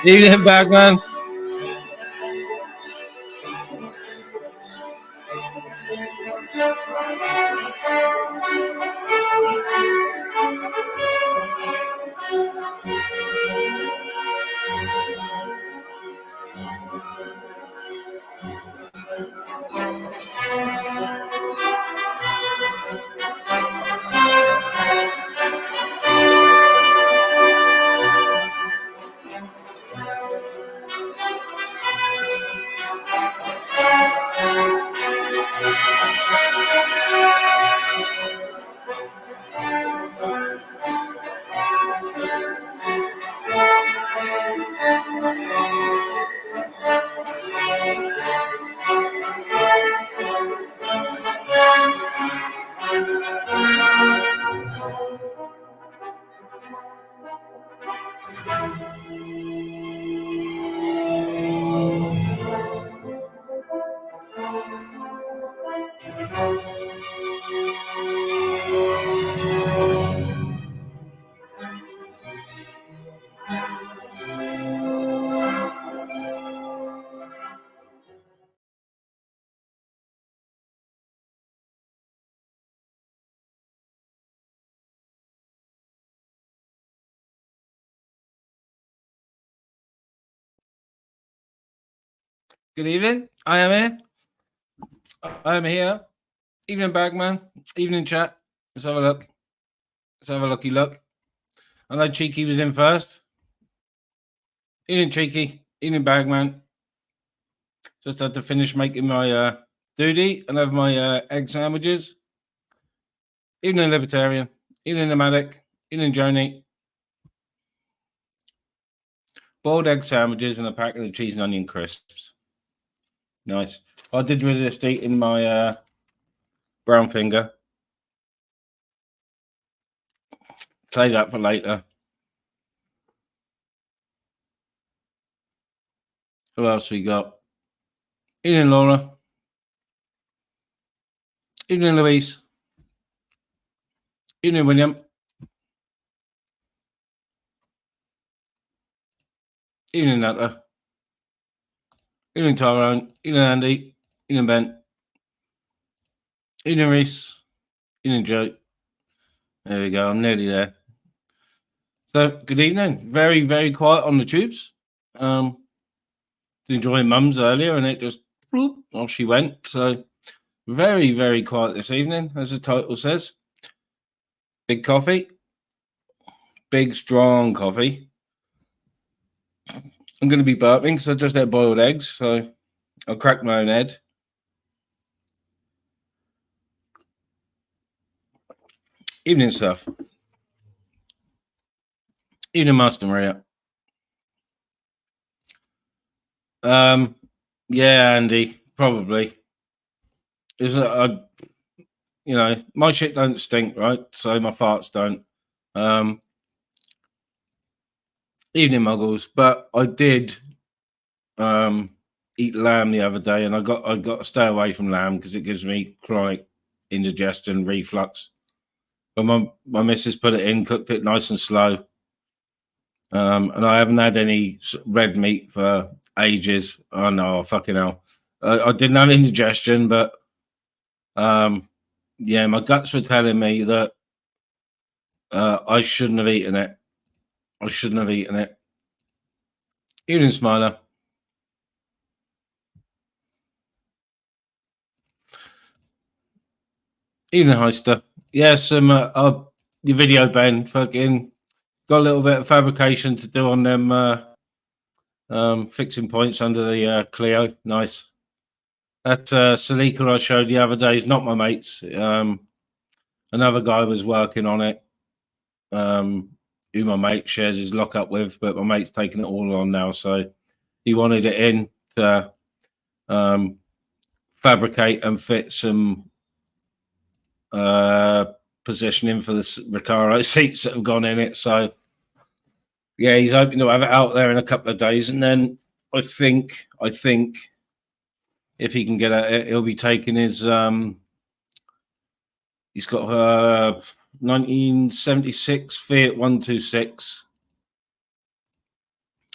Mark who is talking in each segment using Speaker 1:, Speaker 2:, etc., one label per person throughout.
Speaker 1: Evening, Bagman. Good evening. I am here. I am here. Evening, Bagman. Evening, chat. Let's have a look. Let's have a looky look. I know Cheeky was in first. Evening, Cheeky. Evening, Bagman. Just had to finish making my duty and have my egg sandwiches. Evening, Libertarian. Evening, Nomadic. Evening, Joni. Boiled egg sandwiches and a packet of cheese and onion crisps. Nice. I did resist eating my brown finger. Save that for later. Who else we got? Evening, Laura. Evening, Louise. Evening, William. Evening, Nata. Evening, Tyrone. Evening, Andy. Evening, Ben. Evening, Reese. Evening, Joe. There we go. I'm nearly there. So, good evening. Very, very quiet on the tubes. Enjoying Mum's earlier, and it just bloop, off she went. So, very, very quiet this evening, as the title says. Big coffee. Big, strong coffee. I'm going to be burping because I just had boiled eggs, so I'll crack my own head. Evening stuff. Evening, Master Maria. Yeah, Andy, probably. Is you know, my shit don't stink, right? So my farts don't. Evening, Muggles. But I did eat lamb the other day, and I got to stay away from lamb because it gives me chronic indigestion, reflux. But my missus put it in, cooked it nice and slow. And I haven't had any red meat for ages. Oh no, fucking hell. I didn't have indigestion, but yeah, my guts were telling me that I shouldn't have eaten it. I shouldn't have eaten it. Evening, Smiler. Evening, Heister. Yes, your video, Ben. Fucking got a little bit of fabrication to do on them fixing points under the Clio. Nice. That Celica I showed the other day is not my mate's. Another guy was working on it, who my mate shares his lockup with, but my mate's taking it all on now, so he wanted it in to fabricate and fit some positioning for the Recaro seats that have gone in it. So yeah, he's hoping to have it out there in a couple of days, and then I think if he can get at it, he'll be taking his. He's got her 1976 Fiat 126.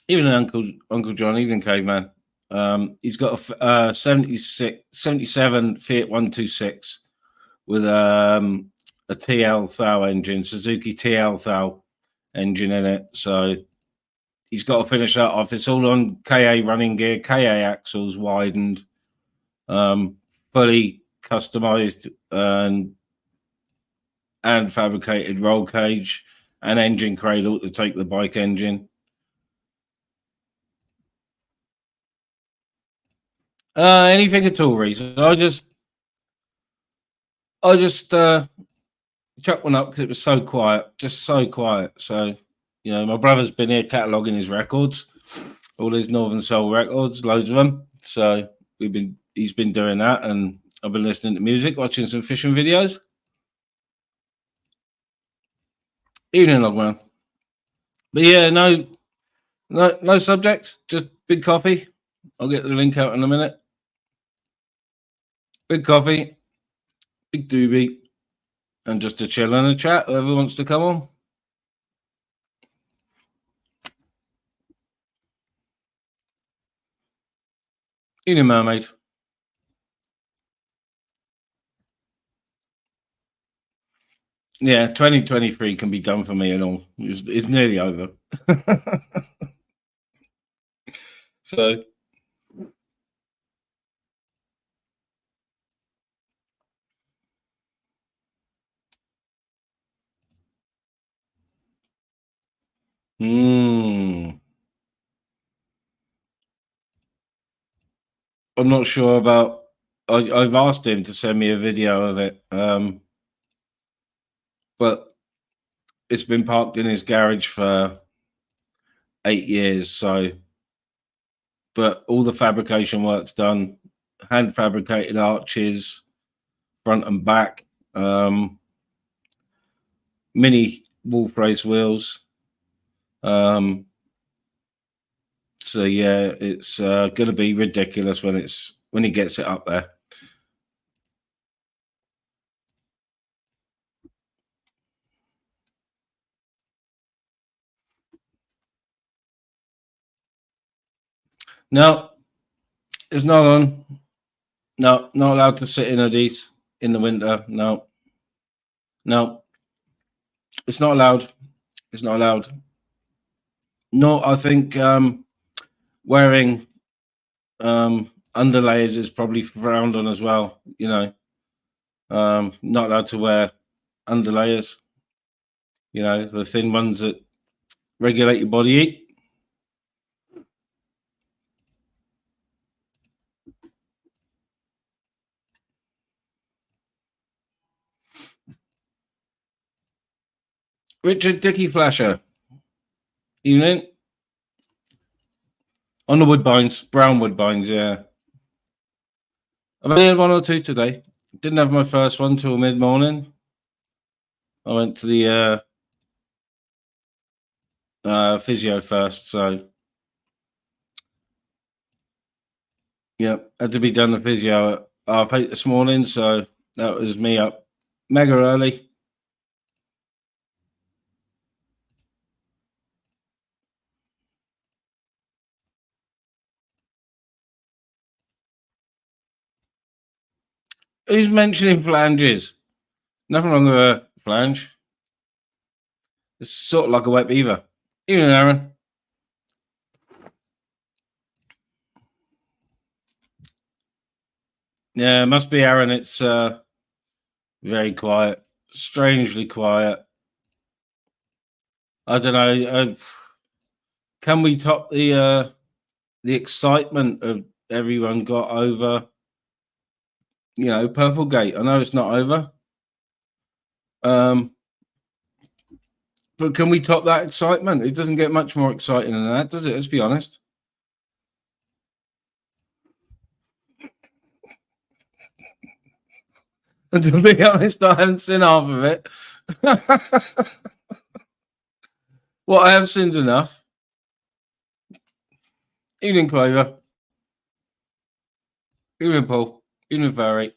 Speaker 1: Even Uncle John, even Caveman. He's got a 77 Fiat 126 with a TL Thou engine, Suzuki TL Thou engine in it. So he's got to finish that off. It's all on KA running gear, KA axles widened, fully customized and fabricated roll cage and engine cradle to take the bike engine. Anything at all, Reese. I just chucked one up because it was so quiet, just so quiet. So, you know, my brother's been here cataloguing his records, all his Northern Soul records, loads of them. So he's been doing that, and I've been listening to music, watching some fishing videos. Evening, Logman. But yeah, no subjects, just big coffee. I'll get the link out in a minute. Big coffee, big doobie, and just a chill and a chat. Whoever wants to come on. Evening, Mermaid. Yeah, 2023 can be done for me and all. It's nearly over. So. I'm not sure about. I've asked him to send me a video of it, but it's been parked in his garage for 8 years. So, but all the fabrication work's done, hand fabricated arches, front and back, mini wolf race wheels. So yeah, it's going to be ridiculous when he gets it up there. No, it's not on. No, not allowed to sit in these in the winter. No, it's not allowed. It's not allowed. No, I think wearing underlayers is probably frowned on as well. You know, not allowed to wear underlayers. You know, the thin ones that regulate your body heat. Richard Dickey Flasher. Evening. On the Woodbines, brown Woodbines, yeah. I've only had one or two today. Didn't have my first one till mid-morning. I went to the physio first, so yeah, had to be done the physio at 8:30 this morning, so that was me up mega early. Who's mentioning flanges? Nothing wrong with a flange. It's sort of like a wet beaver. Evening, Aaron. Yeah, it must be Aaron. It's very quiet, strangely quiet. I don't know. Can we top the excitement of everyone got over, you know, Purplegate? I know it's not over. But can we top that excitement? It doesn't get much more exciting than that, does it? Let's be honest. And to be honest, I haven't seen half of it. What I have seen's enough. Evening, Clover. Evening, Paul. Evening, Barry.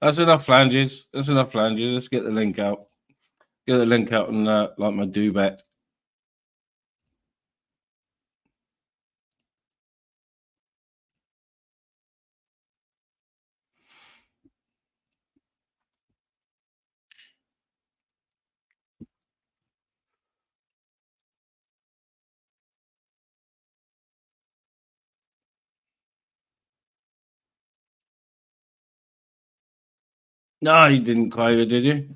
Speaker 1: That's enough flanges. That's enough flanges. Let's get the link out. Get the link out and like my do bet. No, you didn't, Clover, did you?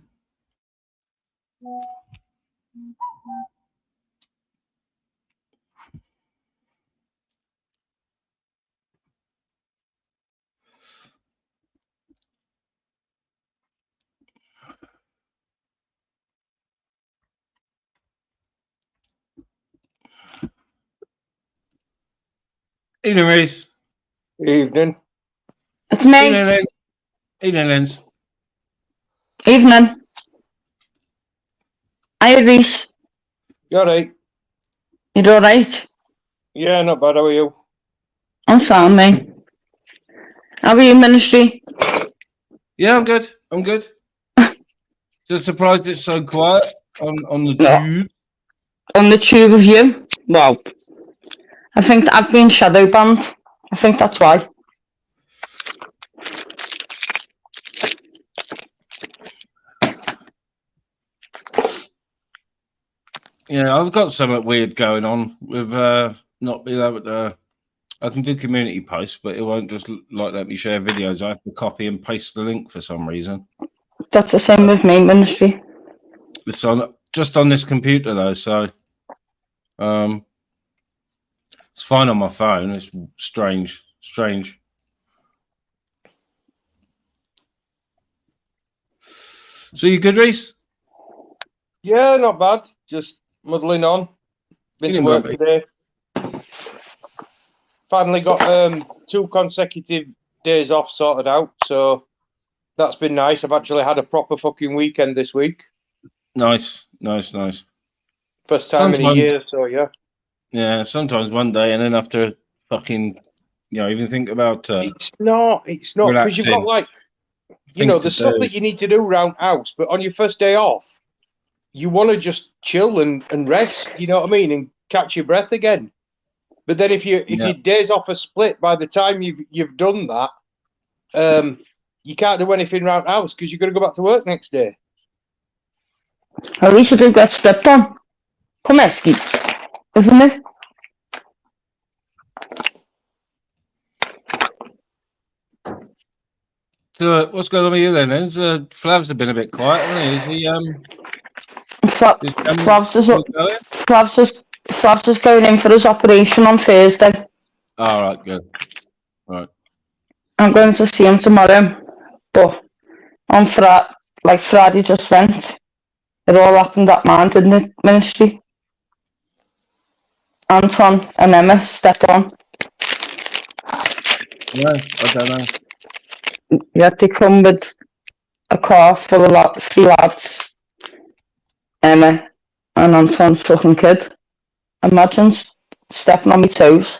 Speaker 1: Evening, Reese.
Speaker 2: Evening.
Speaker 3: It's me.
Speaker 1: Evening, Lynn. Evening, Lens.
Speaker 3: Evening. Hi, Reese.
Speaker 2: You alright?
Speaker 3: You alright?
Speaker 2: Yeah, not bad. How are you?
Speaker 3: I'm fine, mate. How are you, ministry?
Speaker 1: Yeah, I'm good. I'm good. Just surprised it's so quiet on the
Speaker 3: Yeah.
Speaker 1: tube.
Speaker 3: On the tube of you? Wow. I think that I've been shadow banned. I think that's why.
Speaker 1: Yeah, I've got something weird going on with not being able to. I can do community posts, but it won't just let me share videos. I have to copy and paste the link for some reason.
Speaker 3: That's the same with me, ministry.
Speaker 1: It's on just on this computer though, so it's fine on my phone. It's strange. So you good, Reese?
Speaker 2: Yeah, not bad. Just muddling on. Been to work today. Finally got 2 consecutive days off sorted out, so that's been nice. I've actually had a proper fucking weekend this week.
Speaker 1: Nice.
Speaker 2: First time in a year, so yeah.
Speaker 1: Yeah, sometimes one day, and then after fucking, even think about.
Speaker 2: It's not because you've got like, the stuff that you need to do around house, but on your first day off, you want to just chill and rest. You know what I mean, and catch your breath again. But then if your days off are split, by the time you've done that, you can't do anything around house because you're going to go back to work next day.
Speaker 3: At least you did get stepped on. Come here, Steve. Isn't it?
Speaker 1: So what's going on with you then? Flav's have been a bit quiet, hasn't he? Is he
Speaker 3: Flav's is going in for his operation on Thursday.
Speaker 1: All right, good. All right.
Speaker 3: I'm going to see him tomorrow, but on Friday just went. It all happened at mine, didn't it, ministry? Anton and Emma stepped on.
Speaker 1: No, I don't know.
Speaker 3: You had to come with a car full of 3 lads. Emma and Anton's fucking kid. Imagine stepping on my toes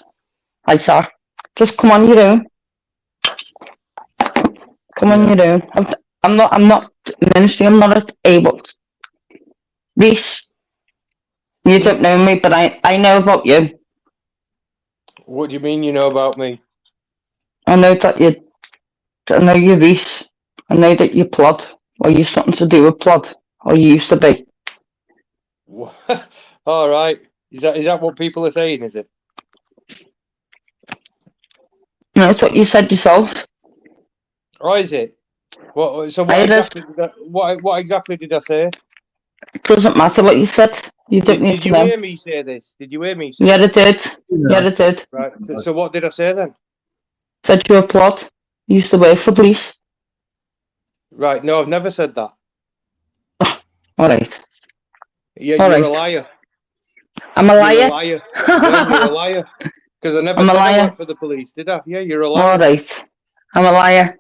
Speaker 3: like that. Just come on your own. Come on your own. I'm not ministry. I'm not able. Reese, you don't know me, but I know about you.
Speaker 2: What do you mean you know about me?
Speaker 3: I know you're Reese. I know that you plod, or you're something to do with plod, or you used to be.
Speaker 2: All right. Is that what people are saying, is it?
Speaker 3: No, it's what you said yourself.
Speaker 2: Oh, is it? What exactly did I say?
Speaker 3: It doesn't matter what you said. You don't need
Speaker 2: to know. Did you hear me say this? Did you hear me say
Speaker 3: Yeah, it did. Yeah, it did.
Speaker 2: Right. So what did I say then?
Speaker 3: Said you were plod. You used to work for police.
Speaker 2: Right. No, I've never said that.
Speaker 3: All right.
Speaker 2: Yeah, you're a liar.
Speaker 3: I'm a liar?
Speaker 2: You're a liar. Yeah, you're a liar. Because I never said I worked for the police, did I? Yeah, you're a liar.
Speaker 3: All right. I'm a liar.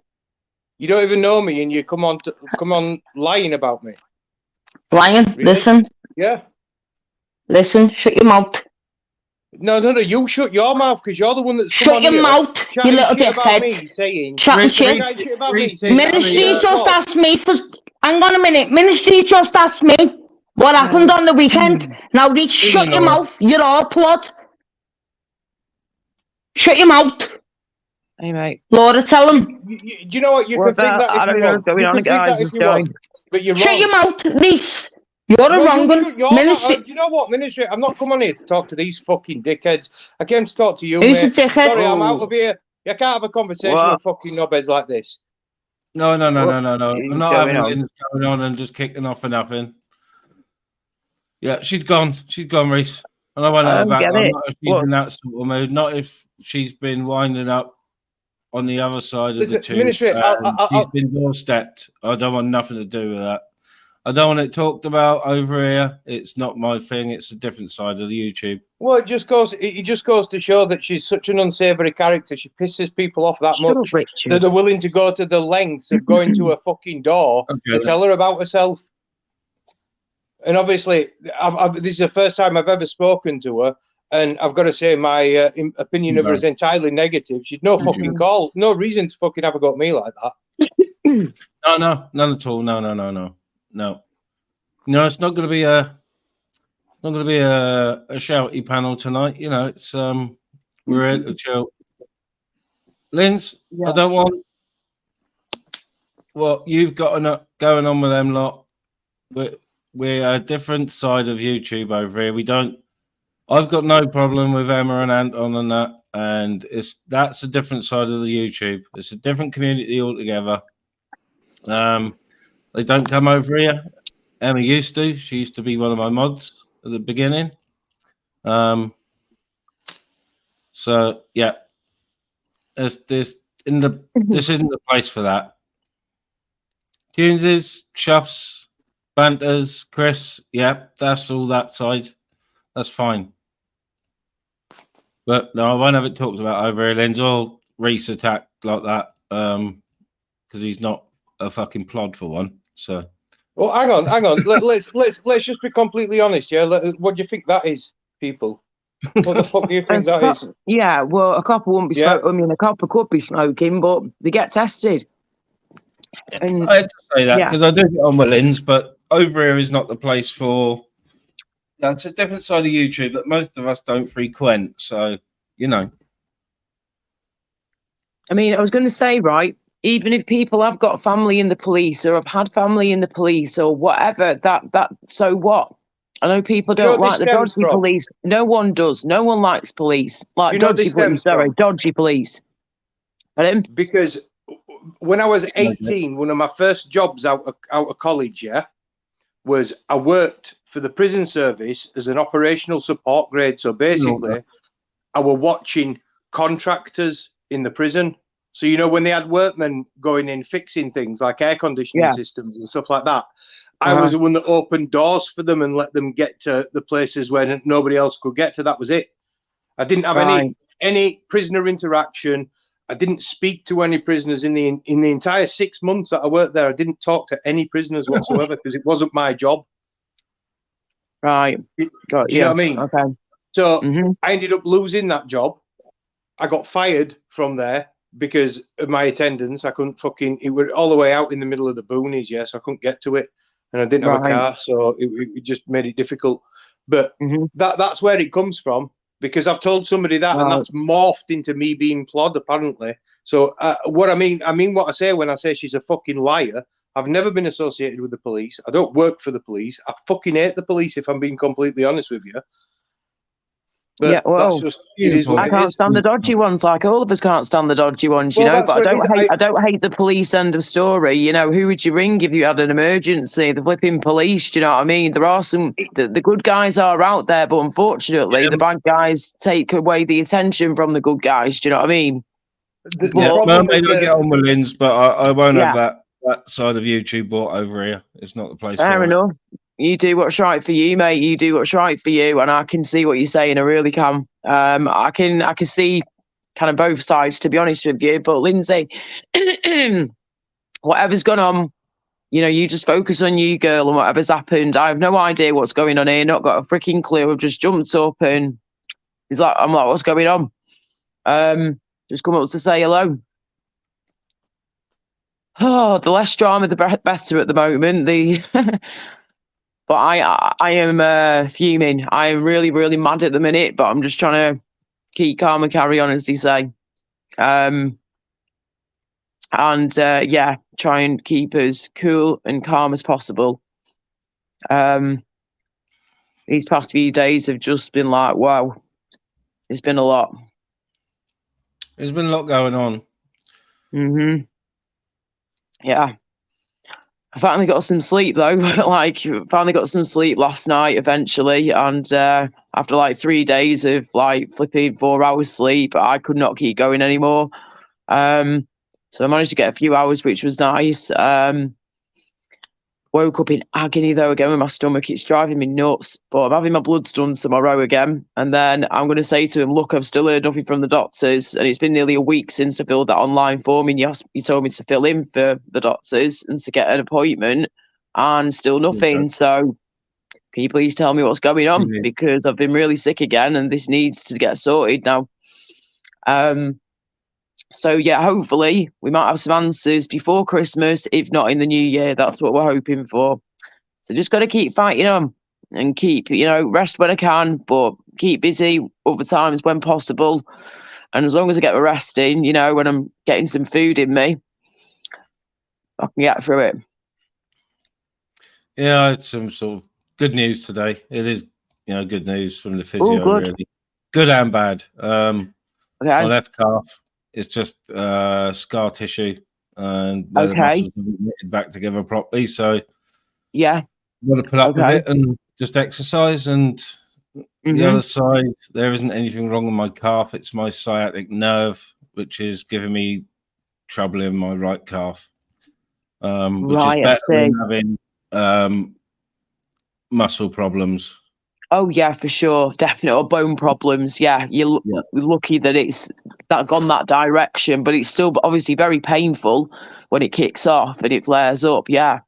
Speaker 2: You don't even know me, and you come on lying about me.
Speaker 3: Lying.
Speaker 2: Really?
Speaker 3: Listen.
Speaker 2: Yeah.
Speaker 3: Listen. Shut your mouth.
Speaker 2: No. You shut your mouth because you're the one that's come
Speaker 3: Shut
Speaker 2: on
Speaker 3: your
Speaker 2: here
Speaker 3: mouth, you
Speaker 2: chatting
Speaker 3: little
Speaker 2: shit about me,
Speaker 3: dickhead.
Speaker 2: saying
Speaker 3: Chatting shit.
Speaker 2: chatting shit about me, saying
Speaker 3: Ministry just asked me for. Hang on a minute. Ministry just asked me what happened on the weekend. Now, Reach, shut your mouth. You're all plod. Shut your mouth.
Speaker 4: Hey, mate.
Speaker 3: Laura, tell him.
Speaker 2: Do you know what? You can think that if you want. You can think that if you want. But you're wrong.
Speaker 3: Shut your mouth, Reese. You're a wrong one.
Speaker 2: Do you know what, Ministry? I'm not coming on here to talk to these fucking dickheads. I came to talk to you,
Speaker 3: Who's
Speaker 2: mate.
Speaker 3: a dickhead?
Speaker 2: Sorry, I'm out of here. You can't have a conversation with fucking knobheads like this.
Speaker 1: No. I'm not having Lynn's going on and just kicking off for nothing. Yeah, she's gone. She's gone, Reese. And I won't have her back. I'm not if she's in that sort of mood. Not if she's been winding up on the other side of the two.
Speaker 2: Ministry,
Speaker 1: she's been doorstepped. I don't want nothing to do with that. I don't want it talked about over here. It's not my thing. It's a different side of the YouTube.
Speaker 2: Well, it just goes to show that she's such an unsavory character. She pisses people off that much that they're willing to go to the lengths of going to her fucking door to tell her about herself. And obviously, this is the first time I've ever spoken to her, and I've got to say my opinion of her is entirely negative. She'd no fucking call, no reason to fucking have a go at me like that.
Speaker 1: No, none at all. No, it's not going to be a shouty panel tonight. You know, it's we're here to chill. Linz, I don't want what you've got going on with them lot. We're a different side of YouTube over here. We don't. I've got no problem with Emma and Anton and that, and that's a different side of the YouTube. It's a different community altogether. They don't come over here. Emma used to. She used to be one of my mods at the beginning. So yeah, this isn't the place for that. Tunes, Shuffs, Banters, Chris, yeah, that's all that side. That's fine. But no, I won't have it talked about over here, Linz, or Reese attack like that. Because he's not a fucking plod for one. So
Speaker 2: well, hang on. Let's just be completely honest, yeah. What do you think that is, people? What the fuck do you think that is?
Speaker 4: Yeah, well, a couple wouldn't be smoking. I mean, a couple could be smoking, but they get tested. And
Speaker 1: I had to say that because I do get on with Linz, but over here is not the place for. That's a different side of YouTube that most of us don't frequent. So you know.
Speaker 4: I mean, I was going to say, right, even if people have got family in the police or have had family in the police or whatever, that so what? I know people don't like the dodgy police. No one does. No one likes police. Like dodgy police. Sorry, dodgy police.
Speaker 2: Because when I was 18, one of my first jobs out of college, was I worked for the prison service as an operational support grade. So basically, I were watching contractors in the prison. So, you know, when they had workmen going in fixing things like air conditioning systems and stuff like that, I was the one that opened doors for them and let them get to the places where nobody else could get to. That was it. I didn't have any prisoner interaction. I didn't speak to any prisoners in the entire 6 months that I worked there. I didn't talk to any prisoners whatsoever because it wasn't my job.
Speaker 4: Right.
Speaker 2: Do you know what I mean?
Speaker 4: Okay.
Speaker 2: So I ended up losing that job. I got fired from there because of my attendance. I couldn't it was all the way out in the middle of the boonies, so I couldn't get to it. And I didn't have a car, so it just made it difficult. But that's where it comes from. Because I've told somebody that, and that's morphed into me being plod, apparently. So what I mean what I say when I say she's a fucking liar. I've never been associated with the police. I don't work for the police. I fucking hate the police, if I'm being completely honest with you. But that's just, it is what
Speaker 4: I can't stand the dodgy ones, like all of us can't stand the dodgy ones, you know. But I don't hate the police. End of story. You know, who would you ring if you had an emergency? The flipping police. Do you know what I mean? There are some the good guys are out there, but unfortunately, the bad guys take away the attention from the good guys. Do you know what I mean?
Speaker 1: Well, maybe I get on with Linz, but I won't have that side of YouTube bought over here. It's not the place.
Speaker 4: Fair enough. You do what's right for you, mate. You do what's right for you, and I can see what you're saying. I really can. I can see kind of both sides, to be honest with you. But Lindsay, whatever's gone on, you know, you just focus on you, girl, and whatever's happened. I have no idea what's going on here. Not got a freaking clue. I've just jumped up and I'm like, what's going on? Just come up to say hello. Oh, the less drama, the better at the moment. But I am fuming. I am really, really mad at the minute, but I'm just trying to keep calm and carry on, as they say. Yeah, try and keep as cool and calm as possible. These past few days have just been like, wow, it's been a lot.
Speaker 1: There's been a lot going on.
Speaker 4: Yeah. I finally got some sleep though. Finally got some sleep last night eventually, and after like 3 days of like flipping 4 hours sleep, I could not keep going anymore. So I managed to get a few hours, which was nice. Woke up in agony though again with my stomach. It's driving me nuts. But I'm having my bloods done tomorrow again, and then I'm going to say to him, "Look, I've still heard nothing from the doctors, and it's been nearly a week since I filled that online form, and you told me to fill in for the doctors and to get an appointment, and still nothing. So can you please tell me what's going on? Because I've been really sick again, and this needs to get sorted now." So yeah, hopefully we might have some answers before Christmas, if not in the new year. That's what we're hoping for. So just got to keep fighting on and keep, you know, rest when I can, but keep busy other times when possible. And as long as I get my rest in, you know, when I'm getting some food in me, I can get through it.
Speaker 1: Yeah, I had some sort of good news today. It is, you know, good news from the physio, really. Good and bad. My left calf, it's just scar tissue, and the muscles haven't knitted back together properly. So
Speaker 4: yeah,
Speaker 1: I've got to put up with it and just exercise. And the other side, there isn't anything wrong with my calf. It's my sciatic nerve, which is giving me trouble in my right calf, which is better than having muscle problems.
Speaker 4: Oh yeah, for sure, definitely. Or bone problems. Yeah, you're lucky that it's gone that direction, but it's still obviously very painful when it kicks off and it flares up. Yeah.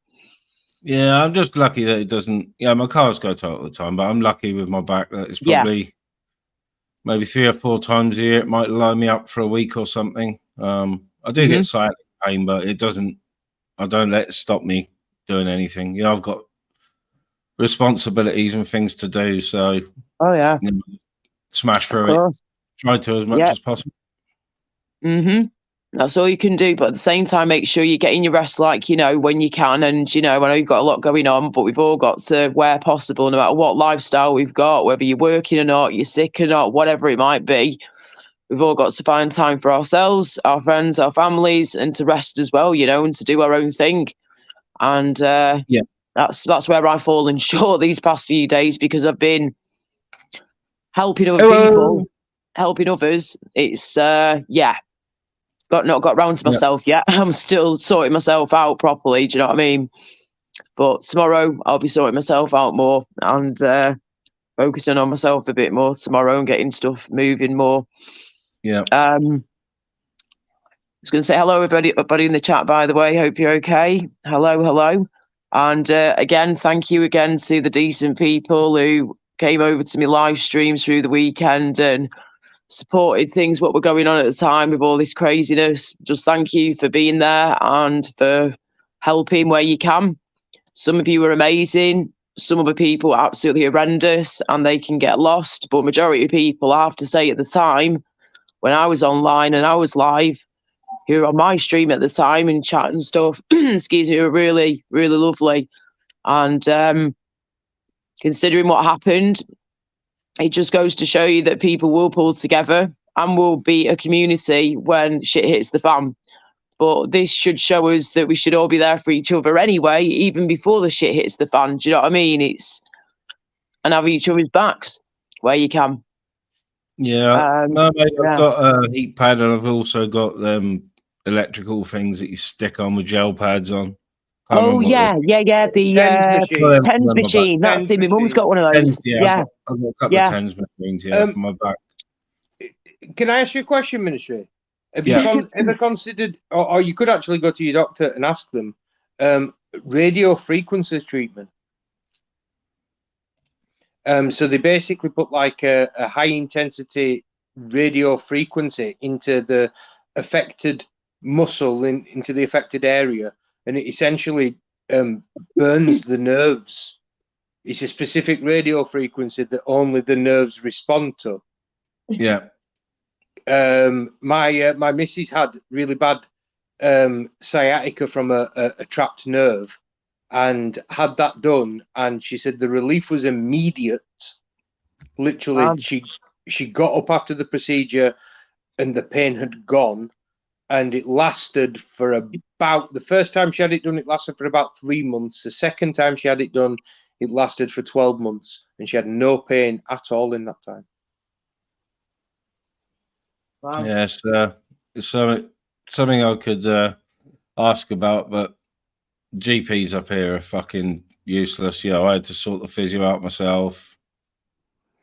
Speaker 1: Yeah, I'm just lucky that it doesn't. Yeah, my cars go tight all the time, but I'm lucky with my back that it's probably maybe 3 or 4 times a year. It might line me up for a week or something. I do get sciatic pain, but it doesn't. I don't let it stop me doing anything. You know, I've got responsibilities and things to do, so you know, smash through it. Try to as much as possible.
Speaker 4: That's all you can do, but at the same time, make sure you're getting your rest, like, you know, when you can. And you know, I know you've got a lot going on, but we've all got to, where possible, no matter what lifestyle we've got, whether you're working or not, you're sick or not, whatever it might be, we've all got to find time for ourselves, our friends, our families, and to rest as well, you know, and to do our own thing. And that's where I've fallen short these past few days, because I've been helping other people, helping others. It's not got round to myself yet. I'm still sorting myself out properly. Do you know what I mean? But tomorrow I'll be sorting myself out more and focusing on myself a bit more tomorrow and getting stuff moving more.
Speaker 1: Yeah.
Speaker 4: I was going to say hello, everybody in the chat, by the way. Hope you're okay. Hello. And again, thank you again to the decent people who came over to me live streams through the weekend and supported things, what were going on at the time with all this craziness. Just thank you for being there and for helping where you can. Some of you were amazing. Some other people are absolutely horrendous and they can get lost. But majority of people, I have to say, at the time, when I was online and I was live, who were on my stream at the time and chat and stuff, excuse me, were really, really lovely. And considering what happened, it just goes to show you that people will pull together and will be a community when shit hits the fan. But this should show us that we should all be there for each other anyway, even before the shit hits the fan. Do you know what I mean? And have each other's backs where you can.
Speaker 1: Yeah. No, mate, I've got a heat pad and I've also got electrical things that you stick on with gel pads on.
Speaker 4: The TENS machine. That's it. My mum's got one of those.
Speaker 1: I've got a couple of TENS machines for my back.
Speaker 2: Can I ask you a question, Ministry? Have you ever considered, or you could actually go to your doctor and ask them, radio frequency treatment? So they basically put like a high intensity radio frequency into the affected muscle, into the affected area, and it essentially burns the nerves. It's a specific radio frequency that only the nerves respond to.
Speaker 1: Yeah.
Speaker 2: My missus had really bad sciatica from a trapped nerve, and had that done, and she said the relief was immediate. Literally, she got up after the procedure and the pain had gone, and it lasted for about, the first time she had it done, it lasted for about 3 months. The second time she had it done, it lasted for 12 months, and she had no pain at all in that time.
Speaker 1: Wow. Yes, it's something I could ask about, but GPs up here are fucking useless. Yeah, I had to sort the physio out myself.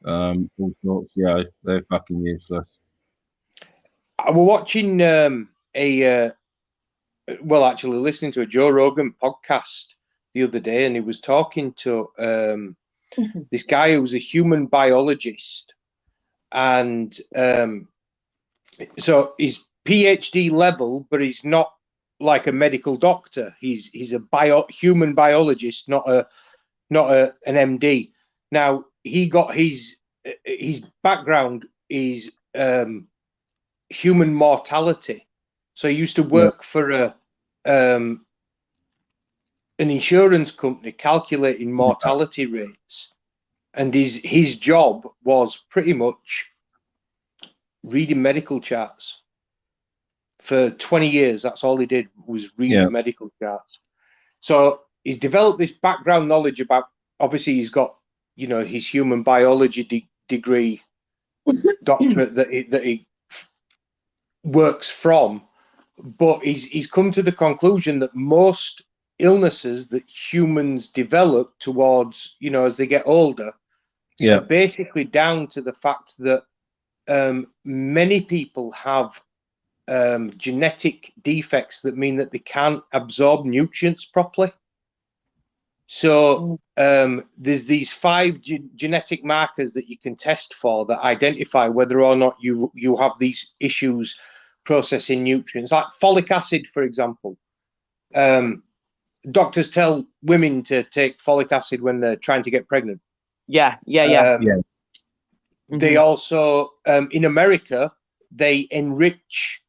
Speaker 1: All sorts. Yeah, they're fucking useless.
Speaker 2: I was watching actually listening to a Joe Rogan podcast the other day, and he was talking to this guy who was a human biologist, and so he's PhD level, but he's not like a medical doctor. He's a human biologist, not an MD. Now he got his background is human mortality. So he used to work for an insurance company calculating mortality rates, and his job was pretty much reading medical charts. For 20 years, that's all he did, was read medical charts. So he's developed this background knowledge about, obviously he's got, his human biology degree, doctorate that he works from, but he's come to the conclusion that most illnesses that humans develop towards, as they get older, are basically down to the fact that many people have genetic defects that mean that they can't absorb nutrients properly. So there's these 5 genetic markers that you can test for that identify whether or not you have these issues processing nutrients, like folic acid, for example. Doctors tell women to take folic acid when they're trying to get pregnant.
Speaker 4: Yeah.
Speaker 2: They also, in America, they enrich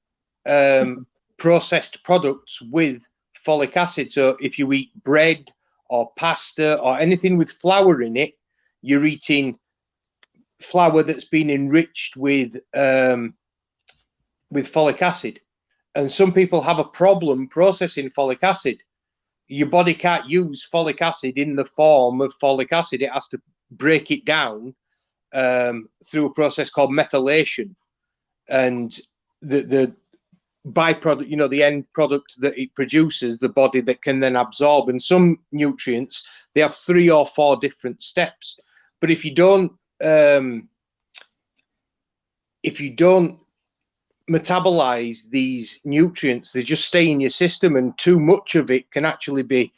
Speaker 2: processed products with folic acid. So if you eat bread or pasta or anything with flour in it, you're eating flour that's been enriched with folic acid. And some people have a problem processing folic acid. Your body can't use folic acid in the form of folic acid. It has to break it down through a process called methylation, and the byproduct, the end product that it produces, the body that can then absorb. And some nutrients, they have 3 or 4 different steps. But if you don't metabolize these nutrients, they just stay in your system, and too much of it can actually be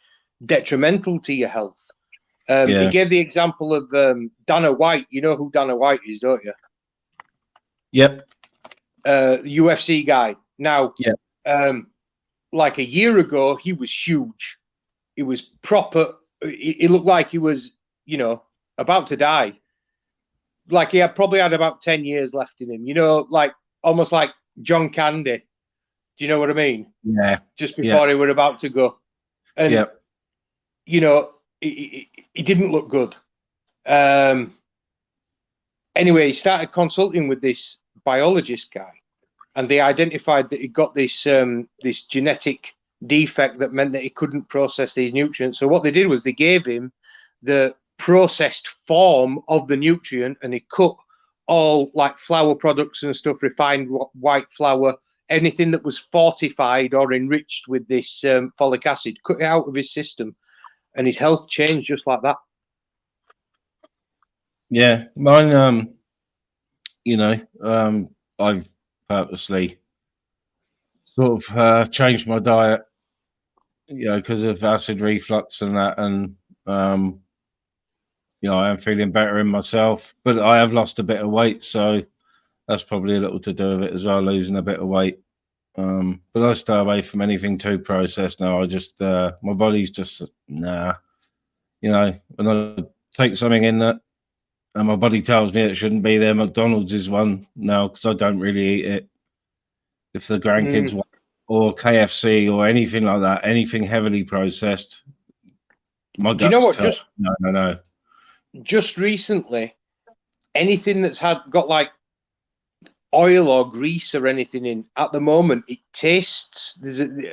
Speaker 2: detrimental to your health. He gave the example of Dana White. You know who Dana White is, don't you?
Speaker 1: Yep.
Speaker 2: UFC guy. Now, like a year ago, he was huge. He was proper. He looked like he was, about to die. Like he probably had about 10 years left in him. Like almost like John Candy. Do you know what I mean?
Speaker 1: Yeah.
Speaker 2: Just before he were about to go, and he didn't look good. Anyway, he started consulting with this biologist guy, and they identified that he got this this genetic defect that meant that he couldn't process these nutrients. So what they did was they gave him the processed form of the nutrient, and he cut all like flour products and stuff, refined white flour, anything that was fortified or enriched with this folic acid, cut it out of his system, and his health changed just like that.
Speaker 1: Yeah, mine. I've purposely sort of changed my diet, because of acid reflux and that, and I am feeling better in myself, but I have lost a bit of weight, so that's probably a little to do with it as well, losing a bit of weight. But I stay away from anything too processed now. I just my body's just nah. When I take something in that, and my body tells me it shouldn't be there, McDonald's is one now because I don't really eat it. If the grandkids want, or KFC or anything like that, anything heavily processed, my guts.
Speaker 2: Do you know what?
Speaker 1: No.
Speaker 2: Just recently, anything that's got like oil or grease or anything in, at the moment, it tastes.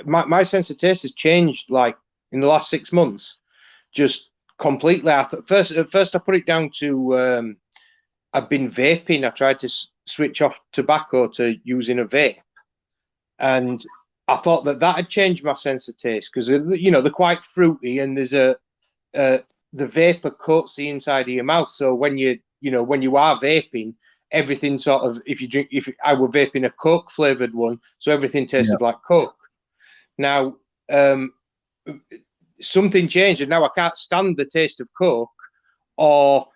Speaker 2: My sense of taste has changed like in the last 6 months, just completely. At first I put it down to I've been vaping. I tried to switch off tobacco to using a vape, and I thought that had changed my sense of taste because they're quite fruity, and there's the vapor coats the inside of your mouth. So when you are vaping, everything sort of, if I were vaping a Coke flavored one, so everything tasted like Coke. Now, something changed, and now I can't stand the taste of Coke or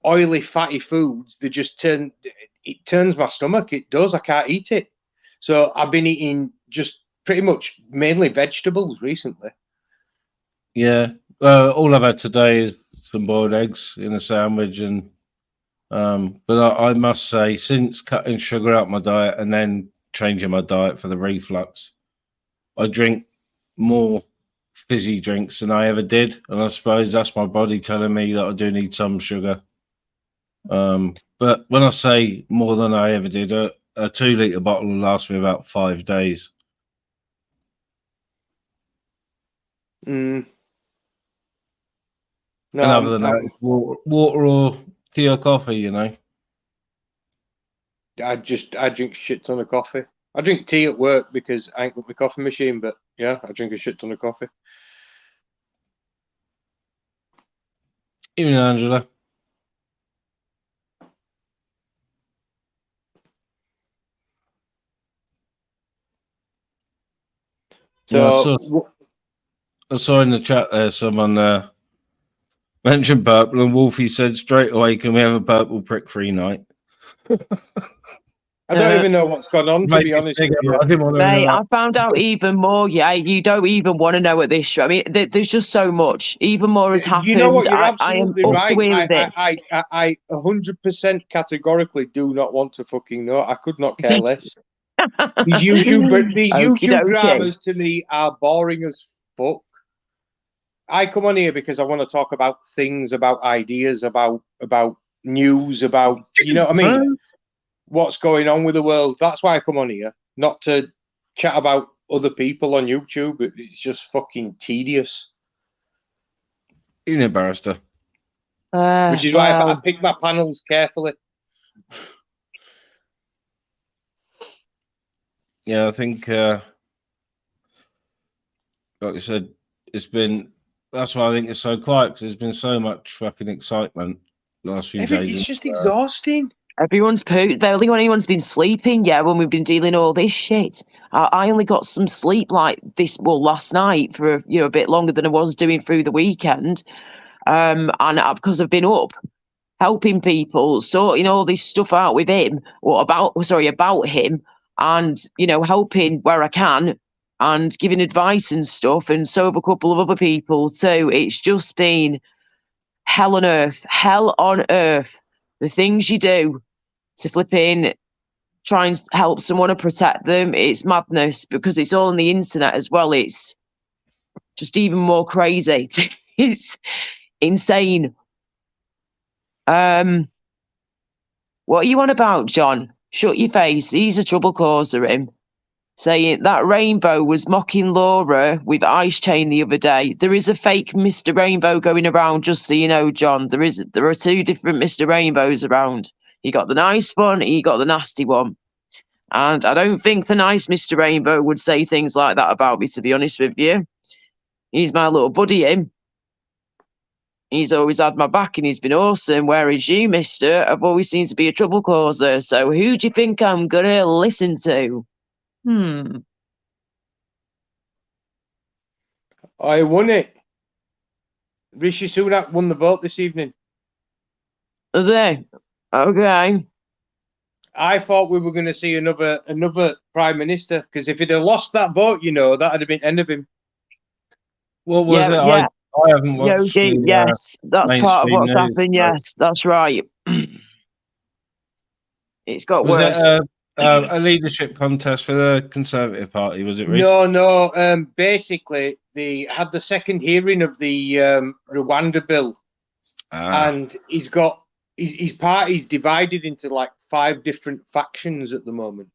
Speaker 2: oily, fatty foods. It turns my stomach. It does. I can't eat it. So I've been eating just pretty much mainly vegetables recently.
Speaker 1: Yeah. All I've had today is some boiled eggs in a sandwich, and but I must say, since cutting sugar out my diet and then changing my diet for the reflux, I drink more fizzy drinks than I ever did, and I suppose that's my body telling me that I do need some sugar. But when I say more than I ever did, a 2-litre bottle will last me about 5 days. No, and other than that, it's water or tea or coffee,
Speaker 2: I drink shit ton of coffee. I drink tea at work because I ain't got my coffee machine, but yeah, I drink a shit ton of coffee.
Speaker 1: Even Angela. So I saw in the chat there someone mentioned purple, and Wolfie said straight away, "Can we have a purple prick-free night?"
Speaker 2: I don't even know what's gone on, to be honest with you.
Speaker 4: Mate, I found out even more. Yeah, you don't even want to know at this show. I mean, there's just so much. Even more has happened.
Speaker 2: You know what? You're absolutely
Speaker 4: right.
Speaker 2: I 100% categorically do not want to fucking know. I could not care less. These YouTube dramas to me are boring as fuck. I come on here because I want to talk about things, about ideas, about news, about, you know what I mean? What's going on with the world. That's why I come on here, not to chat about other people on YouTube. It's just fucking tedious.
Speaker 1: You're an barrister.
Speaker 2: Which is why I pick my panels carefully.
Speaker 1: Yeah, I think, like I said, that's why I think it's so quiet, because there's been so much fucking excitement the last few days.
Speaker 2: It's just exhausting.
Speaker 4: Everyone's pooped. The only one anyone's been sleeping, when we've been dealing all this shit. I only got some sleep like this, last night for a bit longer than I was doing through the weekend. And because I've been up helping people, sorting all this stuff out with him, about him, and helping where I can, and giving advice and stuff, and so have a couple of other people too. It's just been hell on earth. The things you do to flip in, try and help someone and protect them, it's madness, because it's all on the internet as well. It's just even more crazy. It's insane. What are you on about, John? Shut your face. He's a trouble causer, him. Saying that Rainbow was mocking Laura with Ice Chain the other day. There is a fake Mr. Rainbow going around, just so you know, John. There are 2 different Mr. Rainbows around. You got the nice one, and you got the nasty one. And I don't think the nice Mr. Rainbow would say things like that about me, to be honest with you. He's my little buddy, him. He's always had my back and he's been awesome, whereas you, mister, have always seemed to be a trouble causer. So who do you think I'm going to listen to?
Speaker 2: I won it. Rishi Sunak won the vote this evening.
Speaker 4: Is it? Okay.
Speaker 2: I thought we were going to see another prime minister, because if he'd have lost that vote, you know, that'd have been end of him.
Speaker 1: What was it?
Speaker 4: Yeah.
Speaker 1: I haven't watched
Speaker 4: Yogi,
Speaker 1: the
Speaker 4: yes, that's part of
Speaker 1: mainstream
Speaker 4: what's
Speaker 1: news,
Speaker 4: happened.
Speaker 1: so-
Speaker 4: Yes, that's right. It's got
Speaker 1: Was
Speaker 4: worse.
Speaker 1: it a leadership contest for the Conservative Party? Was it, Reece?
Speaker 2: No. Basically, they had the second hearing of the Rwanda bill, and his party's divided into like 5 different factions at the moment.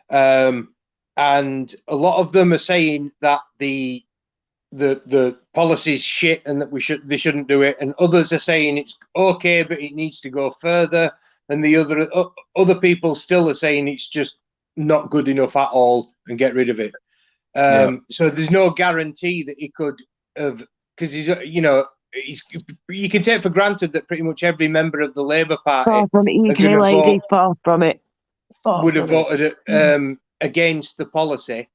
Speaker 2: And a lot of them are saying that the policy's shit and that they shouldn't do it, and others are saying it's okay but it needs to go further, and the other people still are saying it's just not good enough at all and get rid of it. So there's no guarantee that he could have, because he's, you know, you can take for granted that pretty much every member of the Labour Party,
Speaker 4: Far from it, UK lady, far from it.
Speaker 2: Would have voted against the policy.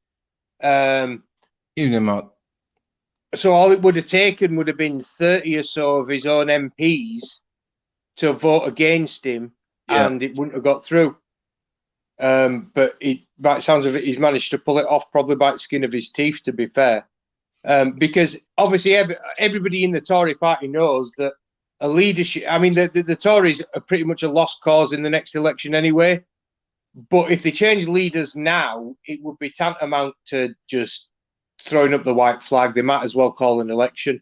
Speaker 1: Evening, Mark.
Speaker 2: So all it would have taken would have been 30 or so of his own MPs to vote against him, and it wouldn't have got through. But by the sounds of it, he's managed to pull it off, probably by the skin of his teeth, to be fair. Because obviously everybody in the Tory party knows that a leadership, I mean, the Tories are pretty much a lost cause in the next election anyway. But if they change leaders now, it would be tantamount to just throwing up the white flag. They might as well call an election.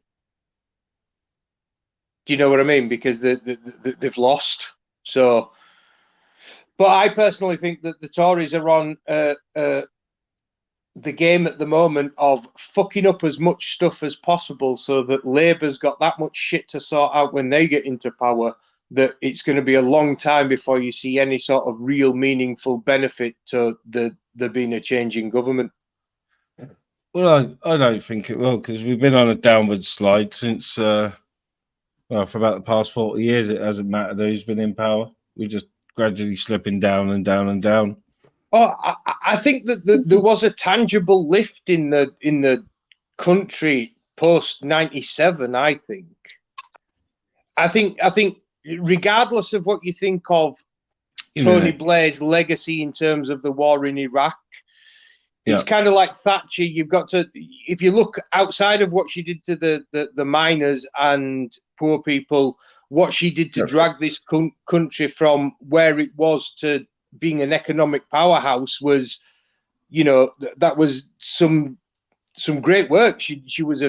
Speaker 2: Do you know what I mean? Because they've lost. So, but I personally think that the Tories are on the game at the moment of fucking up as much stuff as possible, so that Labour's got that much shit to sort out when they get into power, that it's going to be a long time before you see any sort of real meaningful benefit to there being a change in government.
Speaker 1: Well, I don't think it will, because we've been on a downward slide since, for about the past 40 years. It hasn't mattered who's been in power. We're just gradually slipping down and down and down.
Speaker 2: Oh, I think that there was a tangible lift in the country post 97. I think regardless of what you think of Tony Blair's legacy in terms of the war in Iraq, it's kind of like Thatcher. You've got to, if you look outside of what she did to the miners and poor people, what she did to drag this country from where it was to being an economic powerhouse was, you know, that was some great work. She was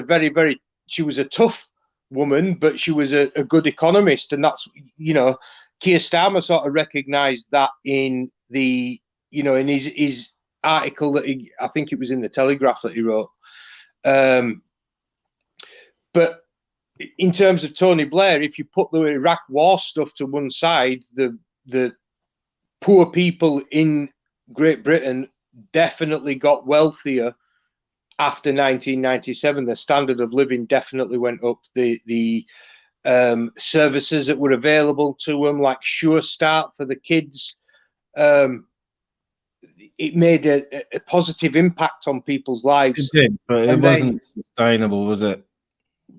Speaker 2: she was a tough woman, but she was a good economist, and that's, you know, Keir Starmer sort of recognised that in the, you know, in his article that I think it was in the Telegraph that he wrote. But in terms of Tony Blair, if you put the Iraq war stuff to one side, the poor people in Great Britain definitely got wealthier after 1997. The standard of living definitely went up. The services that were available to them, like Sure Start for the kids, it made a positive impact on people's lives.
Speaker 1: It did, but it wasn't sustainable, was it?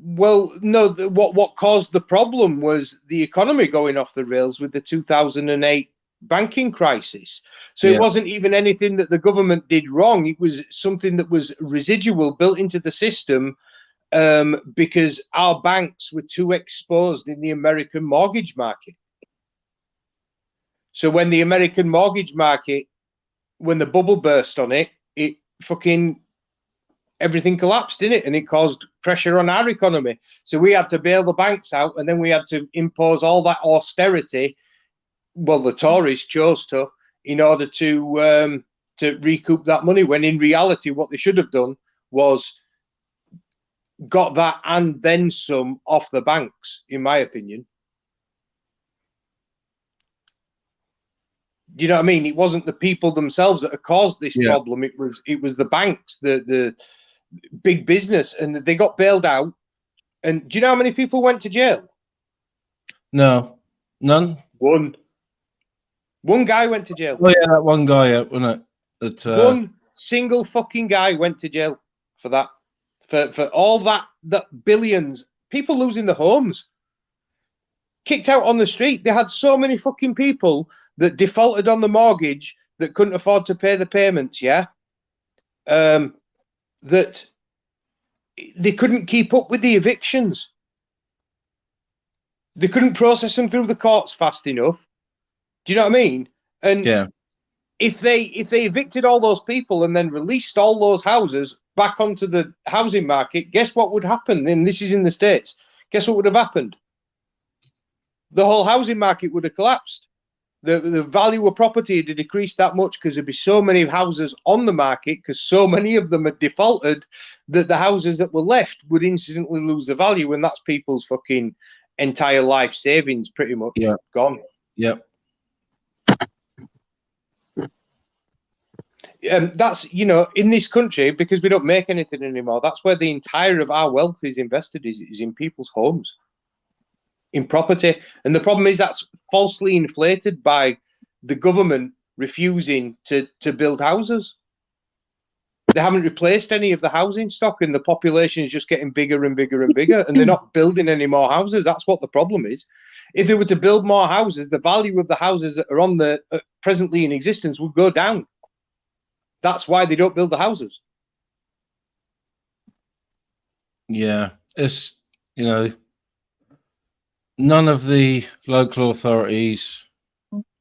Speaker 2: Well, no. What caused the problem was the economy going off the rails with the 2008 banking crisis. So it wasn't even anything that the government did wrong. It was something that was residual, built into the system, because our banks were too exposed in the American mortgage market. So when the American mortgage market, when the bubble burst on it, it fucking, everything collapsed, didn't it? And it caused pressure on our economy. So we had to bail the banks out, and then we had to impose all that austerity. Well, the Tories chose to, in order to recoup that money, when in reality what they should have done was got that and then some off the banks, in my opinion. Do you know what I mean? It wasn't the people themselves that had caused this problem. It was the banks, the big business, and they got bailed out. And do you know how many people went to jail?
Speaker 1: No, none.
Speaker 2: One guy went to jail.
Speaker 1: Oh yeah, that one guy, wasn't it? That
Speaker 2: one single fucking guy went to jail for that, for all that billions, people losing their homes, kicked out on the street. They had so many fucking people that defaulted on the mortgage that couldn't afford to pay the payments. Yeah, that they couldn't keep up with the evictions. They couldn't process them through the courts fast enough. Do you know what I mean? And
Speaker 1: yeah,
Speaker 2: if they evicted all those people and then released all those houses back onto the housing market, guess what would happen? And this is in the States. Guess what would have happened? The whole housing market would have collapsed. The value of property had decreased that much because there'd be so many houses on the market, because so many of them had defaulted, that the houses that were left would instantly lose the value, and that's people's fucking entire life savings pretty much gone.
Speaker 1: Yep.
Speaker 2: That's, you know, in this country, because we don't make anything anymore, that's where the entire of our wealth is invested, is in people's homes, in property. And the problem is that's falsely inflated by the government refusing to build houses. They haven't replaced any of the housing stock, and the population is just getting bigger and bigger and bigger, and they're not building any more houses. That's what the problem is. If they were to build more houses, the value of the houses that are on the presently in existence would go down. That's why they don't build the houses.
Speaker 1: Yeah, it's, you know, none of the local authorities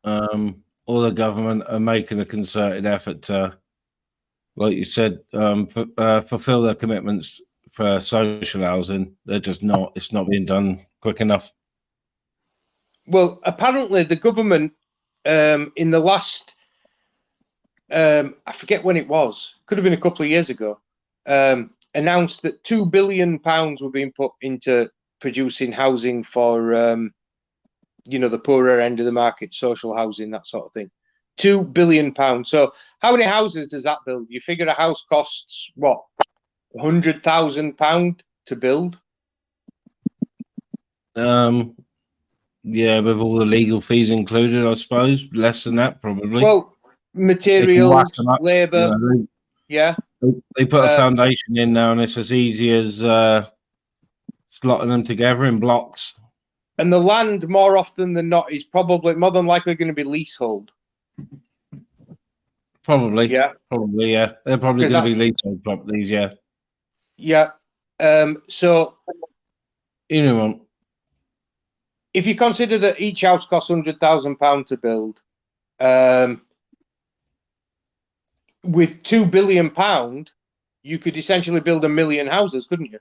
Speaker 1: or the government are making a concerted effort to, like you said, fulfill their commitments for social housing. They're just not. It's not being done quick enough.
Speaker 2: Well, apparently the government in the last, I forget when it was, could have been a couple of years ago, announced that £2 billion were being put into producing housing for, you know, the poorer end of the market, social housing, that sort of thing. £2 billion. So how many houses does that build? You figure a house costs, what, £100,000 to build?
Speaker 1: Yeah, with all the legal fees included, I suppose. Less than that, probably.
Speaker 2: Well, materials, labour, yeah.
Speaker 1: They put a foundation in now, and it's as easy as slotting them together in blocks.
Speaker 2: And the land, more often than not, is probably more than likely going to be leasehold.
Speaker 1: Probably,
Speaker 2: yeah.
Speaker 1: Probably, yeah. They're probably going to be leasehold properties, yeah.
Speaker 2: Yeah. So,
Speaker 1: you know,
Speaker 2: if you consider that each house costs £100,000 to build, with £2 billion, you could essentially build 1 million houses, couldn't you?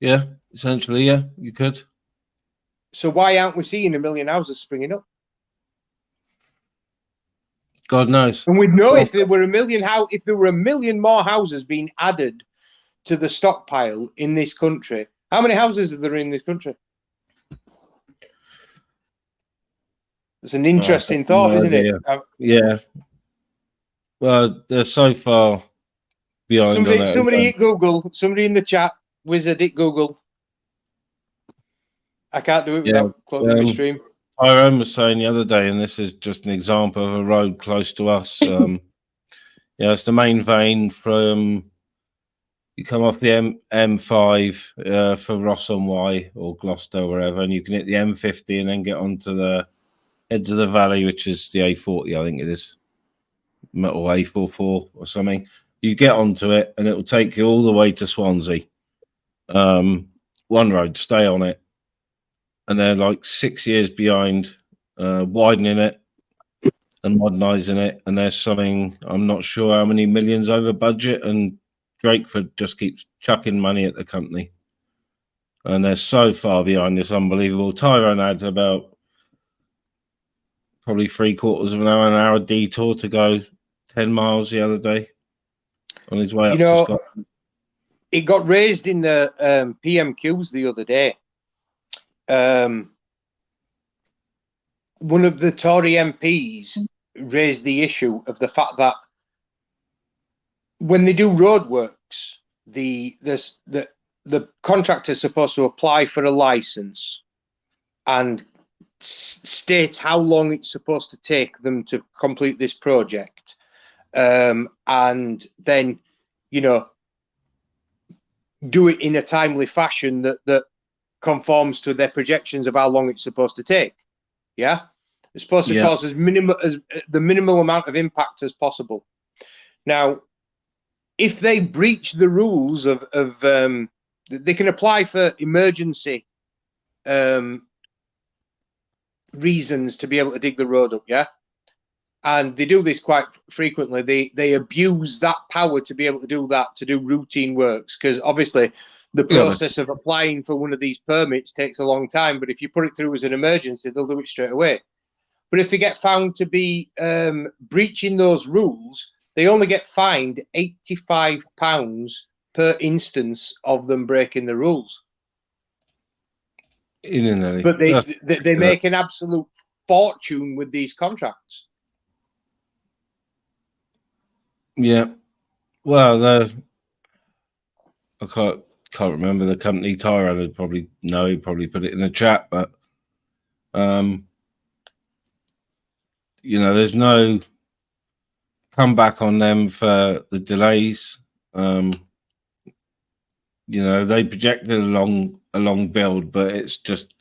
Speaker 1: Yeah, essentially, yeah, you could.
Speaker 2: So why aren't we seeing 1 million houses springing up?
Speaker 1: God knows.
Speaker 2: And we'd know if there were 1 million if there were 1 million more houses being added to the stockpile in this country. How many houses are there in this country? It's an interesting thought, isn't it?
Speaker 1: Yeah. Well, they're so far behind.
Speaker 2: Somebody hit Google. Somebody in the chat, wizard, hit Google. I can't do it without closing my stream.
Speaker 1: Tyrone was saying the other day, and this is just an example of a road close to us. Yeah, it's the main vein from, you come off the M5 for Ross-on-Wye or Gloucester or wherever, and you can hit the M50 and then get onto the Heads of the Valley, which is the A40, I think it is, or A44 or something. You get onto it, and it will take you all the way to Swansea. One road, stay on it. And they're like 6 years behind widening it and modernising it. And there's something, I'm not sure how many millions over budget, and Drakeford just keeps chucking money at the company. And they're so far behind, it's unbelievable. Tyrone had about probably 3/4 of an hour detour to go 10 miles the other day on his way up to Scotland.
Speaker 2: It got raised in the PMQs the other day. One of the Tory MPs raised the issue of the fact that when they do roadworks, the contractor is supposed to apply for a license and state how long it's supposed to take them to complete this project. and then, you know, do it in a timely fashion that conforms to their projections of how long it's supposed to take. Yeah, it's supposed to cause the minimal amount of impact as possible. Now, if they breach the rules of they can apply for emergency reasons to be able to dig the road up. Yeah. And they do this quite frequently. They abuse that power to be able to do that, to do routine works, because obviously the process of applying for one of these permits takes a long time. But if you put it through as an emergency, they'll do it straight away. But if they get found to be breaching those rules, they only get fined £85 per instance of them breaking the rules. But they make an absolute fortune with these contracts.
Speaker 1: Yeah, well, I can't remember the company. Tyrone would probably know. He probably put it in the chat, but you know, there's no comeback on them for the delays. You know, they projected a long build, but it's just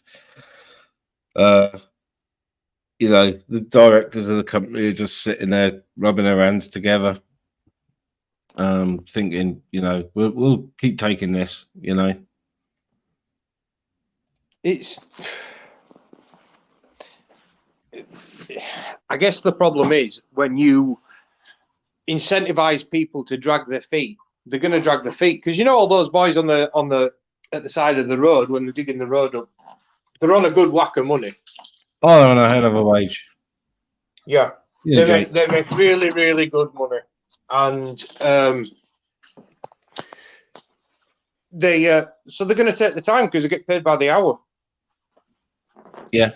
Speaker 1: you know, the directors of the company are just sitting there rubbing their hands together. Thinking, you know, we'll keep taking this, you know.
Speaker 2: I guess the problem is when you incentivize people to drag their feet, they're going to drag their feet, because you know all those boys at the side of the road when they're digging the road up, they're on a good whack of money.
Speaker 1: Oh, they're on a hell of a wage.
Speaker 2: Yeah, they make really, really good money. And so they're going to take the time because they get paid by the hour.
Speaker 1: Yeah.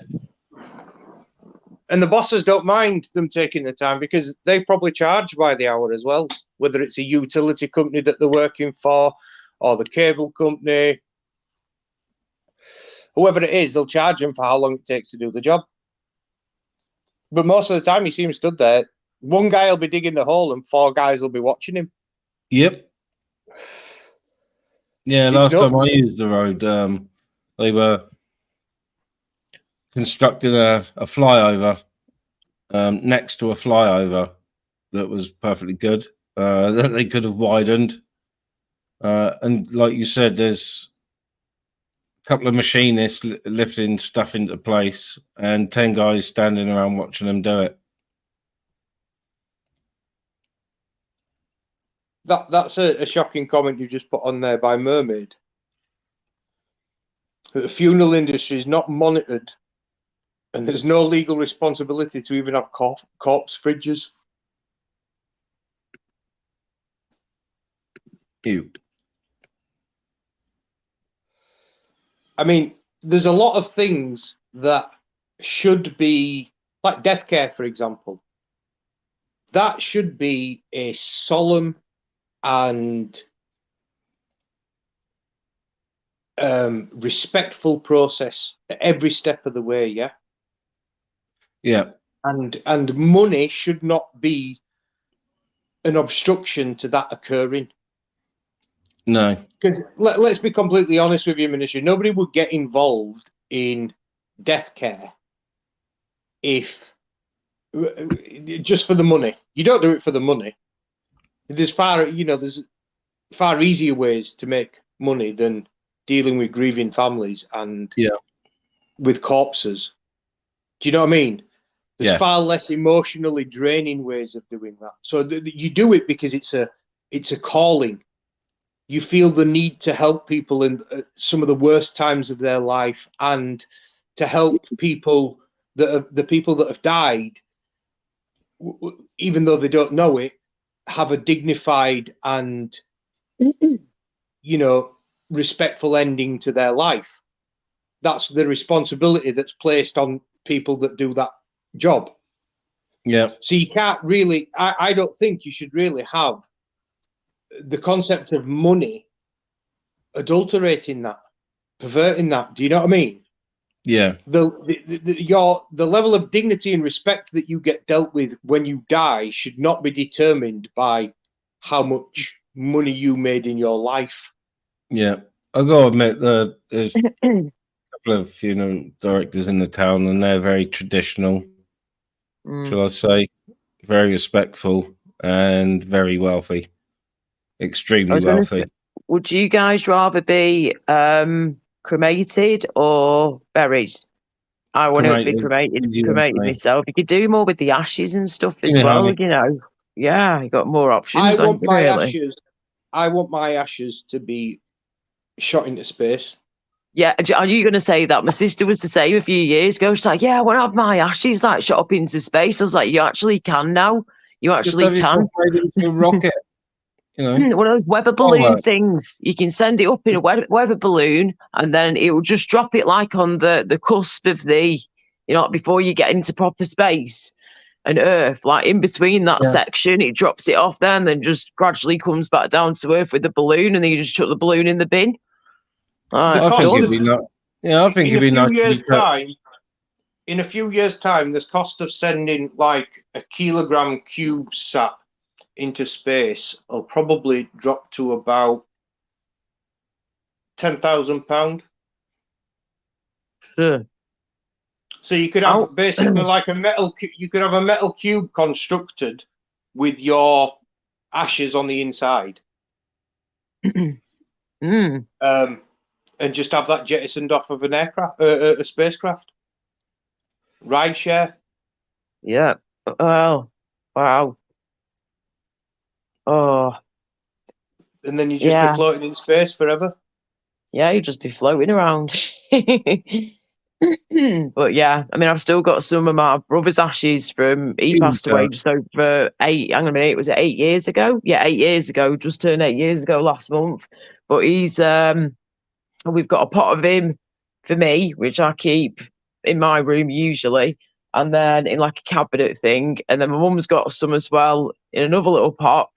Speaker 2: And the bosses don't mind them taking the time because they probably charge by the hour as well, whether it's a utility company that they're working for or the cable company. Whoever it is, they'll charge them for how long it takes to do the job. But most of the time, you see him stood there. One guy will be digging the hole and 4 guys will be watching him.
Speaker 1: Yep. Yeah, last time I used the road, they were constructing a flyover next to a flyover that was perfectly good, that they could have widened. And like you said, there's a couple of machinists lifting stuff into place and 10 guys standing around watching them do it.
Speaker 2: That's a shocking comment you just put on there by Mermaid. The funeral industry is not monitored, and there's no legal responsibility to even have corpse fridges.
Speaker 1: Ew.
Speaker 2: I mean, there's a lot of things that should be, like death care, for example. That should be a solemn and respectful process at every step of the way. Yeah.
Speaker 1: Yeah.
Speaker 2: And money should not be an obstruction to that occurring.
Speaker 1: No.
Speaker 2: Because let's be completely honest with you, Minister. Nobody would get involved in death care if just for the money. You don't do it for the money. There's far easier ways to make money than dealing with grieving families and with corpses. Do you know what I mean? There's far less emotionally draining ways of doing that. So you do it because it's a calling. You feel the need to help people in some of the worst times of their life, and to help people the people that have died, even though they don't know it, have a dignified and respectful ending to their life. That's the responsibility that's placed on people that do that job.
Speaker 1: Yeah.
Speaker 2: So you can't really, I don't think you should really have the concept of money adulterating that, perverting that. Do you know what I mean?
Speaker 1: Yeah.
Speaker 2: The level of dignity and respect that you get dealt with when you die should not be determined by how much money you made in your life.
Speaker 1: Yeah, I got to admit that there's a couple of funeral directors in the town, and they're very traditional. Shall I say, very respectful and very wealthy, extremely wealthy.
Speaker 4: Would you guys rather be cremated or buried? I want to be cremated myself. You could do more with the ashes and stuff as well, you know. Yeah, you got more options.
Speaker 2: I want my ashes to be shot into space.
Speaker 4: Yeah, are you going to say that? My sister was the same a few years ago. She's like, "Yeah, I want to have my ashes like shot up into space." I was like, "You actually can now. You actually can."
Speaker 1: Into a rocket. You know,
Speaker 4: one of those weather balloon things. You can send it up in a weather balloon, and then it will just drop it like on the cusp of the, you know, before you get into proper space and Earth, like in between that section, it drops it off there, and then just gradually comes back down to Earth with the balloon, and then you just chuck the balloon in the bin.
Speaker 1: I think it'd be not. Yeah, I think it'd be nice.
Speaker 2: In a few years' time, the cost of sending like a kilogram CubeSat into space will probably drop to about £10,000.
Speaker 4: Sure.
Speaker 2: So you could have basically like a metal cube constructed with your ashes on the inside. And just have that jettisoned off of an aircraft, a spacecraft. Ride share.
Speaker 4: Yeah. Wow. Oh.
Speaker 2: And then you just be floating in space forever.
Speaker 4: Yeah, you'd just be floating around. But yeah, I mean, I've still got some of my brother's ashes from, he passed away just over 8 years ago? Yeah, 8 years ago, just turned 8 years ago last month. But he's, we've got a pot of him for me, which I keep in my room usually, and then in like a cabinet thing. And then my mum's got some as well in another little pot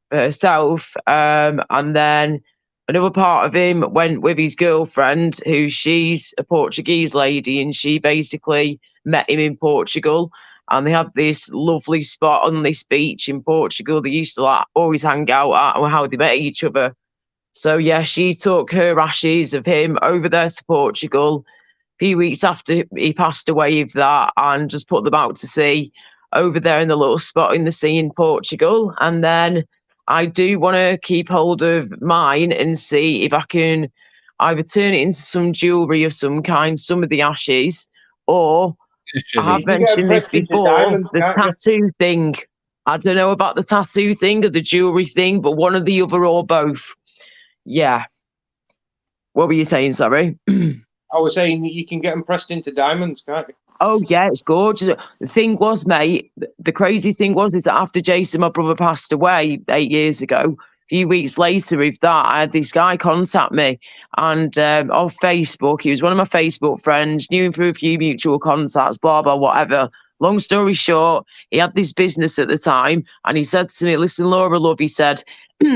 Speaker 4: for herself. And then another part of him went with his girlfriend, who she's a Portuguese lady, and she basically met him in Portugal. And they had this lovely spot on this beach in Portugal. They used to like always hang out at, and how they met each other. So yeah, she took her ashes of him over there to Portugal a few weeks after he passed away of that, and just put them out to sea over there in the little spot in the sea in Portugal. And then I do want to keep hold of mine and see if I can either turn it into some jewellery of some kind, some of the ashes, or I have mentioned this before, the tattoo thing. I don't know about the tattoo thing or the jewellery thing, but one or the other or both. Yeah. What were you saying, sorry?
Speaker 2: I was saying that you can get them pressed into diamonds, can't you?
Speaker 4: Oh, yeah, it's gorgeous. The thing was, mate, the crazy thing was is that after Jason, my brother, passed away 8 years ago, a few weeks later with that, I had this guy contact me, and on Facebook, he was one of my Facebook friends, knew him through a few mutual contacts, blah, blah, whatever. Long story short, he had this business at the time, and he said to me, "Listen, Laura, love," he said,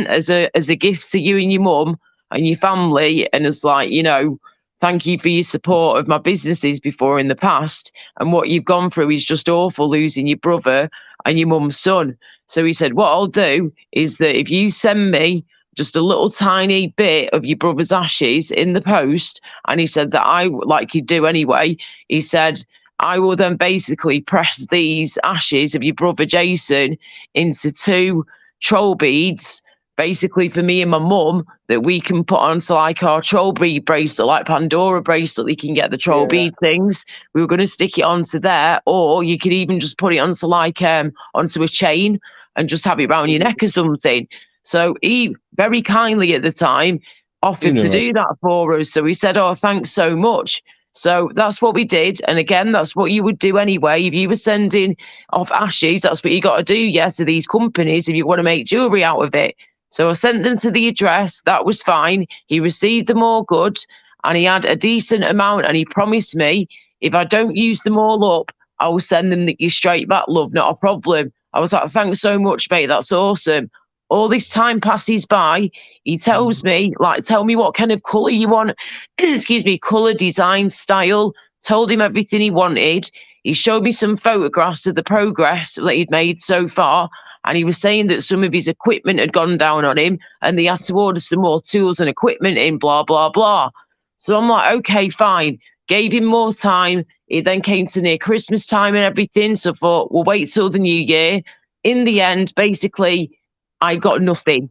Speaker 4: as a gift to you and your mum and your family, and it's like, you know, thank you for your support of my businesses before in the past, and what you've gone through is just awful, losing your brother and your mum's son. So he said, what I'll do is that if you send me just a little tiny bit of your brother's ashes in the post, and he said that I, like you do anyway, he said, I will then basically press these ashes of your brother Jason into 2 troll beads, basically for me and my mum, that we can put onto like our troll bead bracelet, like Pandora bracelet. You can get the troll bead things. We were going to stick it onto there, or you could even just put it onto like onto a chain and just have it around your neck or something. So he very kindly at the time offered to do that for us. So we said, "Oh, thanks so much." So that's what we did. And again, that's what you would do anyway. If you were sending off ashes, that's what you got to do, yeah, to these companies if you want to make jewellery out of it. So I sent them to the address. That was fine. He received them all good, and he had a decent amount, and he promised me if I don't use them all up, I will send them you straight back, love, not a problem. I was like, thanks so much, mate. That's awesome. All this time passes by. He tells me, like, tell me what kind of colour you want. Excuse me, colour, design, style. told him everything he wanted. He showed me some photographs of the progress that he'd made so far. And he was saying that some of his equipment had gone down on him and they had to order some more tools and equipment in, blah, blah, blah. So I'm like, okay, fine. Gave him more time. It then came to near Christmas time and everything. So I thought, we'll wait till the new year. In the end, basically, I got nothing.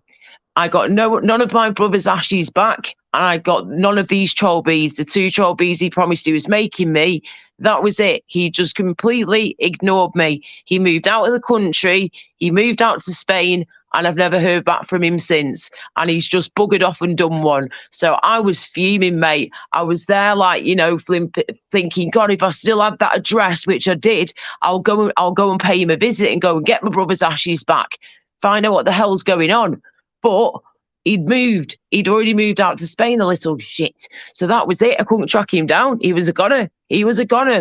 Speaker 4: I got none of my brother's ashes back, and I got none of these Cholbies. The 2 Cholbies he promised he was making me, that was it. He just completely ignored me. He moved out of the country, he moved out to Spain, and I've never heard back from him since. And he's just buggered off and done one. So I was fuming, mate. I was there, like, you know, thinking, God, if I still had that address, which I did, I'll go and pay him a visit and go and get my brother's ashes back. Find out what the hell's going on. But he'd moved. He'd already moved out to Spain, the little shit. So that was it. I couldn't track him down. He was a goner.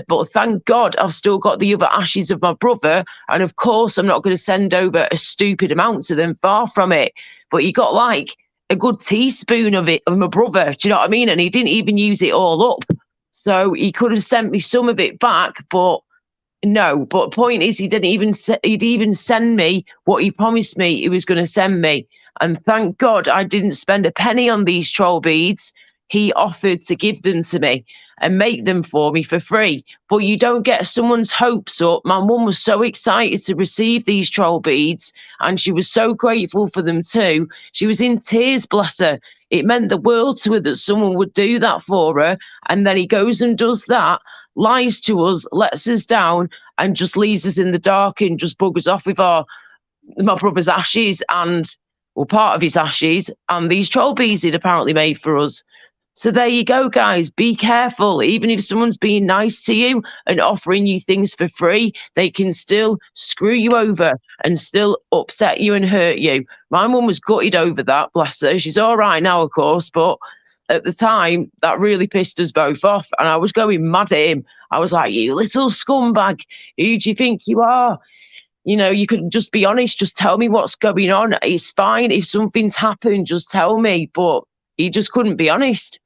Speaker 4: But thank God I've still got the other ashes of my brother. And of course, I'm not going to send over a stupid amount to them. Far from it. But he got like a good teaspoon of it, of my brother. Do you know what I mean? And he didn't even use it all up. So he could have sent me some of it back, but no. But point is, he'd even send me what he promised me he was going to send me. And thank God I didn't spend a penny on these troll beads. He offered to give them to me and make them for me for free. But you don't get someone's hopes up. My mum was so excited to receive these troll beads, and she was so grateful for them too. She was in tears, bless her. It meant the world to her that someone would do that for her. And then he goes and does that, lies to us, lets us down, and just leaves us in the dark and just buggers off with my brother's ashes and, well, part of his ashes and these troll beads he'd apparently made for us. So there you go, guys. Be careful. Even if someone's being nice to you and offering you things for free, they can still screw you over and still upset you and hurt you. My mum was gutted over that, bless her. She's all right now, of course, but at the time, that really pissed us both off. And I was going mad at him. I was like, you little scumbag, who do you think you are? You know, you could just be honest. Just tell me what's going on. It's fine. If something's happened, just tell me. But he just couldn't be honest.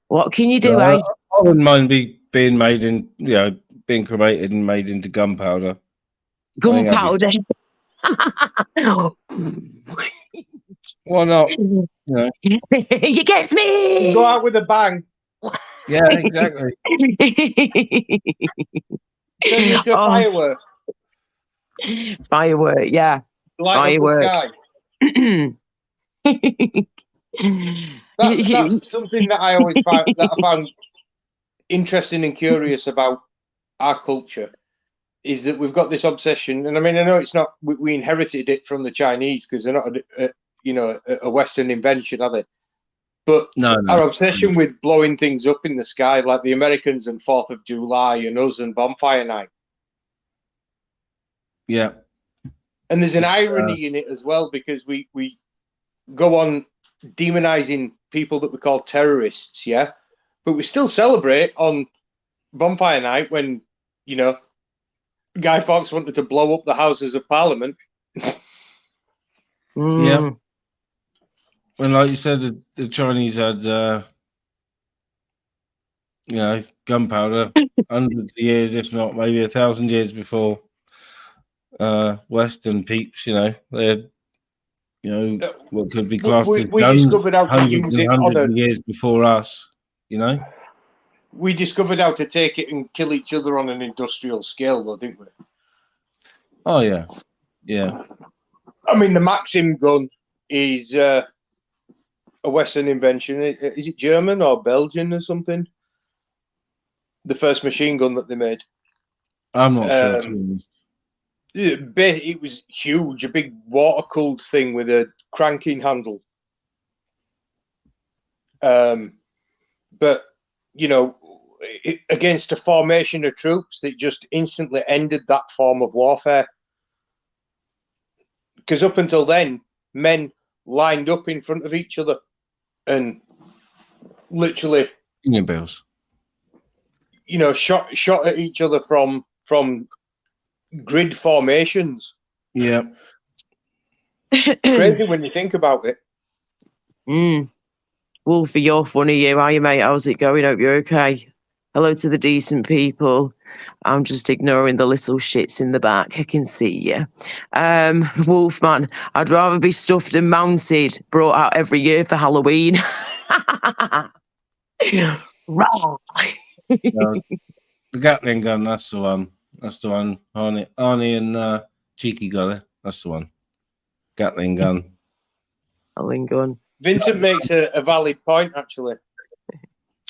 Speaker 4: What can you do, eh?
Speaker 1: I wouldn't mind being made in, you know, being cremated and made into gunpowder.
Speaker 4: Gunpowder.
Speaker 1: Why not? You know.
Speaker 4: You get me.
Speaker 2: Go out with a bang.
Speaker 1: Yeah, exactly.
Speaker 2: Turn you into a firework.
Speaker 4: Firework, yeah.
Speaker 2: Light
Speaker 4: firework.
Speaker 2: Up the sky. That's something that I always found interesting and curious about our culture, is that we've got this obsession. And I mean, I know it's not, we inherited it from the Chinese because they're not a Western invention, are they? But our obsession with blowing things up in the sky, like the Americans and 4th of July and us and Bonfire Night.
Speaker 1: Yeah.
Speaker 2: And there's an irony in it as well, because we go on demonizing people that we call terrorists, yeah? But we still celebrate on Bonfire Night when, you know, Guy Fawkes wanted to blow up the Houses of Parliament.
Speaker 1: Yeah. When, like you said, the Chinese had, you know, gunpowder hundreds of years, if not maybe 1,000 years before Western peeps, you know, they had, you know, what could be classed as guns
Speaker 2: discovered how to use it
Speaker 1: hundreds of years before us, you know.
Speaker 2: We discovered how to take it and kill each other on an industrial scale, though, didn't we?
Speaker 1: Oh, yeah. Yeah.
Speaker 2: I mean, the Maxim gun is a Western invention. Is it German or Belgian or something? The first machine gun that they made.
Speaker 1: I'm not sure, to be honest.
Speaker 2: It was huge, a big water-cooled thing with a cranking handle. But, you know, against a formation of troops, that just instantly ended that form of warfare. Because up until then, men lined up in front of each other and literally,
Speaker 1: Union bills,
Speaker 2: you know, shot at each other from grid formations.
Speaker 1: Yeah.
Speaker 2: Crazy when you think about it.
Speaker 4: Wolfie, you're funny, you. Are you, mate? How's it going? Hope you're okay. Hello to the decent people. I'm just ignoring the little shits in the back. I can see you. Wolfman, I'd rather be stuffed and mounted, brought out every year for Halloween. Right.
Speaker 1: The Gatling gun, that's the one. That's the one. Arnie and Cheeky got it. That's the one. Gatling gun.
Speaker 4: Gatling gun.
Speaker 2: Vincent makes a valid point, actually.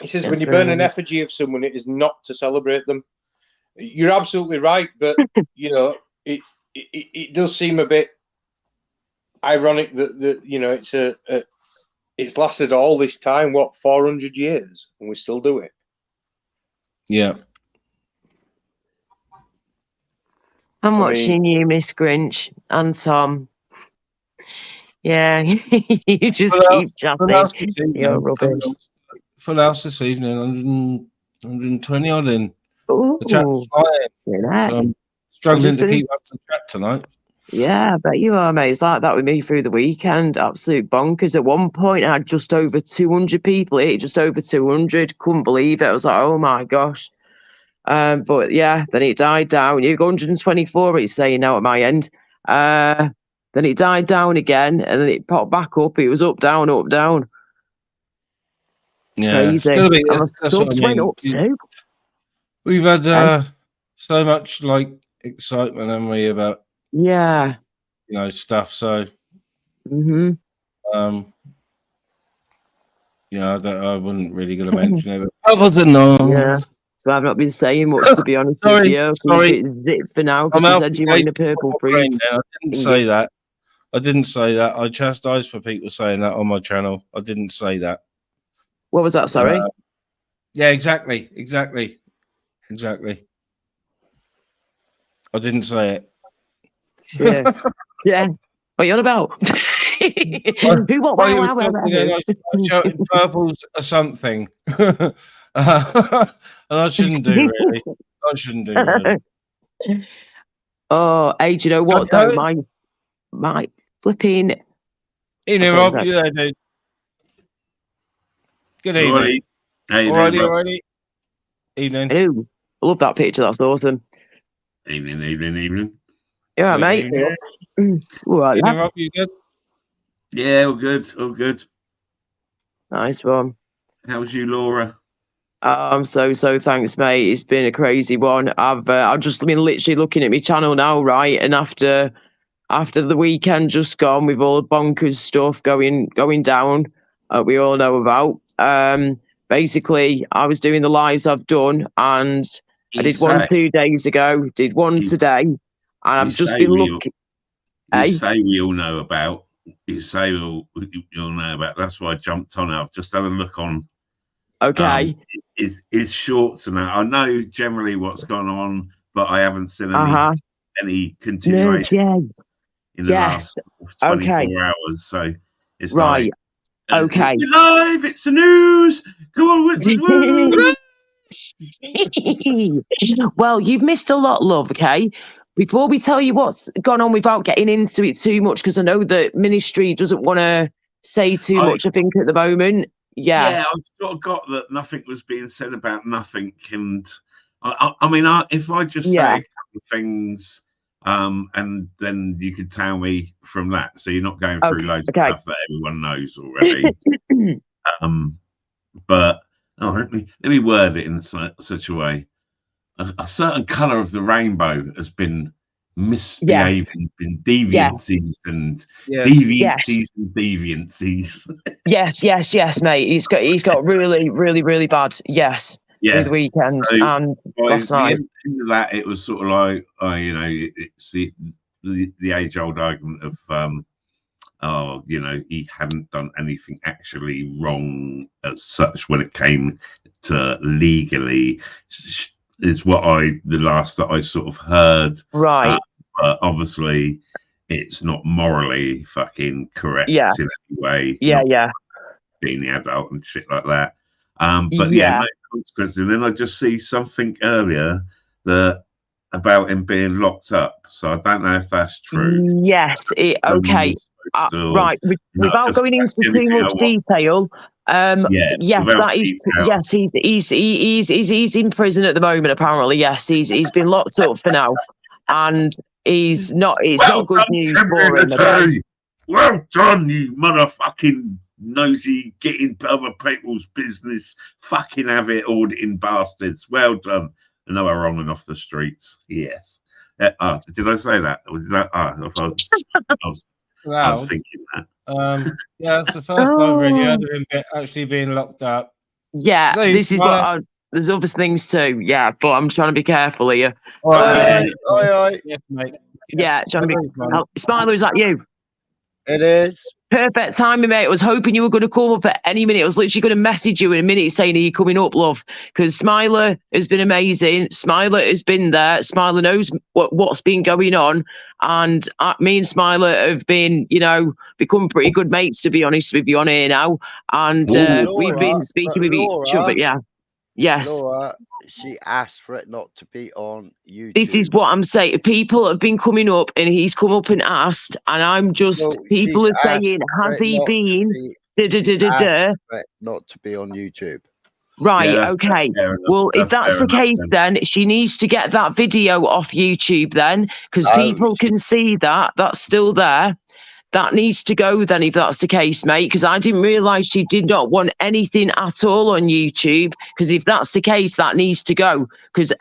Speaker 2: He says when you burn an effigy of someone, it is not to celebrate them. You're absolutely right, but you know, it does seem a bit ironic that you know it's lasted all this time, what, 400 years, and we still do it.
Speaker 1: Yeah.
Speaker 4: I'm watching you, Miss Grinch, and Tom. Yeah, you just keep chatting. You're rubbish.
Speaker 1: Full house this evening, 120 odd in.
Speaker 4: Ooh,
Speaker 1: the chat's flying. So I'm struggling to keep up the chat tonight.
Speaker 4: Yeah, I bet you are, mate. It's like that with me through the weekend. Absolute bonkers. At one point, I had just over 200 people. Just over 200. Couldn't believe it. I was like, oh my gosh. But yeah, then it died down. You go 124, it's saying now at my end. Then it died down again, and then it popped back up. It was up, down, up, down.
Speaker 1: Yeah,
Speaker 4: crazy.
Speaker 1: And
Speaker 4: the subs went up too.
Speaker 1: We've had so much like excitement, haven't we, about stuff. So I wasn't really going to mention it. But I wasn't
Speaker 4: So I've not been saying much, to be honest with you.
Speaker 1: Sorry.
Speaker 4: Zip for now, because you said you wanted a purple fruit.
Speaker 1: I didn't say that. I chastised for people saying that on my channel. I didn't say that.
Speaker 4: What was that? Sorry.
Speaker 1: Yeah, exactly. I didn't say it.
Speaker 4: Yeah. What are you on about? Who? What?
Speaker 1: I shouted purples or something, and I shouldn't do really.
Speaker 4: Oh, hey, do you know what though? My flipping.
Speaker 1: Evening, Rob. You there, dude? Good evening. Alrighty. Evening.
Speaker 4: Hello. I love that picture. That's awesome.
Speaker 5: Evening.
Speaker 4: You all right, mate? All right,
Speaker 1: evening, Rob. You good?
Speaker 5: Yeah, all good.
Speaker 4: Nice one.
Speaker 5: How was you, Laura?
Speaker 4: I'm so thanks, mate. It's been a crazy one. I've just been literally looking at my channel now, right? And after the weekend just gone with all the bonkers stuff going down, we all know about. Basically, I was doing the lives I've done, and I did one 2 days ago, did one today, and I've just been looking.
Speaker 5: You say we all know about. You say we'll know about. That's why I jumped on it. I've just had a look on.
Speaker 4: Okay.
Speaker 5: His shorts and that. I know generally what's gone on, but I haven't seen any continuation in the last 24 hours. So it's
Speaker 4: right. Okay.
Speaker 5: We're live. It's the news. Go on.
Speaker 4: Well, you've missed a lot, love. Okay. Before we tell you what's gone on, without getting into it too much, because I know the ministry doesn't want to say too much. I think at the moment. Yeah,
Speaker 5: I've sort of got that nothing was being said about nothing, and I mean, if I just say a couple of things, and then you could tell me from that, so you're not going through loads of stuff that everyone knows already. But let me word it in such a way: a certain colour of the rainbow has been misbehaving in deviancies and deviancies and deviancies.
Speaker 4: yes, mate. He's got really, really, really bad. Yes. Through the weekend and last night.
Speaker 5: Into that, it was sort of like, it's the age-old argument of, he hadn't done anything actually wrong as such when it came to legally. Is the last that I sort of heard.
Speaker 4: Right.
Speaker 5: But obviously, it's not morally fucking correct in any way. Being the adult and shit like that. But no consequences. And then I just see something earlier about him being locked up. So I don't know if that's true.
Speaker 4: Yes. Okay. Right. Without going into too much detail, Yes, that is. Yes, he's in prison at the moment. Apparently, yes, he's been locked up for now, and he's not. It's not good news for him. Okay?
Speaker 5: Well done, you motherfucking nosy, get in other people's business, fucking have it auditing bastards. Well done. Another wrong and off the streets. Yes. Did I say that? Was that? I was thinking that.
Speaker 1: Yeah, it's the first time really heard of him actually being locked up.
Speaker 4: Yeah,
Speaker 1: So,
Speaker 4: this is what there's other things too. Yeah, but I'm trying to be careful here.
Speaker 2: Oi.
Speaker 1: Yes, mate.
Speaker 4: Yeah, trying to be. Smiler, is that you?
Speaker 2: It is.
Speaker 4: Perfect timing, mate. I was hoping you were going to come up at any minute. I was literally going to message you in a minute saying, are you coming up, love? Because Smiler has been amazing. Smiler has been there. Smiler knows what's been going on. And me and Smiler have been, become pretty good mates, to be honest with you, on here now. And we've been speaking with each other. Yeah. Yes.
Speaker 6: Laura, she asked for it not to be on YouTube.
Speaker 4: This is what I'm saying. People have been coming up and he's come up and asked, and I'm just, people are saying, has he been?
Speaker 6: Not to be on YouTube.
Speaker 4: Right, okay. Well, if that's the case, then she needs to get that video off YouTube then, because people can see that. That's still there. That needs to go then, if that's the case, mate, because I didn't realise she did not want anything at all on YouTube, because if that's the case, that needs to go, because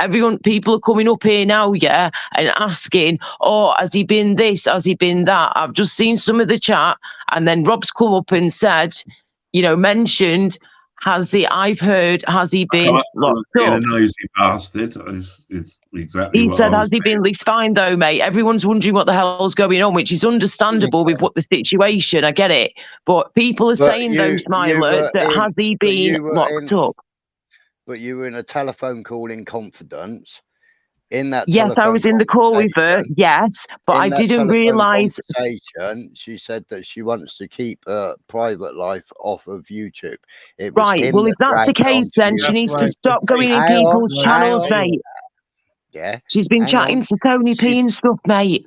Speaker 4: people are coming up here now, yeah, and asking, oh, has he been this, has he been that? I've just seen some of the chat, and then Rob's come up and said, mentioned, has he been locked up?
Speaker 5: A nosy bastard is exactly
Speaker 4: he
Speaker 5: what
Speaker 4: said, has he been? He's fine though, mate. Everyone's wondering what the hell's going on, which is understandable with what the situation. I get it. But people are saying, Smiler, that has he been locked up?
Speaker 6: But you were in a telephone call in confidence. In that,
Speaker 4: yes, I was in the call with her. Yes, but I didn't realise.
Speaker 6: She said that she wants to keep her private life off of YouTube.
Speaker 4: Right. Well, if that's the case, then she needs to stop going in people's channels, mate.
Speaker 6: Yeah.
Speaker 4: She's been chatting to Tony P and stuff, mate.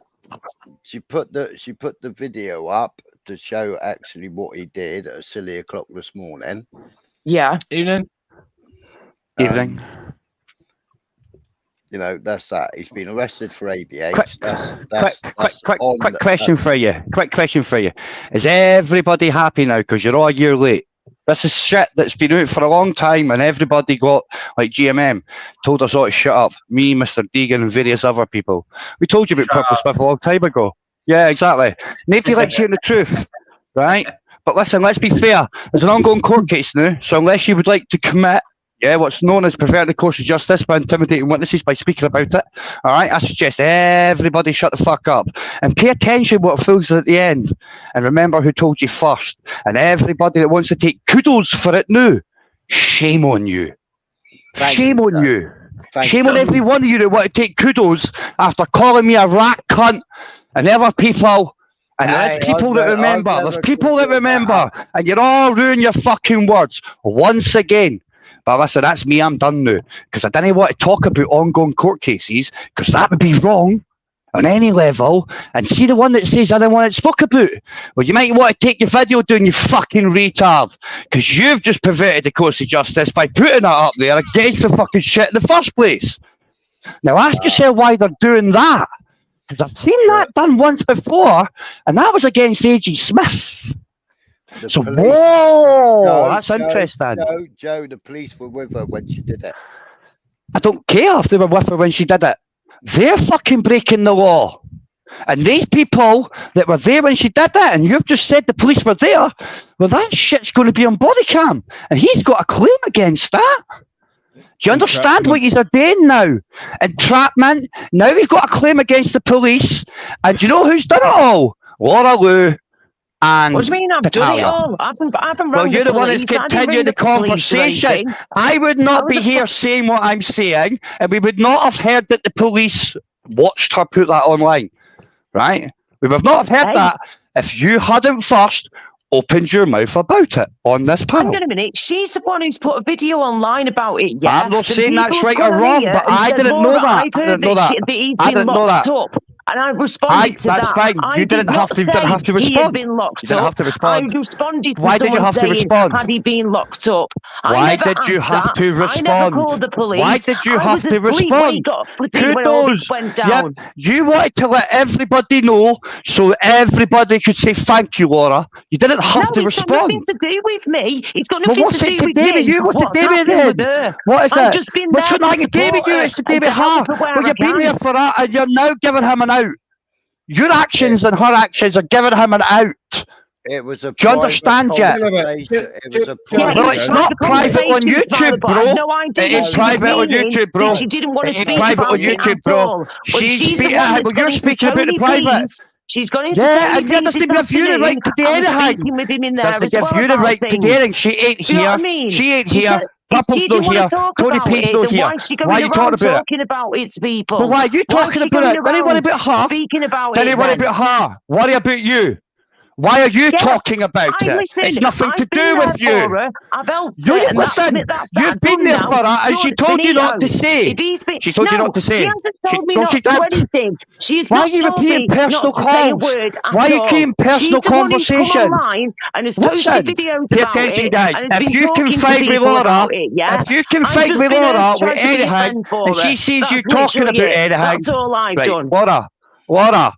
Speaker 6: She put the video up to show actually what he did at silly o'clock this morning.
Speaker 4: Yeah.
Speaker 1: Evening.
Speaker 7: Evening.
Speaker 6: That's that. He's been arrested for ABH.
Speaker 7: Quick question for you. Quick question for you. Is everybody happy now? Because you're all a year late. This is shit that's been out for a long time, and everybody got, like GMM, told us all to shut up. Me, Mr. Deegan, and various other people. We told you about Purple Smith a long time ago. Yeah, exactly. Nobody likes hearing the truth, right? But listen, let's be fair. There's an ongoing court case now, so unless you would like to commit what's known as perverting the course of justice by intimidating witnesses by speaking about it. All right, I suggest everybody shut the fuck up and pay attention to what fools at the end. And remember who told you first. And everybody that wants to take kudos for it now, shame on you. Shame on you. Shame on every one of you that want to take kudos after calling me a rat cunt and other people. And there's people that remember. There's people that remember. And you're all ruining your fucking words once again. But listen, that's me. I'm done now. Because I didn't want to talk about ongoing court cases, because that would be wrong on any level. And see the one that says I don't want it spoke about. Well, you might want to take your video down, you fucking retard. Because you've just perverted the course of justice by putting that up there against the fucking shit in the first place. Now ask yourself why they're doing that. Because I've seen that done once before, and that was against A.G. Smith. So, whoa, that's interesting.
Speaker 6: Joe, the police were with her when she did it.
Speaker 7: I don't care if they were with her when she did it. They're fucking breaking the law. And these people that were there when she did that, and you've just said the police were there, well, that shit's going to be on body cam. And he's got a claim against that. Do you understand what you're doing now? Entrapment. Now he's got a claim against the police. And do you know who's done it all? Laura Lou. And
Speaker 4: what do you mean I've done it all? I haven't
Speaker 7: well, you're the one that's continued the conversation. I would not be here saying what I'm saying, and we would not have heard that the police watched her put that online, right? We would not have heard that if you hadn't first opened your mouth about it on this panel.
Speaker 4: Hang on a minute. She's the one who's put a video online about it, yeah?
Speaker 7: I'm not saying that's right or wrong, but I didn't know that. I didn't know that. I didn't know that.
Speaker 4: And I responded to
Speaker 7: that's
Speaker 4: that.
Speaker 7: fine. You didn't have to respond.
Speaker 4: He had been locked
Speaker 7: You didn't
Speaker 4: up.
Speaker 7: have to respond.
Speaker 4: I responded to
Speaker 7: Why did you
Speaker 4: someone
Speaker 7: have to
Speaker 4: saying,
Speaker 7: respond?
Speaker 4: had he been locked up?
Speaker 7: Why did you have to respond?
Speaker 4: I never called the police.
Speaker 7: Why did you
Speaker 4: I
Speaker 7: have
Speaker 4: was
Speaker 7: to
Speaker 4: asleep when he
Speaker 7: respond?
Speaker 4: got flipping when all this went down.
Speaker 7: Yeah, you wanted to let everybody know so everybody could say thank you, Laura. You didn't have to respond.
Speaker 4: It's got nothing to do with me. It's got nothing
Speaker 7: what's
Speaker 4: to
Speaker 7: it
Speaker 4: do
Speaker 7: to do with you? What's it to do with
Speaker 4: her?
Speaker 7: What is
Speaker 4: I've
Speaker 7: it?
Speaker 4: just been
Speaker 7: What's
Speaker 4: there
Speaker 7: not to do with you? It's to do with her. Well, you've been there for that, and you're now giving him an out. Your actions and her actions are giving him an out.
Speaker 6: It was a.
Speaker 7: Do you understand yet?
Speaker 6: It was a
Speaker 7: Well, it's not private on YouTube, bro. It is private on YouTube, bro.
Speaker 4: She didn't want to speak
Speaker 7: private
Speaker 4: about
Speaker 7: on YouTube, bro.
Speaker 4: She's
Speaker 7: speaking. Well, you're speaking about the private.
Speaker 4: She's gone into
Speaker 7: yeah, and you doesn't give you the right to do anything.
Speaker 4: With him in there
Speaker 7: doesn't give you the right to do anything. She ain't here. She ain't here. Papa's not here. Tony P's not here. Why are you talking about
Speaker 4: it to people?
Speaker 7: But why are you talking about it? Don't worry about her.
Speaker 4: Speaking about
Speaker 7: Don't worry about her. Worry about you. Why are you talking about it? It's nothing to do with you.
Speaker 4: I've helped her.
Speaker 7: Listen, you've been there for her, and she told you not to say. She told you not to say.
Speaker 4: She hasn't told me not to do anything. She's
Speaker 7: Why
Speaker 4: not
Speaker 7: are you
Speaker 4: told me
Speaker 7: repeating personal
Speaker 4: not to say a
Speaker 7: calls?
Speaker 4: word at
Speaker 7: Why are you
Speaker 4: all.
Speaker 7: keeping personal
Speaker 4: She's the one who's come
Speaker 7: conversations?
Speaker 4: online and has posted videos
Speaker 7: Pay
Speaker 4: about
Speaker 7: attention,
Speaker 4: it,
Speaker 7: guys.
Speaker 4: and has
Speaker 7: If
Speaker 4: been
Speaker 7: you can
Speaker 4: talking to
Speaker 7: fight with
Speaker 4: people
Speaker 7: Laura,
Speaker 4: about it,
Speaker 7: if you can fight with Laura with anything, and she sees you talking about anything,
Speaker 4: that's all I've done.
Speaker 7: Laura,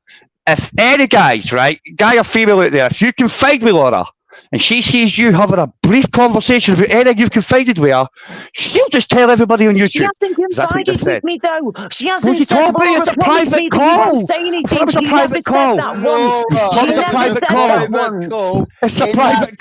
Speaker 7: if any guys, right, guy or female out there, if you can fight with Laura, and she sees you having a brief conversation about anything you've confided with her, she'll just tell everybody on YouTube.
Speaker 4: She hasn't confided with me, though. She hasn't
Speaker 7: said,
Speaker 4: Laura,
Speaker 7: it's a private call.
Speaker 4: Say anything.
Speaker 7: It's a private call.
Speaker 6: It's
Speaker 7: a private call. It's a private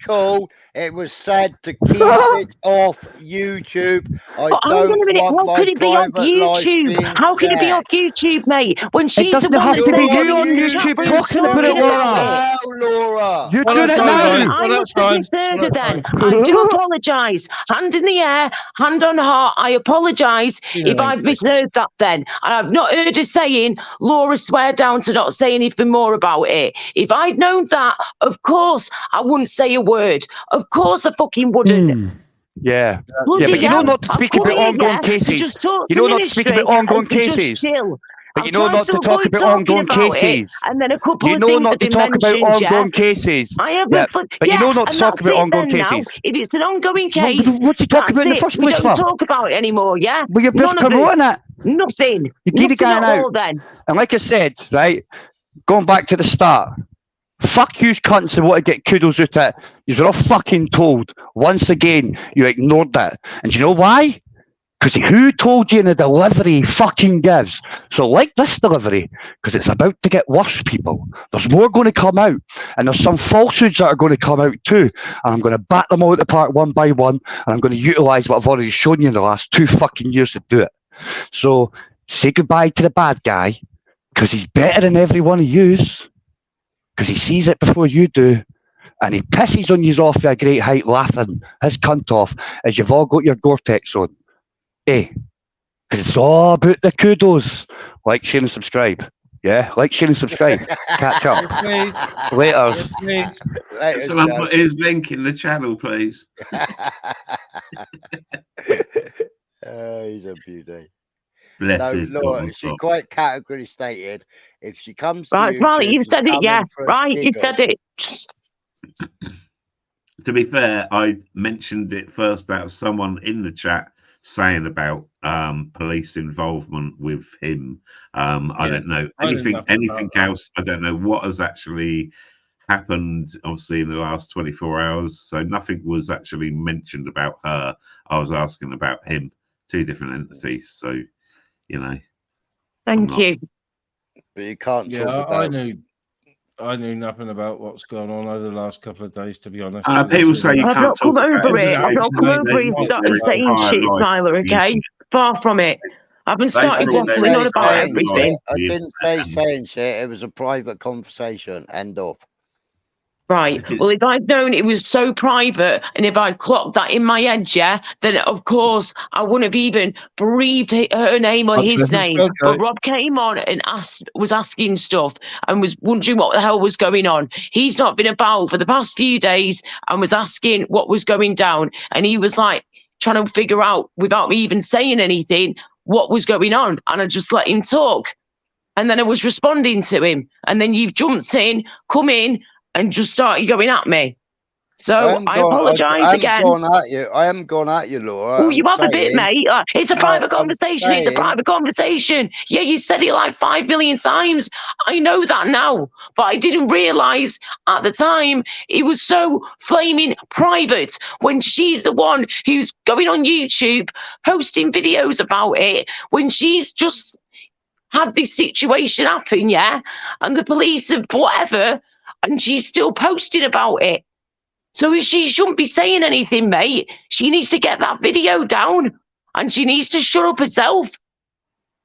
Speaker 6: call. It was said to keep it off YouTube.
Speaker 4: Hang on a minute. How could it be off YouTube? How can it be off YouTube, mate? When she's the one
Speaker 7: that's be you on YouTube talking about it, Laura. You're doing it now.
Speaker 4: I must have misheard her then. I do apologise. Hand in the air, hand on heart. I apologise if I've misheard that then. And I've not heard her saying, Laura, swear down to not say anything more about it. If I'd known that, of course, I wouldn't say a word. Of course I fucking wouldn't.
Speaker 7: Yeah. But you know not to speak about ongoing cases. You know not to speak about ongoing cases. But you know not to talk about ongoing cases.
Speaker 4: And then a couple of things have been mentioned.
Speaker 7: Ongoing cases.
Speaker 4: I have
Speaker 7: but you know not to talk about ongoing cases.
Speaker 4: If it's an ongoing case,
Speaker 7: what you talking about in the first place?
Speaker 4: We don't talk about it anymore, yeah?
Speaker 7: Well, you're just promoting it.
Speaker 4: Nothing.
Speaker 7: You keep the guy out.
Speaker 4: Then.
Speaker 7: And like I said, right, going back to the start, fuck you cunts and want to get kudos out of it. You're all fucking told. Once again, you ignored that. And you know why? Because who told you in the delivery fucking gives? So like this delivery, because it's about to get worse, people. There's more going to come out. And there's some falsehoods that are going to come out too. And I'm going to bat them all out the park one by one. And I'm going to utilise what I've already shown you in the last 2 fucking years to do it. So say goodbye to the bad guy, because he's better than every one of yous. Because he sees it before you do. And he pisses on you off at a great height laughing his cunt off as you've all got your Gore-Tex on. Because it's all about the kudos. Like, share and subscribe. Yeah, like, share and subscribe. Catch up. Later.
Speaker 5: Someone put his link in the channel, please.
Speaker 6: He's a beauty.
Speaker 5: Bless his
Speaker 6: Lord, she quite categorically stated if she comes to
Speaker 4: right, Smiley, you said it, yeah. Right, you said it.
Speaker 5: To be fair, I mentioned it first out of someone in the chat saying about police involvement with him. I don't know anything else. I don't know what has actually happened, obviously, in the last 24 hours. So nothing was actually mentioned about her. I was asking about him, 2 different entities. So, you know.
Speaker 4: Thank you.
Speaker 6: But you can't talk about...
Speaker 1: I knew nothing about what's gone on over the last couple of days, to be honest.
Speaker 5: People say you can't talk about it.
Speaker 4: I've not come over it and started saying shit, Smiler, okay? Far from it. I haven't started waffling on about everything.
Speaker 6: I didn't say saying shit. It was a private conversation. End of.
Speaker 4: Right. Well, if I'd known it was so private and if I'd clocked that in my head, yeah, then of course I wouldn't have even breathed her name or his name. Okay. But Rob came on and was asking stuff and was wondering what the hell was going on. He's not been about for the past few days and was asking what was going down. And he was like trying to figure out without me even saying anything what was going on. And I just let him talk. And then I was responding to him. And then you've jumped in, come in, and just started going at me. So I apologise again.
Speaker 6: I haven't gone at you, Laura.
Speaker 4: Oh, you have a bit, mate. It's a private conversation. It's a private conversation. Yeah, you said it like 5 million times. I know that now, but I didn't realise at the time it was so flaming private when she's the one who's going on YouTube, posting videos about it, when she's just had this situation happen, yeah, and the police have whatever, and she's still posting about it. So she shouldn't be saying anything, mate. She needs to get that video down, and she needs to shut up herself,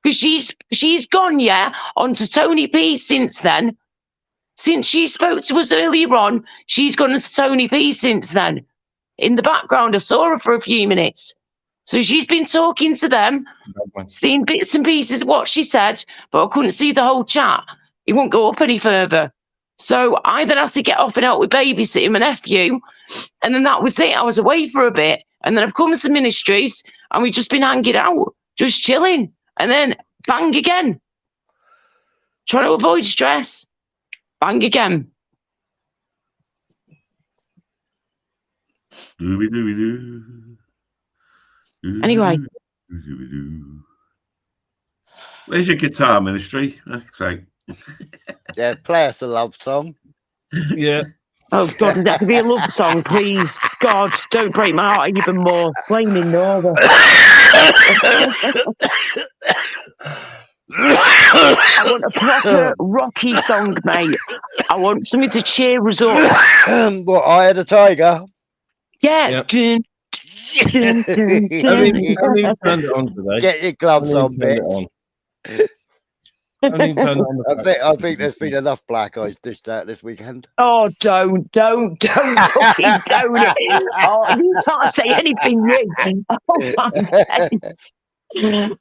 Speaker 4: because she's gone, yeah, onto Tony P since then. Since she spoke to us earlier on, she's gone to Tony P since then. In the background, I saw her for a few minutes. So she's been talking to them, seeing bits and pieces of what she said, but I couldn't see the whole chat. It won't go up any further. So I then had to get off and out with babysitting my nephew, and then that was it. I was away for a bit, and then I've come to Ministries, and we've just been hanging out, just chilling, and then bang again. Trying to avoid stress. Bang again. Anyway.
Speaker 5: Where's your guitar, Ministry?
Speaker 6: Yeah, play us a love song.
Speaker 1: Yeah.
Speaker 4: Oh, God, that could be a love song, please. God, don't break my heart even more. Flaming Nova. I want a proper rocky song, mate. I want something to cheer us up.
Speaker 6: What, Eye of the Tiger?
Speaker 4: Yeah.
Speaker 1: Yep.
Speaker 4: Dun, dun, dun, dun.
Speaker 1: I only turned it on today.
Speaker 6: Get your gloves on, bitch. I think there's been enough Black Eyes dished out this weekend.
Speaker 4: Oh, don't fucking don't. Oh, you can't say anything, you. Oh, my days.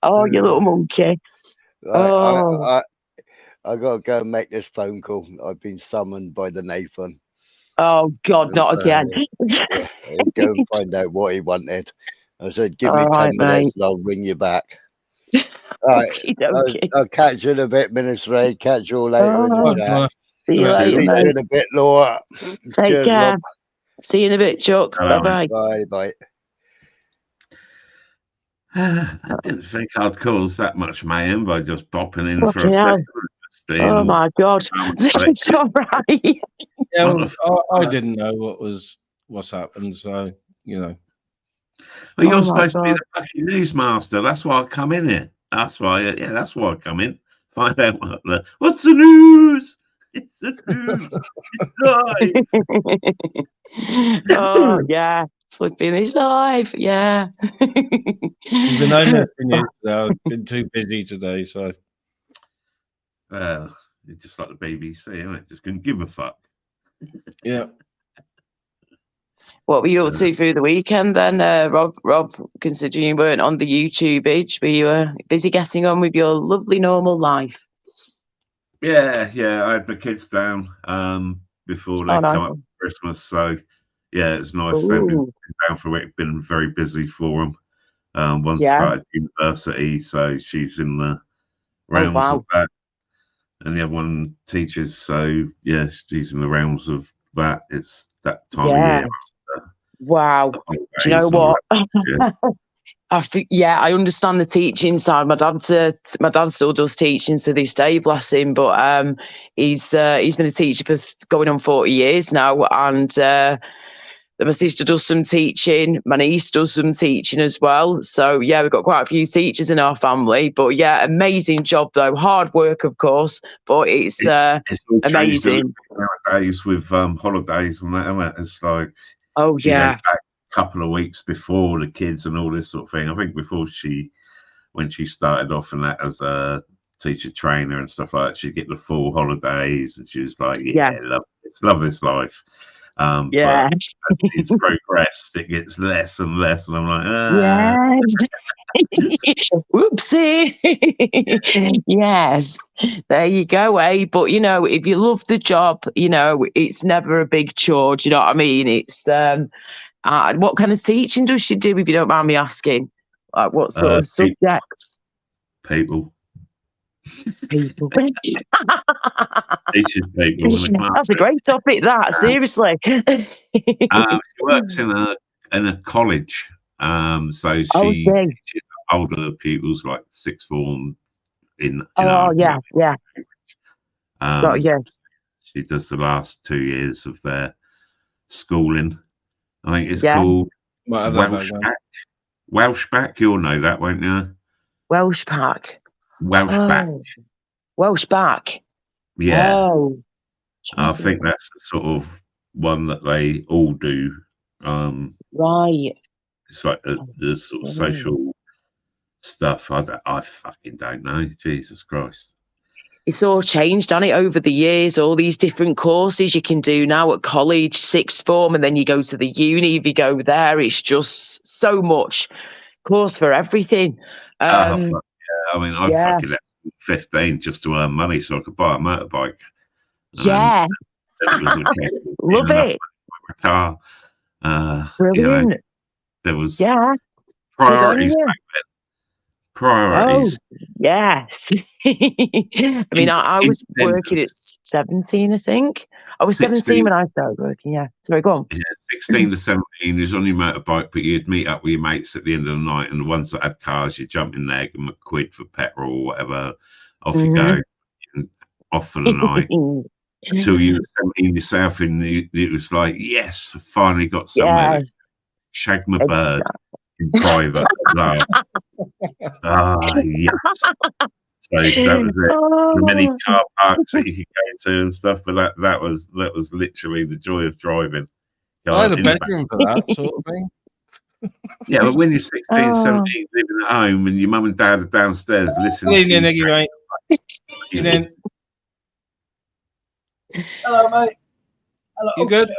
Speaker 4: Oh, you little monkey.
Speaker 6: Right, I got to go and make this phone call. I've been summoned by the Nathan.
Speaker 4: Oh, God, not again.
Speaker 6: Yeah, go and find out what he wanted. I said, give me 10 minutes
Speaker 4: mate.
Speaker 6: and I'll ring you back. Right, I'll catch you in a bit, Ministry. Catch you all later in the chat.
Speaker 4: See you later,
Speaker 6: mate. See you in a bit, Laura.
Speaker 4: Take
Speaker 6: Cheers,
Speaker 4: care.
Speaker 6: love.
Speaker 4: See you in a bit, Chuck. Bye-bye.
Speaker 6: Bye.
Speaker 5: I didn't think I'd cause that much mayhem by just bopping in for
Speaker 4: Fucking
Speaker 5: a
Speaker 4: hell.
Speaker 5: second.
Speaker 4: Oh, my God. It's all right.
Speaker 1: Yeah, well, I didn't know what's happened, so, you know.
Speaker 5: Well, you're supposed to be the fucking newsmaster. That's why I come in here. That's why I come in. Find out what's the news. It's the news. It's live.
Speaker 4: Oh, yeah. Flipping is live. Yeah.
Speaker 1: There's been no messing you today. I've been too busy today, so.
Speaker 5: Well, it's just like the BBC, isn't it? Just couldn't give a fuck.
Speaker 1: Yeah.
Speaker 4: What were you up to through the weekend then, Rob, considering you weren't on the YouTube age, were you busy getting on with your lovely normal life?
Speaker 5: Yeah, I had my kids down before they come up for Christmas, so yeah, it's nice. They've been down for a week, been very busy for them. One started university, so she's in the realms of that, and the other one teaches, so yeah, she's in the realms of that. It's that time of year.
Speaker 4: Wow. Do you know what? I understand the teaching side. My dad still does teaching to this day, bless him. But he's been a teacher for going on 40 years now, and my sister does some teaching. My niece does some teaching as well. So yeah, we've got quite a few teachers in our family. But yeah, amazing job though. Hard work, of course, but it's amazing.
Speaker 5: Nowadays with holidays and that, isn't it? It's like back a couple of weeks before the kids and all this sort of thing. I think when she started off and that as a teacher trainer and stuff like that, she'd get the full holidays, and she was like, love this life. But as it's progressed, it gets less and less, and I'm like,
Speaker 4: whoopsie. Yes, there you go, but you know, if you love the job, you know, it's never a big chore. Do you know what I mean? It's what kind of teaching does she do, if you don't mind me asking? Like what sort of subjects?
Speaker 5: People.
Speaker 4: People.
Speaker 5: Teaches people.
Speaker 4: That's a great topic. That seriously.
Speaker 5: She works in a college. So she teaches older pupils like sixth form in
Speaker 4: yeah.
Speaker 5: She does the last 2 years of their schooling. I think it's called Welshback. Welshback, you'll know that, won't you?
Speaker 4: Welshback. Welshback.
Speaker 5: Yeah.
Speaker 4: Oh.
Speaker 5: I think that's the sort of one that they all do.
Speaker 4: Right.
Speaker 5: It's like the sort of social stuff. I fucking don't know. Jesus Christ.
Speaker 4: It's all changed, hasn't it, over the years? All these different courses you can do now at college, sixth form, and then you go to the uni. If you go there, it's just so much course for everything.
Speaker 5: I mean, I fucking left 15 just to earn money so I could buy a motorbike.
Speaker 4: Yeah. Love it.
Speaker 5: Car.
Speaker 4: Brilliant.
Speaker 5: You know, there was
Speaker 4: priorities
Speaker 5: back then. Priorities.
Speaker 4: Oh, yes. I mean, I was working at 17, I think. I was 17 when I started working, yeah. Sorry, go on.
Speaker 5: Yeah, 16 to 17, you was on your motorbike, but you'd meet up with your mates at the end of the night, and the ones that had cars, you'd jump in there, give them a quid for petrol or whatever, off you go, and off for the night. Until you were 17 yourself, and it was like, yes, I finally got somewhere to shag my bird in private. Yes. So that was it. The many car parks that you could go to and stuff, but that was literally the joy of driving.
Speaker 1: I had a bedroom for that sort of thing.
Speaker 5: Yeah, but when you're 16, 17, living at home, and your mum and dad are downstairs listening.
Speaker 1: Good evening, Iggy, mate. Good evening.
Speaker 8: Hello, mate. Hello.
Speaker 1: You good?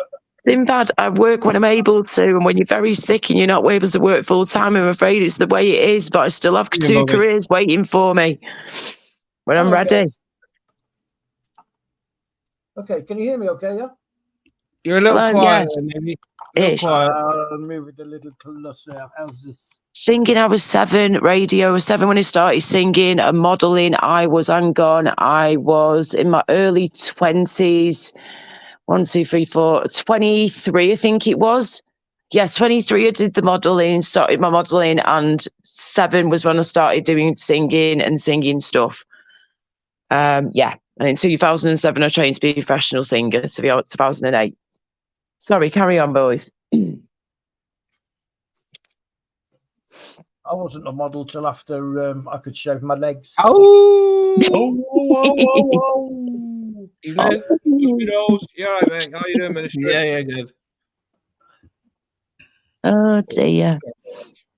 Speaker 4: Sinbad, I work when I'm able to, and when you're very sick and you're not able to work full time, I'm afraid it's the way it is. But I still have two careers waiting for me when I'm ready.
Speaker 8: Okay, can you hear me? Okay, yeah.
Speaker 1: You're a little quiet, maybe.
Speaker 8: I'll move it a little closer. How's this?
Speaker 4: Singing, I was 7. Radio, I was 7 when I started singing. And modelling, I was I was in my early 20s. 23, I think it was. Yeah, 23, I did the modelling, started my modelling, and 7 was when I started doing singing and singing stuff. And in 2007, I trained to be a professional singer, to be 2008. Sorry, carry on, boys.
Speaker 8: I wasn't a model till after I could shave my legs.
Speaker 1: Evening.
Speaker 9: Yeah, right, mate. How you doing, Minister?
Speaker 1: Yeah, good.
Speaker 4: Oh dear.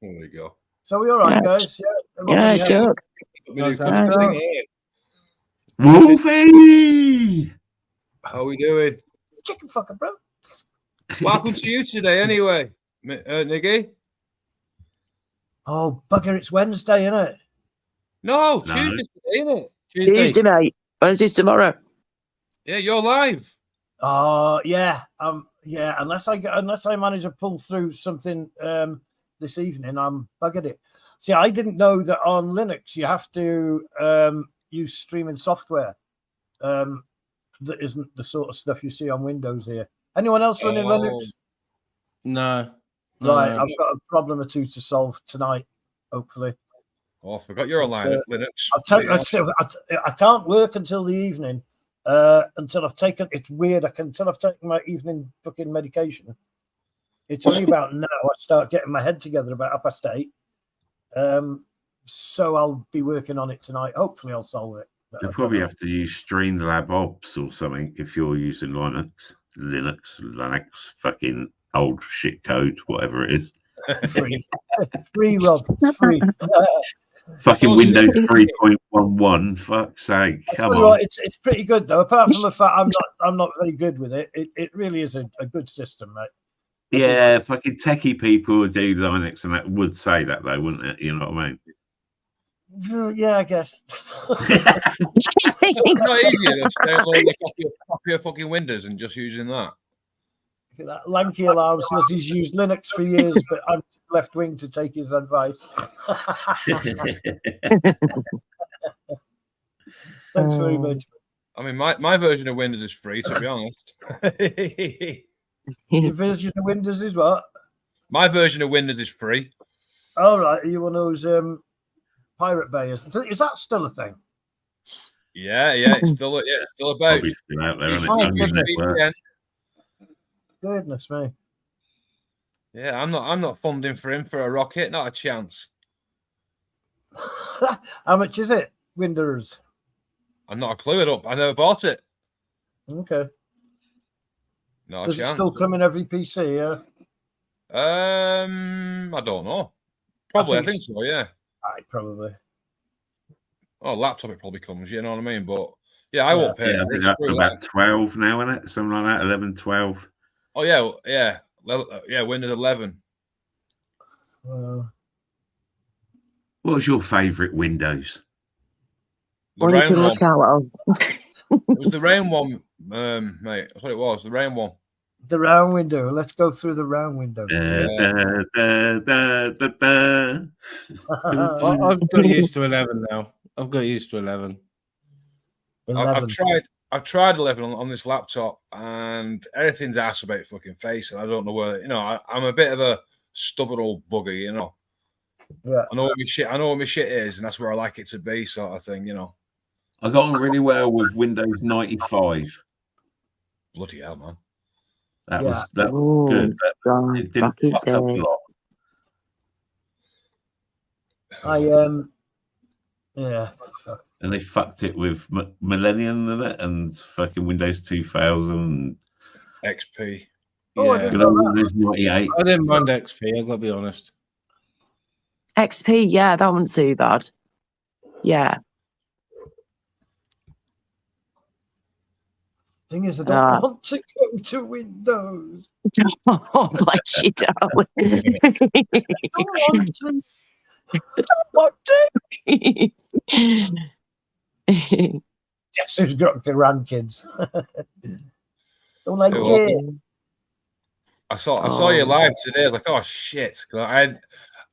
Speaker 9: There we go.
Speaker 8: So we all right, guys?
Speaker 4: Yeah, joke.
Speaker 5: Wolfie!
Speaker 9: How we doing?
Speaker 8: Chicken fucker, bro.
Speaker 9: What happened to you today, anyway, Niggy?
Speaker 8: Oh, bugger, it's Wednesday, isn't it?
Speaker 9: No, Tuesday today, isn't it?
Speaker 4: Tuesday, mate. Wednesday's tomorrow.
Speaker 9: Yeah, you're live.
Speaker 8: Yeah, unless I manage to pull through something this evening, I'm buggered it. See, I didn't know that on Linux you have to use streaming software. That isn't the sort of stuff you see on Windows here. Anyone else running Linux?
Speaker 1: No.
Speaker 8: Right, I've got a problem or two to solve tonight, hopefully.
Speaker 9: Oh, I forgot you're online at Linux.
Speaker 8: I can't work until the evening. Until I've taken, it's weird. Until I've taken my evening fucking medication. It's only about now I start getting my head together about 8:30. So I'll be working on it tonight. Hopefully, I'll solve it.
Speaker 5: You'll probably have to use Streamlab Ops or something if you're using Linux, fucking old shit code, whatever it is.
Speaker 8: Free, Rob. It's free.
Speaker 5: Fucking Windows 3.11. Fuck's sake! Come on.
Speaker 8: What, it's pretty good though. Apart from the fact I'm not very good with it. It really is a good system, mate.
Speaker 5: Yeah, fucking techie people who do Linux and that would say that though, wouldn't it? You know what I mean?
Speaker 8: Yeah, I guess.
Speaker 9: It's not easier to download a copy of fucking Windows and just using that.
Speaker 8: That lanky alarm says he's used Linux for years, but I'm left wing to take his advice. Thanks very much.
Speaker 9: I mean, my version of Windows is free, to be honest.
Speaker 8: Your version of Windows is what?
Speaker 9: My version of Windows is free.
Speaker 8: All right, are you one of those Pirate Bay? Is that still a thing?
Speaker 9: Yeah, it's still about.
Speaker 5: Probably still out there, isn't it?
Speaker 8: Goodness me.
Speaker 9: Yeah, I'm not funding for him for a rocket, not a chance.
Speaker 8: How much is it? Windows.
Speaker 9: I'm not a clue. I never bought it.
Speaker 8: Okay.
Speaker 9: Not a
Speaker 8: Does
Speaker 9: chance.
Speaker 8: it still come in every PC? Yeah.
Speaker 9: I don't know. Probably, I think so. Yeah.
Speaker 8: Probably.
Speaker 9: Oh, laptop it probably comes. You know what I mean? But yeah, I won't pay for it.
Speaker 5: That's about 12 now, isn't it? Something like that. 11, 12.
Speaker 9: Oh yeah. Windows 11.
Speaker 5: What was your favourite Windows?
Speaker 9: The round one. It was the round one, mate. That's what it was. The round one.
Speaker 8: The round window. Let's go through the round window.
Speaker 1: I've got used to 11 now. I've got used to 11.
Speaker 9: I've tried 11 on this laptop, and everything's ass about fucking face, and I don't know where. I'm a bit of a stubborn old bugger.
Speaker 8: Yeah.
Speaker 9: I know what my shit is, and that's where I like it to be, sort of thing.
Speaker 5: I got on really well with Windows 95.
Speaker 9: Bloody hell, man.
Speaker 5: That was good. It didn't fuck up a lot. And they fucked it with Millennium and fucking Windows 2000
Speaker 9: XP.
Speaker 5: Windows 98.
Speaker 1: I didn't mind XP. I've got to be honest.
Speaker 4: XP, yeah, that wasn't too bad. Yeah.
Speaker 8: Thing is, I don't want to go to Windows.
Speaker 4: Oh, bless you, darling.
Speaker 8: I don't want to. Guess who's got grandkids? Don't like it.
Speaker 9: I saw you live today. I was like, oh shit!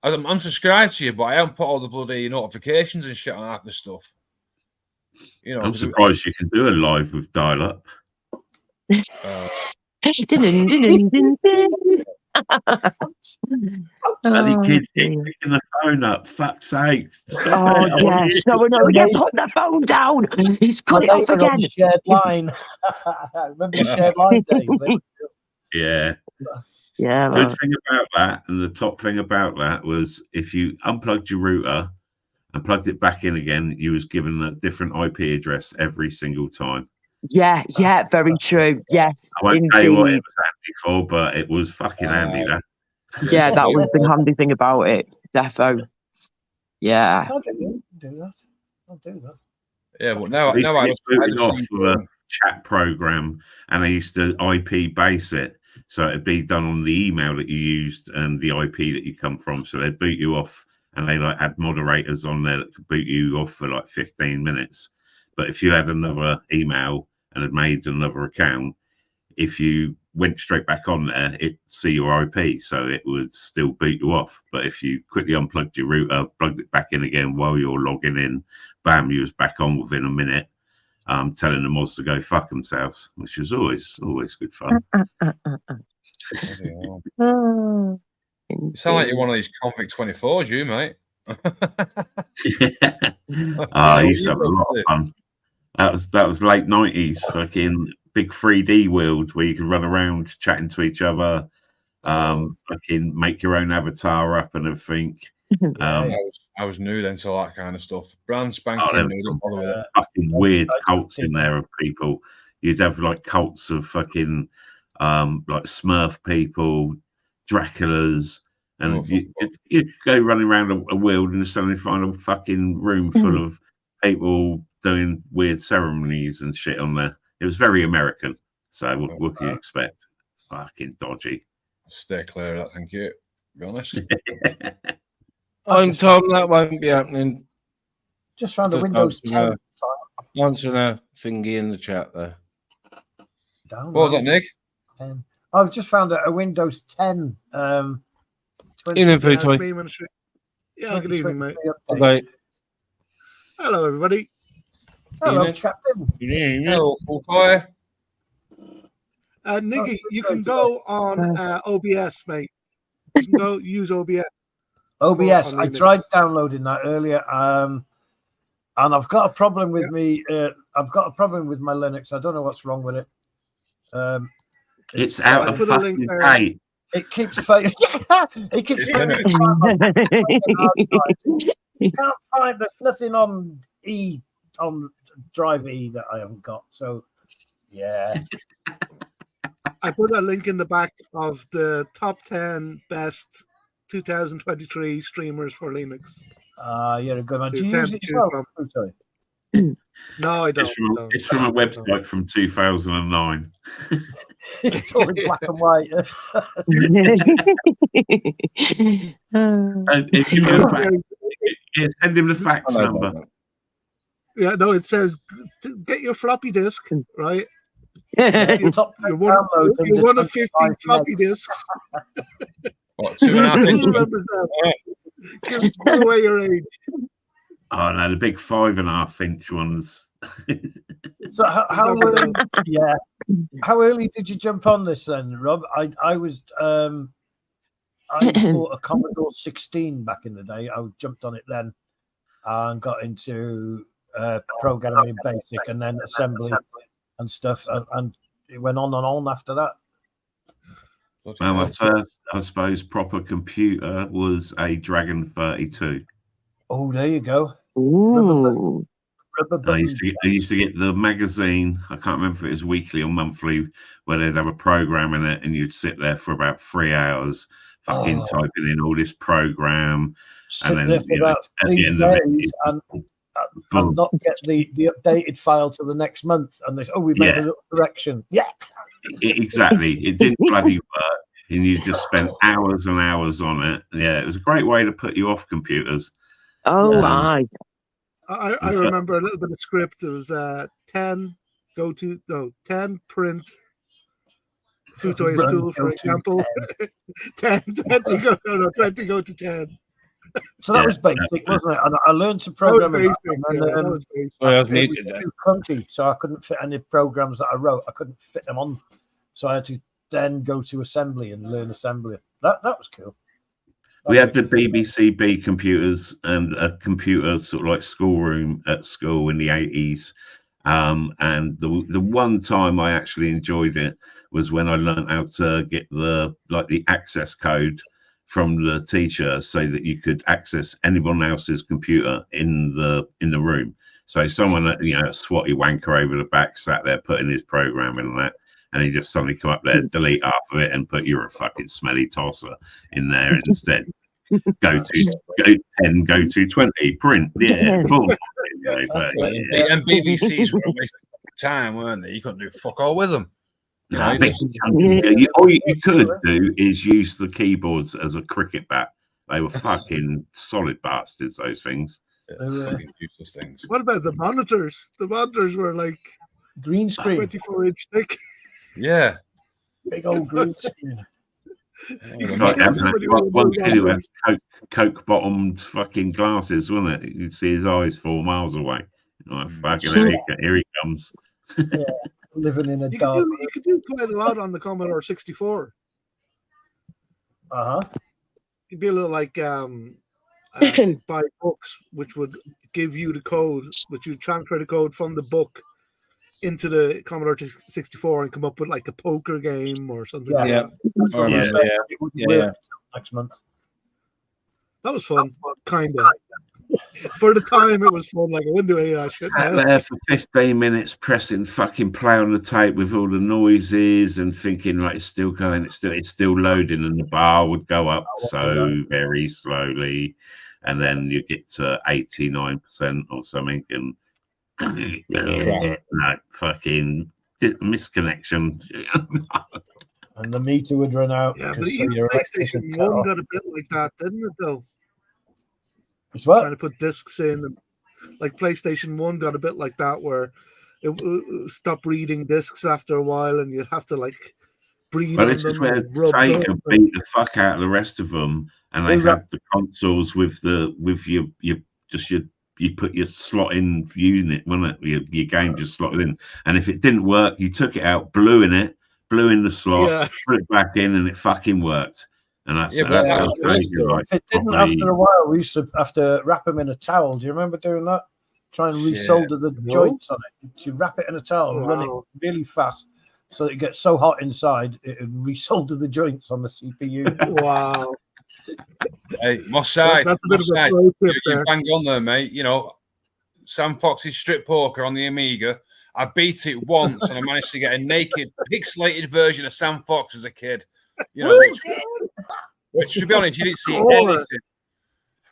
Speaker 9: I'm subscribed to you, but I haven't put all the bloody notifications and shit on half the stuff.
Speaker 5: I'm surprised you can do a live with dial-up. Bloody kids picking the phone up. Fuck's sake.
Speaker 4: Oh, yes. No, you put the phone down. He's cut it off again.
Speaker 8: Shared line. Remember the shared line days?
Speaker 5: Yeah.
Speaker 4: Yeah.
Speaker 5: Good thing about that, and the top thing about that was if you unplugged your router and plugged it back in again, you was given a different IP address every single time.
Speaker 4: Yeah, very true. Yes,
Speaker 5: I won't tell you what it was handy for, but it was fucking handy. That.
Speaker 4: Yeah, that was the handy thing about it. Defo. Yeah.
Speaker 8: I'll do that.
Speaker 9: Yeah, well, now I
Speaker 5: just booted off of a chat program, and they used to IP base it, so it'd be done on the email that you used and the IP that you come from. So they'd boot you off, and they had moderators on there that could boot you off for 15 minutes. But if you had another email and had made another account, if you went straight back on there, it'd see your IP, so it would still boot you off. But if you quickly unplugged your router, plugged it back in again while you're logging in, bam, you was back on within a minute, telling the mods to go fuck themselves, which is always good fun.
Speaker 9: You sound like you're one of these convict 24s, you mate.
Speaker 5: I used to have a lot of fun. That was late 90s, fucking big 3D world where you could run around chatting to each other, fucking make your own avatar up and everything.
Speaker 9: I was new then to all that kind of stuff. Brand spanking new.
Speaker 5: Fucking weird cults in there of people. You'd have cults of fucking Smurf people, Draculas, and you'd go running around a world and suddenly find a fucking room full of people doing weird ceremonies and shit on there. It was very American. So what can you expect? Fucking dodgy.
Speaker 9: Stay clear of that, thank you. To be honest.
Speaker 1: I'm Tom, that won't be happening.
Speaker 8: Just found a Windows 10.
Speaker 1: Answering a thingy in the chat there.
Speaker 9: What was that, Nick?
Speaker 8: I've just found a Windows 10.
Speaker 1: Evening,
Speaker 10: Yeah, good evening, mate.
Speaker 1: Okay.
Speaker 10: Hello, everybody.
Speaker 8: Hello, Captain.
Speaker 9: Hello, full fire.
Speaker 10: Niggy, you can go on OBS, mate. You can go use OBS.
Speaker 8: OBS. I tried downloading that earlier, and I've got a problem with me. I've got a problem with my Linux. I don't know what's wrong with it.
Speaker 5: It's out of fucking date.
Speaker 8: It keeps failing. It keeps failing. You can't find. There's nothing on Drive E that I haven't got. So, yeah.
Speaker 10: I put a link in the back of the top 10 best 2023 streamers for Linux.
Speaker 8: You're a good one.
Speaker 10: So
Speaker 8: Do you use it yourself?
Speaker 10: No, I don't.
Speaker 5: It's from a website from 2009.
Speaker 8: It's all in black and white.
Speaker 5: And if you go back, send him the fax number.
Speaker 10: Yeah, no, it says get your floppy disk, right?
Speaker 8: You're one of 50 floppy disks.
Speaker 9: What, 2.5 inches?
Speaker 10: Give away your age.
Speaker 5: Oh no, the big 5.5 inch ones.
Speaker 8: So how early did you jump on this then, Rob? I bought a Commodore 16 back in the day. I jumped on it then and got into programming in BASIC and then assembly and stuff, and it went on and on after that.
Speaker 5: Well, my first, I suppose, proper computer was a Dragon 32.
Speaker 8: Oh, there you go.
Speaker 4: Ooh.
Speaker 5: I used to get the magazine. I can't remember if it was weekly or monthly, where they'd have a program in it, and you'd sit there for about 3 hours, fucking typing in all this program, and then
Speaker 8: at the end of it, and not get the updated file till the next month, and they say, we made a little correction. Yeah,
Speaker 5: exactly. It didn't bloody work, and you just spent hours and hours on it. Yeah, it was a great way to put you off computers.
Speaker 4: Oh my!
Speaker 10: I remember a little bit of script. It was 10 print Futoy school, for example. 20 go to 10.
Speaker 8: So that was basic, wasn't it? And I learned to program it. That was too clunky, so I couldn't fit any programs that I wrote. I couldn't fit them on, so I had to then go to assembly and learn assembly. That was cool.
Speaker 5: We had the BBC B computers and a computer sort of like schoolroom at school in the 80s. And the one time I actually enjoyed it was when I learned how to get the access code from the teacher so that you could access anyone else's computer in the room. So someone, a swatty wanker over the back sat there putting his program in that, and he just suddenly come up there, delete half of it, and put "you're a fucking smelly tosser" in there instead. Go to 10, go to 20, print, boom.
Speaker 9: And BBCs were a waste of time, weren't they? You couldn't do fuck all with them.
Speaker 5: All you could do is use the keyboards as a cricket bat. They were fucking solid bastards, those things.
Speaker 9: Fucking useless things.
Speaker 10: What about the monitors? The monitors were like
Speaker 8: green screen,
Speaker 10: 24-inch thick.
Speaker 9: Yeah,
Speaker 8: big old green screen.
Speaker 5: One kid had coke bottomed fucking glasses, wasn't it? You'd see his eyes 4 miles away. Fucking here he comes.
Speaker 8: Yeah, living in a dark.
Speaker 10: You could do quite a lot on the Commodore 64. It'd be a little like buy books, which would give you the code, which you transfer the code from the book into the Commodore 64 and come up with like a poker game or something.
Speaker 8: Next month.
Speaker 10: That was fun, kind of. For the time, it was fun. Like, I wouldn't do any of that shit.
Speaker 5: Sat there for 15 minutes pressing fucking play on the tape with all the noises and thinking like it's still going, it's still loading, and the bar would go up so very slowly, and then you get to 89% or something, and no fucking misconnection.
Speaker 8: And the meter would run out.
Speaker 10: Yeah, but even PlayStation 1 got a bit like that, didn't it, though?
Speaker 8: It's what?
Speaker 10: Trying to put discs in. And, like, PlayStation 1 got a bit like that, where it stopped reading discs after a while, and you'd have to, like, breathe on them.
Speaker 5: This is where Sega beat the fuck out of the rest of them, and they had the consoles with your put your slot in unit, wasn't it? Your game just slotted in, and if it didn't work, you took it out, blew in the slot, put it back in, and it fucking worked. And that's how crazy. Like,
Speaker 8: if it didn't,
Speaker 5: probably,
Speaker 8: after a while, we used to have to wrap them in a towel. Do you remember doing that? Try and resolder the joints on it. You wrap it in a towel and run it really fast, so that it gets so hot inside it would resolder the joints on the CPU.
Speaker 10: Wow.
Speaker 9: Hey, Moss side,
Speaker 10: That's a bit of a pro tip
Speaker 9: you
Speaker 10: there.
Speaker 9: bang on there, mate. You know, Sam Fox's strip poker on the Amiga. I beat it once, and I managed to get a naked, pixelated version of Sam Fox as a kid. You know, which to be honest, you didn't see anything.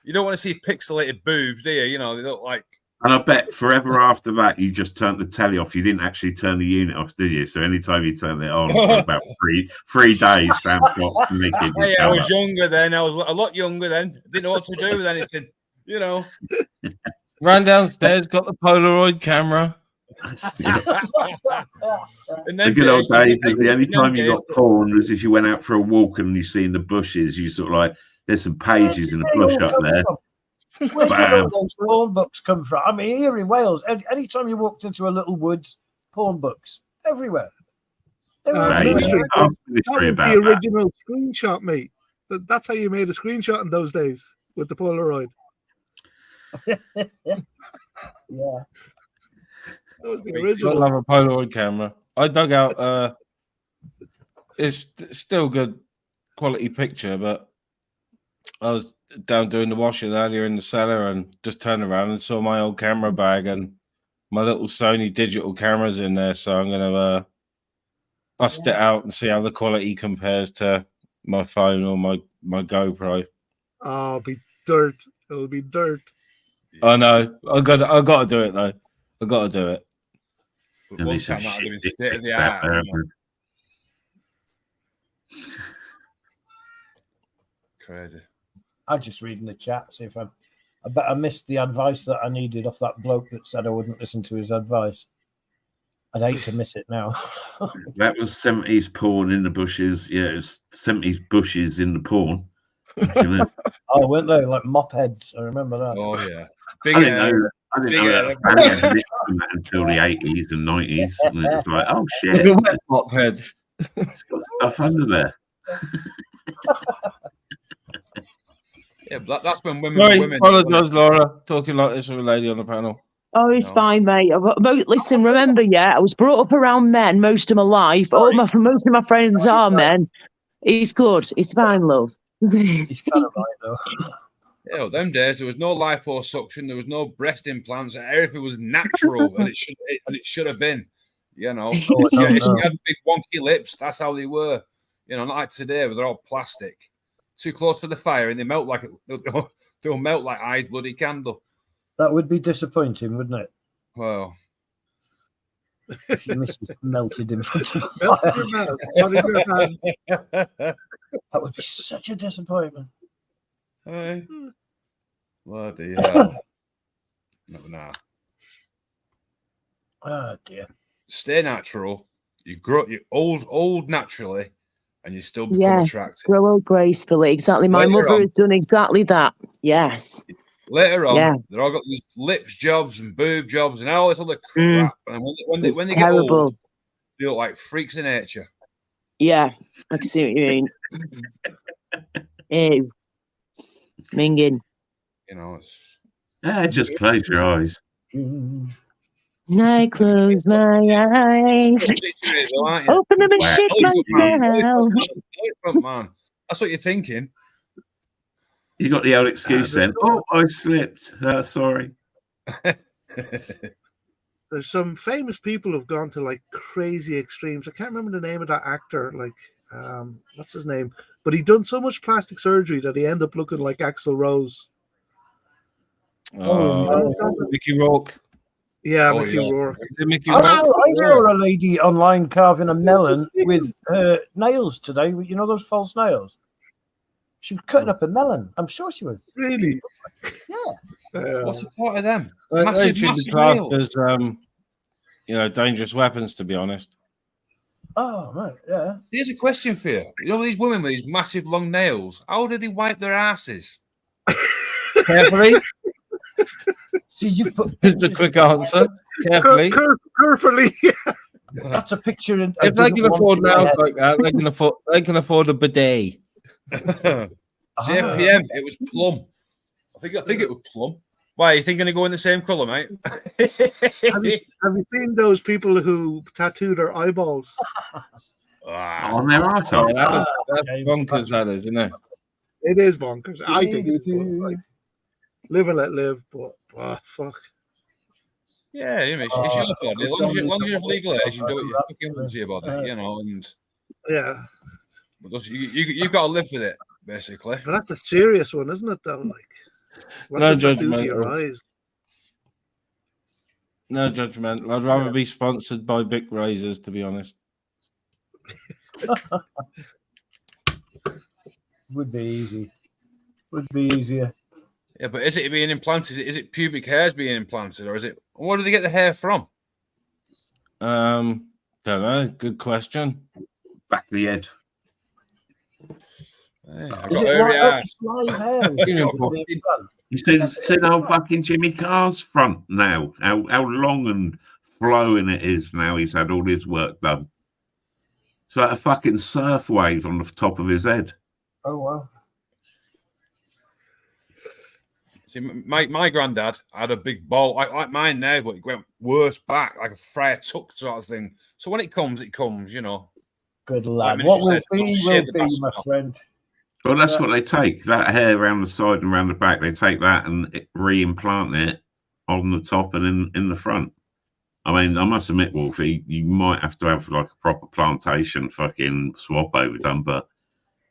Speaker 9: You don't want to see pixelated boobs, do you? You know, they look like.
Speaker 5: And I bet forever after that, you just turned the telly off. You didn't actually turn the unit off, did you? So anytime you turned it on for about three days, Sam Fox naked.
Speaker 9: Hey, I was younger then. I was a lot younger then. Didn't know what to do with anything. You know.
Speaker 1: Ran downstairs, got the Polaroid camera.
Speaker 5: The good old days is the only time you got porn was if you went out for a walk and you see in the bushes, you sort of like, there's some pages in the bush up there.
Speaker 8: Where did all those porn books come from? I mean, here in Wales, anytime you walked into a little woods, porn books everywhere.
Speaker 10: That was the original screenshot, mate. That's how you made a screenshot in those days with the Polaroid.
Speaker 8: Yeah.
Speaker 10: That was the original.
Speaker 1: I love a Polaroid camera. I dug out. It's still good quality picture, but I was down doing the washing earlier in the cellar and just turned around and saw my old camera bag and my little Sony digital cameras in there. So I'm gonna bust it out and see how the quality compares to my phone or my GoPro.
Speaker 10: Oh, it'll be dirt. It'll be dirt.
Speaker 1: I know. I got to do it though. I got to do it.
Speaker 9: One time that would have been state of the art. Crazy.
Speaker 8: I just read in the chat, see if I bet I missed the advice that I needed off that bloke that said I wouldn't listen to his advice. I'd hate to miss it now.
Speaker 5: That was 70s porn in the bushes. Yeah, it was 70s bushes in the porn.
Speaker 8: Oh, weren't they like mop heads? I remember that.
Speaker 9: Oh yeah.
Speaker 5: I didn't know that until the 80s and 90s. And it's like, oh shit.
Speaker 1: Mop head.
Speaker 5: It's got stuff under there.
Speaker 9: Yeah, that's when women.
Speaker 1: Apologise, Laura. Talking like this with a lady on the panel.
Speaker 4: Oh, it's fine, mate. Listen, remember, I was brought up around men most of my life. Most of my friends are men. It's good. It's fine, love.
Speaker 8: He's kind of right, though.
Speaker 9: Yeah, well, them days there was no liposuction, there was no breast implants, everything was natural as it should have been. You know, if you had big wonky lips, that's how they were. You know, not like today where they're all plastic, too close to the fire, and they melt like they'll melt like eyes bloody candle.
Speaker 8: That would be disappointing, wouldn't it?
Speaker 9: Well,
Speaker 8: if your missus melted in front of
Speaker 10: that
Speaker 8: would be such a disappointment.
Speaker 9: Hey. Bloody hell. No.
Speaker 8: Oh dear.
Speaker 9: Stay natural. You grow old naturally, and you still become attractive.
Speaker 4: Grow old gracefully. Exactly. My mother has done exactly that. Yes.
Speaker 9: Later on, they're all got these lips jobs and boob jobs and all this other crap. And when they get old, they look like freaks of nature.
Speaker 4: Yeah, I can see what you mean. Ew. Minging.
Speaker 9: You know,
Speaker 5: just close your eyes.
Speaker 4: I close my eyes. Open them and shake myself.
Speaker 9: Man, that's what you're thinking.
Speaker 5: You got the old excuse then. Oh, I slipped. Sorry.
Speaker 10: There's some famous people who've gone to like crazy extremes. I can't remember the name of that actor. Like, what's his name? But he done so much plastic surgery that he ended up looking like Axl Rose.
Speaker 1: Mickey Rourke.
Speaker 10: Yeah, Mickey Rourke.
Speaker 8: I saw a lady online carving a melon with her nails today. You know those false nails? She was cutting up a melon. I'm sure she was.
Speaker 10: Really?
Speaker 8: Yeah.
Speaker 9: What's the point of them?
Speaker 1: Massive nails. Dangerous weapons, to be honest.
Speaker 8: Oh, right, yeah.
Speaker 9: So here's a question for you. You know these women with these massive long nails? How do they wipe their asses?
Speaker 1: Carefully.
Speaker 8: See, you've put
Speaker 1: It's a quick answer. Carefully.
Speaker 10: Carefully.
Speaker 8: That's a picture.
Speaker 1: If they can afford nails like that, they can afford a bidet.
Speaker 9: JPM, it was plum. I think it was plum. Why, you think going to go in the same colour, mate?
Speaker 10: have you seen those people who tattoo their eyeballs?
Speaker 5: On their arsehole.
Speaker 1: That's bonkers, that is, isn't it?
Speaker 10: It is bonkers. I think it's like, live and let live, but fuck.
Speaker 9: Yeah, it's your body. As long as you're of legal age, you do what you fucking want to your body, you know. And
Speaker 10: yeah,
Speaker 9: you've got to live with it, basically.
Speaker 10: But that's a serious one, isn't it? Though, like, what
Speaker 1: No
Speaker 10: does that do to
Speaker 1: judgment.
Speaker 10: your eyes?
Speaker 1: No judgment. I'd rather be sponsored by Bic razors, to be honest.
Speaker 8: Would be easy. Would be easier.
Speaker 9: Yeah, but is it being implanted? Is it pubic hairs being implanted, or is it? Where do they get the hair from?
Speaker 1: Don't know. Good question.
Speaker 5: Back of the head.
Speaker 9: Yeah,
Speaker 8: Is it live hair?
Speaker 5: You see how fucking Jimmy Carr's front now? How long and flowing it is now. He's had all his work done. It's like a fucking surf wave on the top of his head.
Speaker 8: Oh wow.
Speaker 9: See, my granddad had a big bowl like mine now, but it went worse back, like a Friar Tuck sort of thing. So when it comes, you know.
Speaker 8: Good lad. What will be, my friend.
Speaker 5: Well, that's what they take. That hair around the side and around the back, they take that and re-implant it on the top and in the front. I mean, I must admit, Wolfie, you might have to have like a proper plantation fucking swap over done, but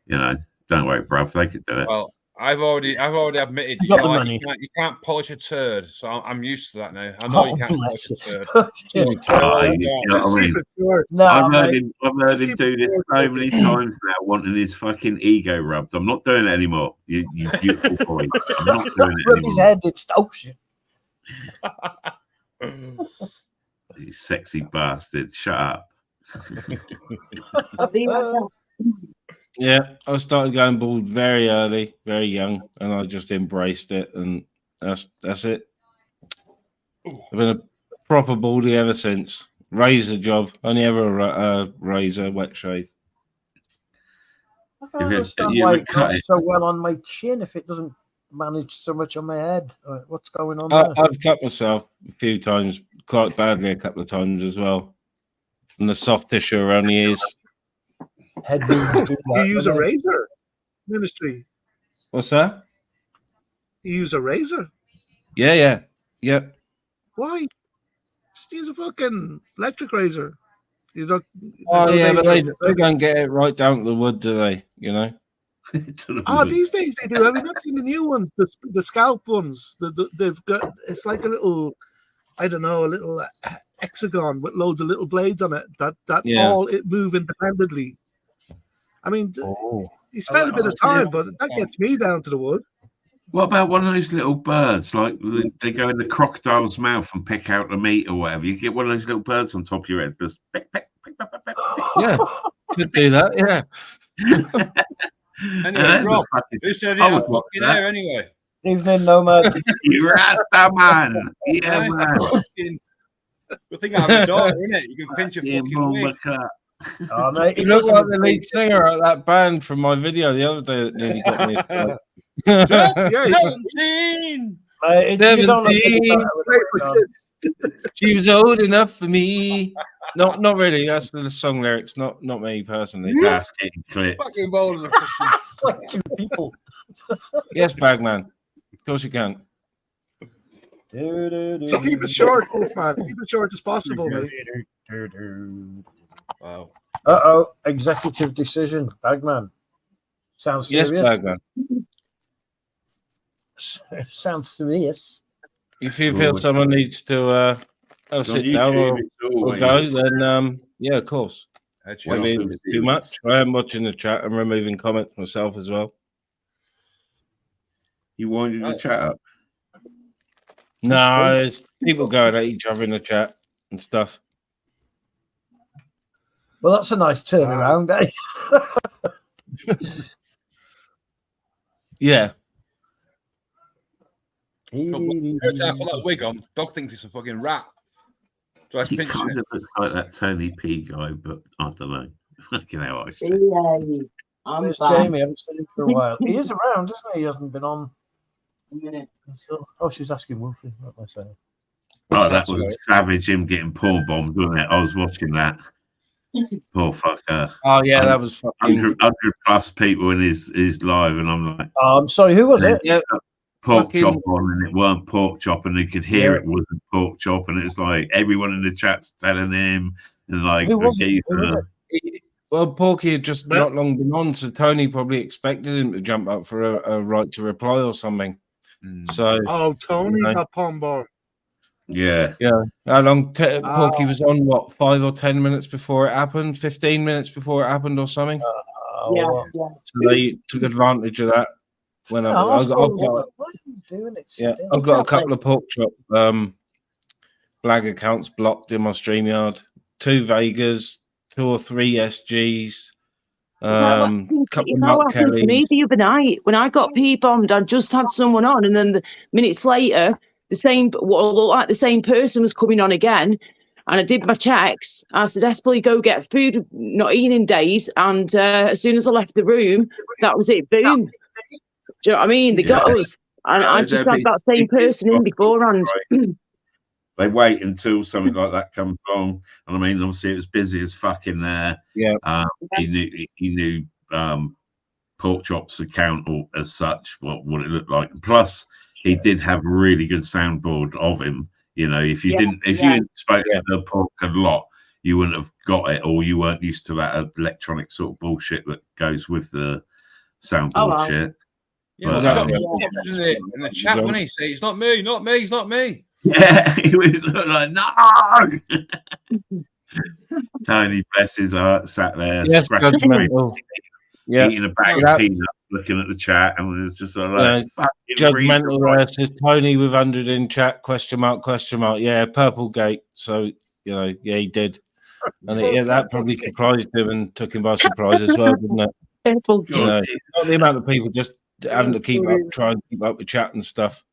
Speaker 5: you know, don't worry, bruv, they could do it.
Speaker 9: Well, I've already admitted you can't polish a turd, so I'm used to that now. I know you can't polish a turd.
Speaker 5: I've heard him do this so many times now, wanting his fucking ego rubbed. I'm not doing it anymore. You beautiful boy. I'm not doing it anymore.
Speaker 8: His head, it's ocean.
Speaker 5: You sexy bastard. Shut up.
Speaker 1: Yeah, I started going bald very early, very young, and I just embraced it, and that's it. I've been a proper baldy ever since. Razor job, only ever a razor, wet shave.
Speaker 8: I don't understand why it cuts so well on my chin if it doesn't manage so much on my head. What's going on there?
Speaker 1: I've cut myself a few times, quite badly a couple of times as well, and the soft tissue around the ears.
Speaker 8: Head do
Speaker 10: you use a razor, Ministry?
Speaker 1: What's that?
Speaker 10: You use a razor?
Speaker 1: Yeah.
Speaker 10: Why? Just use a fucking electric razor. You don't.
Speaker 1: Oh yeah, but they don't get it right down to the wood, do they? You know.
Speaker 10: These days they do. I mean, I've seen the new ones, the scalp ones. They've got, it's like a little, I don't know, a little hexagon with loads of little blades on it that all it move independently. I mean, you spend a bit of time, but that gets me down to the wood.
Speaker 5: What about one of those little birds? Like they go in the crocodile's mouth and pick out the meat or whatever. You get one of those little birds on top of your head. Just
Speaker 1: yeah, could do that. Yeah.
Speaker 9: Anyway, Rob, who said it had fucking hair anyway?
Speaker 8: Evening, Nomad.
Speaker 5: You're Rasta man. Yeah, man.
Speaker 9: Good thing I have a daughter, isn't it? You can pinch a fucking wig.
Speaker 8: Oh, mate,
Speaker 1: you look like the lead singer at that band from my video the other day that nearly got me.
Speaker 9: 17.
Speaker 1: 17. She was old enough for me. Not really. That's the song lyrics. Not me personally.
Speaker 5: That's getting clipped.
Speaker 9: Fucking bold as
Speaker 8: like two people.
Speaker 1: Yes, Bagman. Of course you can.
Speaker 10: So keep it short, man. Keep it short as possible, mate.
Speaker 9: Wow.
Speaker 8: Executive decision, Bagman. Sounds serious.
Speaker 1: Yes, Bagman.
Speaker 8: Sounds serious.
Speaker 1: If you feel someone needs to sit down or go, then yeah, of course. I mean, too much. I am watching the chat and removing comments myself as well.
Speaker 5: You winded the chat up?
Speaker 1: No, there's people going at each other in the chat and stuff.
Speaker 8: Well, that's a nice turnaround, eh?
Speaker 1: Yeah.
Speaker 9: Every time I put that wig on, dog thinks it's a fucking rat. So I
Speaker 5: He
Speaker 9: pinch
Speaker 5: kind
Speaker 9: it.
Speaker 5: of looks like that Tony P guy, but I don't know. Fucking hell, I say.
Speaker 8: Where's Jamie? I haven't seen him for a while. He is around, isn't he? He hasn't been on. Oh, she's asking Wolfie. What am I saying?
Speaker 5: Oh, that was savage, him getting paw bombed, wasn't it? I was watching that. Poor fucker.
Speaker 1: Oh, yeah, that was fucking...
Speaker 5: 100 plus people in his live, and I'm like...
Speaker 8: Oh, I'm sorry, who was it?
Speaker 1: Yeah.
Speaker 5: Pork chop on, and it weren't pork chop, and you could hear it wasn't pork chop, and it's like everyone in the chat's telling him, and like...
Speaker 8: Who was it?
Speaker 1: Well, Porky had just not long been on, so Tony probably expected him to jump up for a right to reply or something. So,
Speaker 10: Tony got palm bomb.
Speaker 5: Yeah.
Speaker 1: How long Porky was on? What, 5 or 10 minutes before it happened? 15 minutes before it happened or something? So they took advantage of that. When I've got a couple of pork chop flag accounts blocked in my StreamYard. 2 Vegas, 2 or 3 SGs. Couple of Mark
Speaker 4: happened to me the other night when I got P-bombed. I just had someone on, and then minutes later, the same person was coming on again, and I did my checks. I said, "Desperately go get food, not eating in days." And as soon as I left the room, that was it. Boom. Do you know what I mean? They got us, and I just had that same person in beforehand.
Speaker 5: They wait until something like that comes along, and I mean, obviously, it was busy as fuck in there.
Speaker 1: Yeah,
Speaker 5: he knew pork chop's account or as such what it looked like. And plus, he did have a really good soundboard of him. You know, if you didn't spoke to the pork a lot, you wouldn't have got it, or you weren't used to that electronic sort of bullshit that goes with the soundboard shit.
Speaker 9: Yeah, in the chat when he say, "It's not me, not me, it's not me."
Speaker 5: Yeah, he was like, "No." Tony, bless his heart, sat there, eating a bag of peanuts, looking at the chat, and it was just sort of like,
Speaker 1: judgmental. Says Tony with 100 in chat? Question mark? Yeah, purple gate. So he did, and that probably surprised him and took him by surprise as well, didn't it?
Speaker 4: Purple
Speaker 1: gate. Not the amount of people just having to try and keep up with chat and stuff.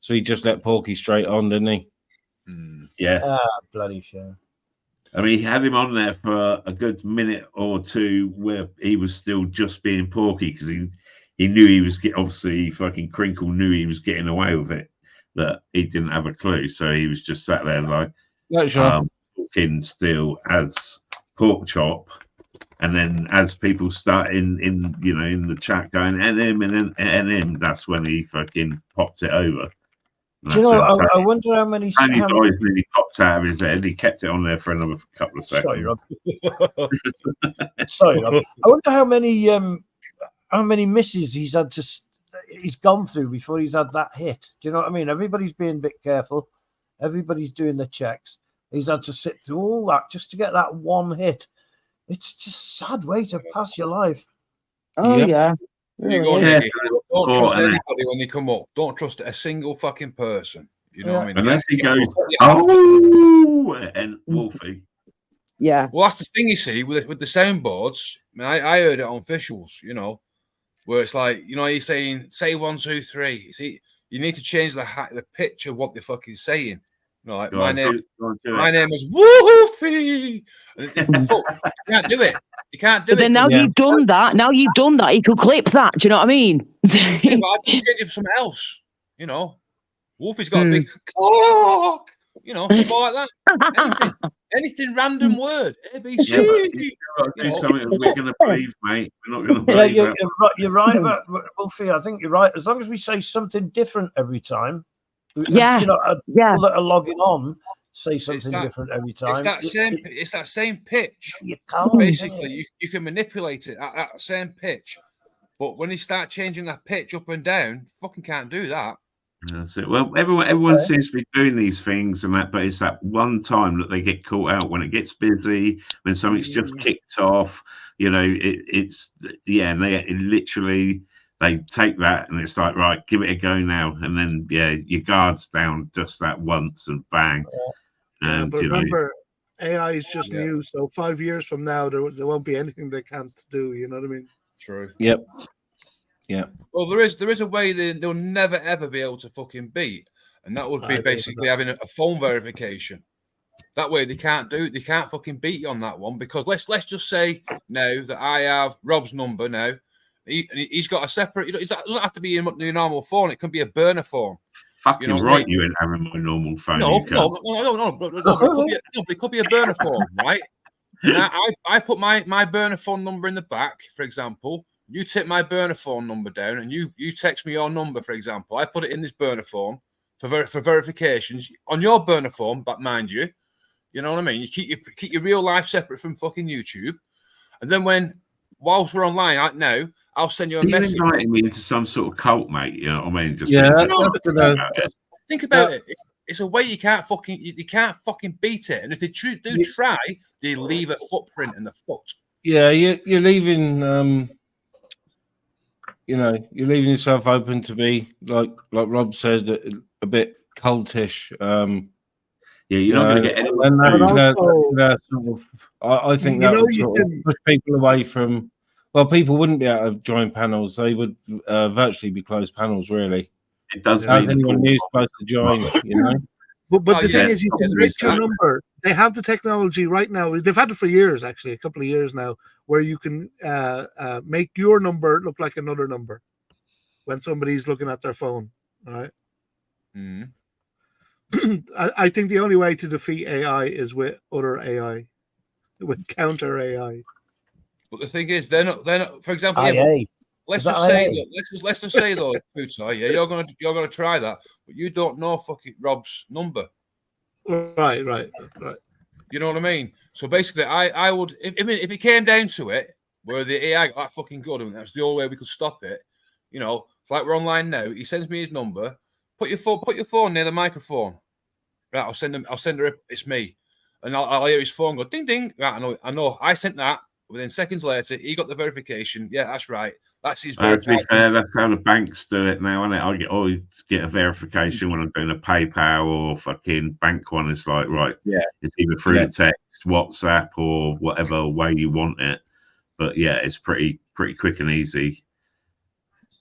Speaker 1: So he just let Porky straight on, didn't he?
Speaker 5: Yeah.
Speaker 8: Bloody show.
Speaker 5: I mean, he had him on there for a good minute or two where he was still just being Porky because he knew he was obviously fucking Crinkle knew he was getting away with it, that he didn't have a clue. So he was just sat there like talking still as pork chop. And then as people start in the chat going NM, that's when he fucking popped it over.
Speaker 8: Do you know, I wonder how many...
Speaker 5: Tony's eyes nearly popped out of his head. He kept it on there for another couple of seconds.
Speaker 8: Sorry, Rob. I wonder how many misses he's gone through before he's had that hit. Do you know what I mean? Everybody's being a bit careful. Everybody's doing the checks. He's had to sit through all that just to get that one hit. It's just a sad way to pass your life.
Speaker 3: Oh, yeah.
Speaker 9: Don't trust anybody when they come up. Don't trust a single fucking person. You know what I mean?
Speaker 5: Unless he goes, "Oh," and Wolfie.
Speaker 3: Yeah.
Speaker 9: Well, that's the thing you see with the soundboards. I mean, I heard it on officials, where it's like, he's saying, "Say 1, 2, 3." See, you need to change the pitch of what the fuck he's saying. Like my name is Wolfie. You can't do it. You can't do it.
Speaker 4: But then now you've done that. He could clip that. Do you know what I mean?
Speaker 9: Yeah, but I'd change it for something else. Wolfie's got a big clock. Something like that. Anything random word. ABC.
Speaker 5: Do something that we're going to believe, mate. We're not going to believe that.
Speaker 8: You're right about Wolfie. I think you're right. As long as we say something different every time. People that are logging on say something different every time.
Speaker 9: It's that same pitch.
Speaker 8: You can't,
Speaker 9: basically, you can manipulate it at that same pitch. But when you start changing that pitch up and down, fucking can't do that.
Speaker 5: That's it. Well, everyone seems to be doing these things and that, but it's that one time that they get caught out when it gets busy, when something's just kicked off. It's and they literally. They take that and it's like, right, give it a go now. And then, your guard's down just that once and bang. And,
Speaker 10: but remember, AI is just new. So 5 years from now, there won't be anything they can't do. You know what I mean?
Speaker 9: True.
Speaker 1: Yep. Yeah.
Speaker 9: Well, there is a way they'll never ever be able to fucking beat, and that would be basically having a phone verification. That way they can't fucking beat you on that one, because let's just say now that I have Rob's number now. He's got a separate. It doesn't have to be your normal phone. It can be a burner phone.
Speaker 5: Fucking
Speaker 9: you know
Speaker 5: right, you ain't having my normal phone.
Speaker 9: No. But it could be a burner phone, right? And I put my burner phone number in the back, for example. You take my burner phone number down, and you text me your number, for example. I put it in this burner phone for verifications on your burner phone, but mind you, you know what I mean. You keep your real life separate from fucking YouTube, and then whilst we're online now, I'll send you a message.
Speaker 5: You're inviting me into some sort of cult, mate. You know what I mean? Just
Speaker 9: think about it. It's a way you can't fucking beat it. And if they do try, they leave a footprint in the foot.
Speaker 1: Yeah, you're leaving. You're leaving yourself open to be like Rob said, a bit cultish.
Speaker 5: Yeah, you're not going to get anyone.
Speaker 1: I think that would sort of push people away from. Well, people wouldn't be able to join panels; they would virtually be closed panels. Really,
Speaker 5: it does.
Speaker 1: How's anyone new supposed to join? You know.
Speaker 10: But the thing is, you can get your number. They have the technology right now. They've had it for years, actually, a couple of years now, where you can make your number look like another number when somebody's looking at their phone. All right.
Speaker 9: Mm.
Speaker 10: I think the only way to defeat AI is with other AI, with counter AI.
Speaker 9: But the thing is, they're not. For example, let's just say though, Puto, yeah, you're gonna try that, but you don't know fucking Rob's number.
Speaker 10: Right.
Speaker 9: You know what I mean? So basically, I would, if it came down to it, where the AI got that fucking good, and that's the only way we could stop it. You know, it's like we're online now. He sends me his number. Put your phone near the microphone. Right, I'll send her. It's me, and I'll hear his phone go ding ding. Right, I know. I sent that. Within seconds later, he got the verification. Yeah, that's right. That's his verification.
Speaker 5: To be fair, that's how the banks do it now, isn't it? I always get a verification when I'm doing a PayPal or fucking bank one. It's like, right, it's either through the text, WhatsApp, or whatever way you want it. But yeah, it's pretty quick and easy.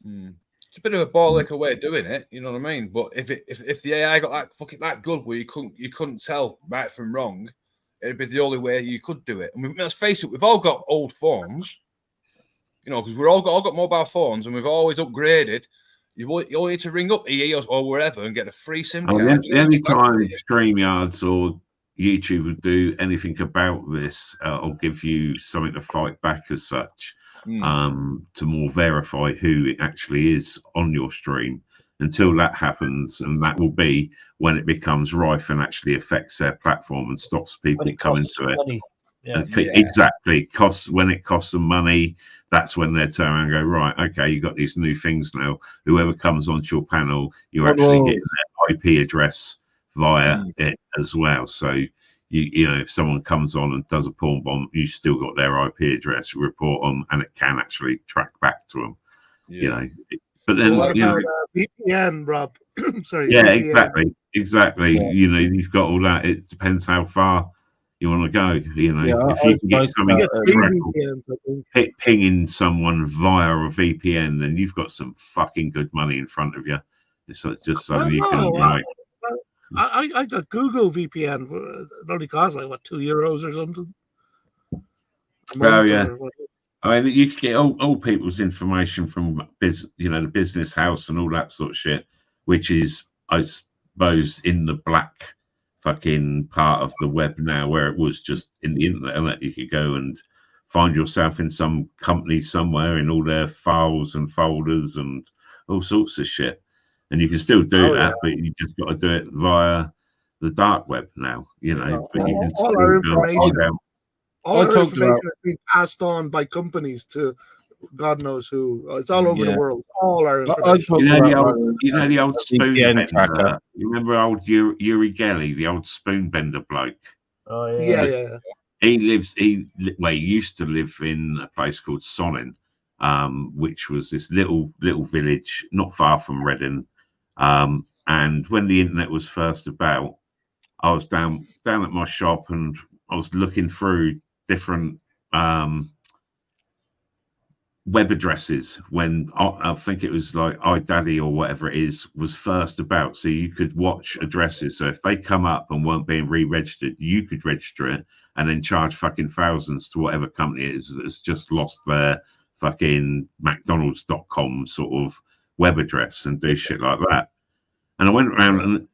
Speaker 9: It's a bit of a ball-like way of doing it, you know what I mean? But if the AI got that good where you couldn't tell right from wrong, it'd be the only way you could do it. And let's face it, we've all got old phones, you know, because we've all got mobile phones, and we've always upgraded. You only need to ring up EE or wherever and get a free SIM card.
Speaker 5: The only time StreamYards or YouTube would do anything about this or give you something to fight back as such, to more verify who it actually is on your stream. Until that happens, and that will be when it becomes rife and actually affects their platform and stops people coming to it. Exactly. When it costs them money, that's when they turn around and go, right, okay, you got these new things now. Whoever comes onto your panel, you're actually getting their IP address via it as well. So you know, if someone comes on and does a porn bomb, you still got their IP address, you report them, and it can actually track back to them. You know. But then,
Speaker 10: what about VPN, Rob? Sorry.
Speaker 5: Yeah,
Speaker 10: VPN.
Speaker 5: exactly. Yeah. You know, you've got all that. It depends how far you want to go. You know, if you can get something pinging someone via a VPN, then you've got some fucking good money in front of you. It's just so you can like.
Speaker 10: I got Google VPN. It only costs like what, €2 or something.
Speaker 5: Oh yeah. I mean, you could get all people's information from the business house and all that sort of shit, which is, I suppose, in the black fucking part of the web now, where it was just in the internet, and you could go and find yourself in some company somewhere in all their files and folders and all sorts of shit. And you can still do that, but you just got to do it via the dark web now, you know. But you can
Speaker 10: all our information. All our information has been passed on by companies to God knows who. It's all over the world. All our information.
Speaker 5: You know the old spoon bender. You remember old Uri Geller, the old spoon bender bloke?
Speaker 10: Oh yeah.
Speaker 5: He used to live in a place called Sonin, which was this little village not far from Reading. And when the internet was first about, I was down at my shop and I was looking through different web addresses when I think it was like iDaddy or whatever it is was first about. So you could watch addresses. So if they come up and weren't being re-registered, you could register it and then charge fucking thousands to whatever company it is that's just lost their fucking McDonald's.com sort of web address and do shit like that. And I went around and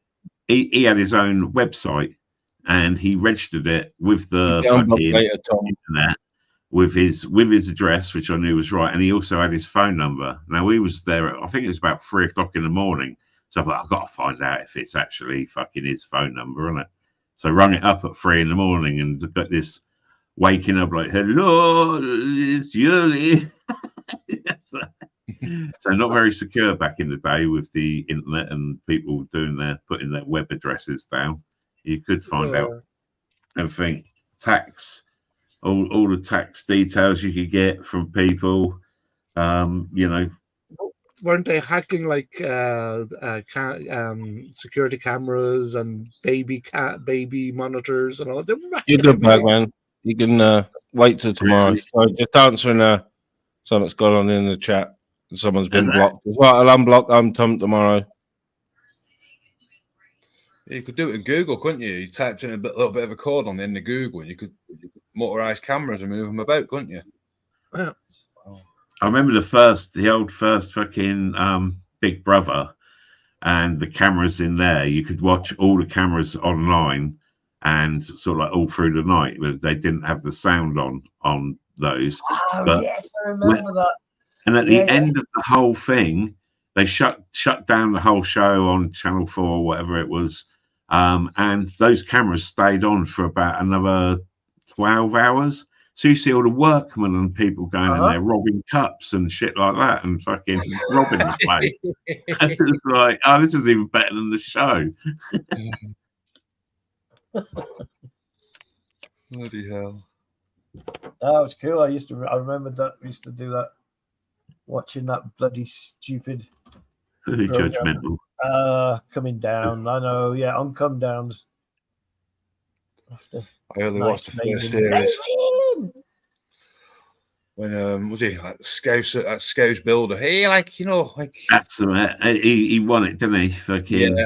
Speaker 5: he had his own website and he registered it with the fucking internet. With his address, which I knew was right, and he also had his phone number. Now he was there. I think it was about 3 o'clock in the morning. So I thought I've got to find out if it's actually fucking his phone number, isn't it? So I rung it up at 3 in the morning and got this waking up like, "Hello, it's Yuli." So not very secure back in the day with the internet and people putting their web addresses down. You could find out everything, tax. All the tax details you could get from people, you know.
Speaker 10: Weren't they hacking like security cameras and baby monitors and all?
Speaker 1: You're good, Bagman. You can wait till tomorrow. So just answering something that's gone on in the chat. Someone's been blocked. Right, I'll unblock Tom tomorrow.
Speaker 9: You could do it in Google, couldn't you? You typed in a little bit of a code on the end of Google, and you could motorized cameras and move them about, couldn't you?
Speaker 10: Yeah.
Speaker 5: I remember the old first fucking Big Brother, and the cameras in there. You could watch all the cameras online, and sort of like all through the night. But they didn't have the sound on those.
Speaker 8: Oh,
Speaker 5: but
Speaker 8: yes, I remember that.
Speaker 5: And at the end of the whole thing, they shut down the whole show on Channel 4 or whatever it was. And those cameras stayed on for about another 12 hours. So you see all the workmen and people going in there robbing cups and shit like that and fucking robbing the place. It was like, oh, this is even better than the show.
Speaker 9: Bloody hell.
Speaker 8: That was cool. I remember that. We used to do that. Watching that bloody stupid
Speaker 5: judgmental.
Speaker 8: Coming down. I know, yeah, on come downs.
Speaker 9: I only watched the first series. When was he like Scouse builder? Hey, like, you know, like
Speaker 5: that's he won it, didn't he? Fucking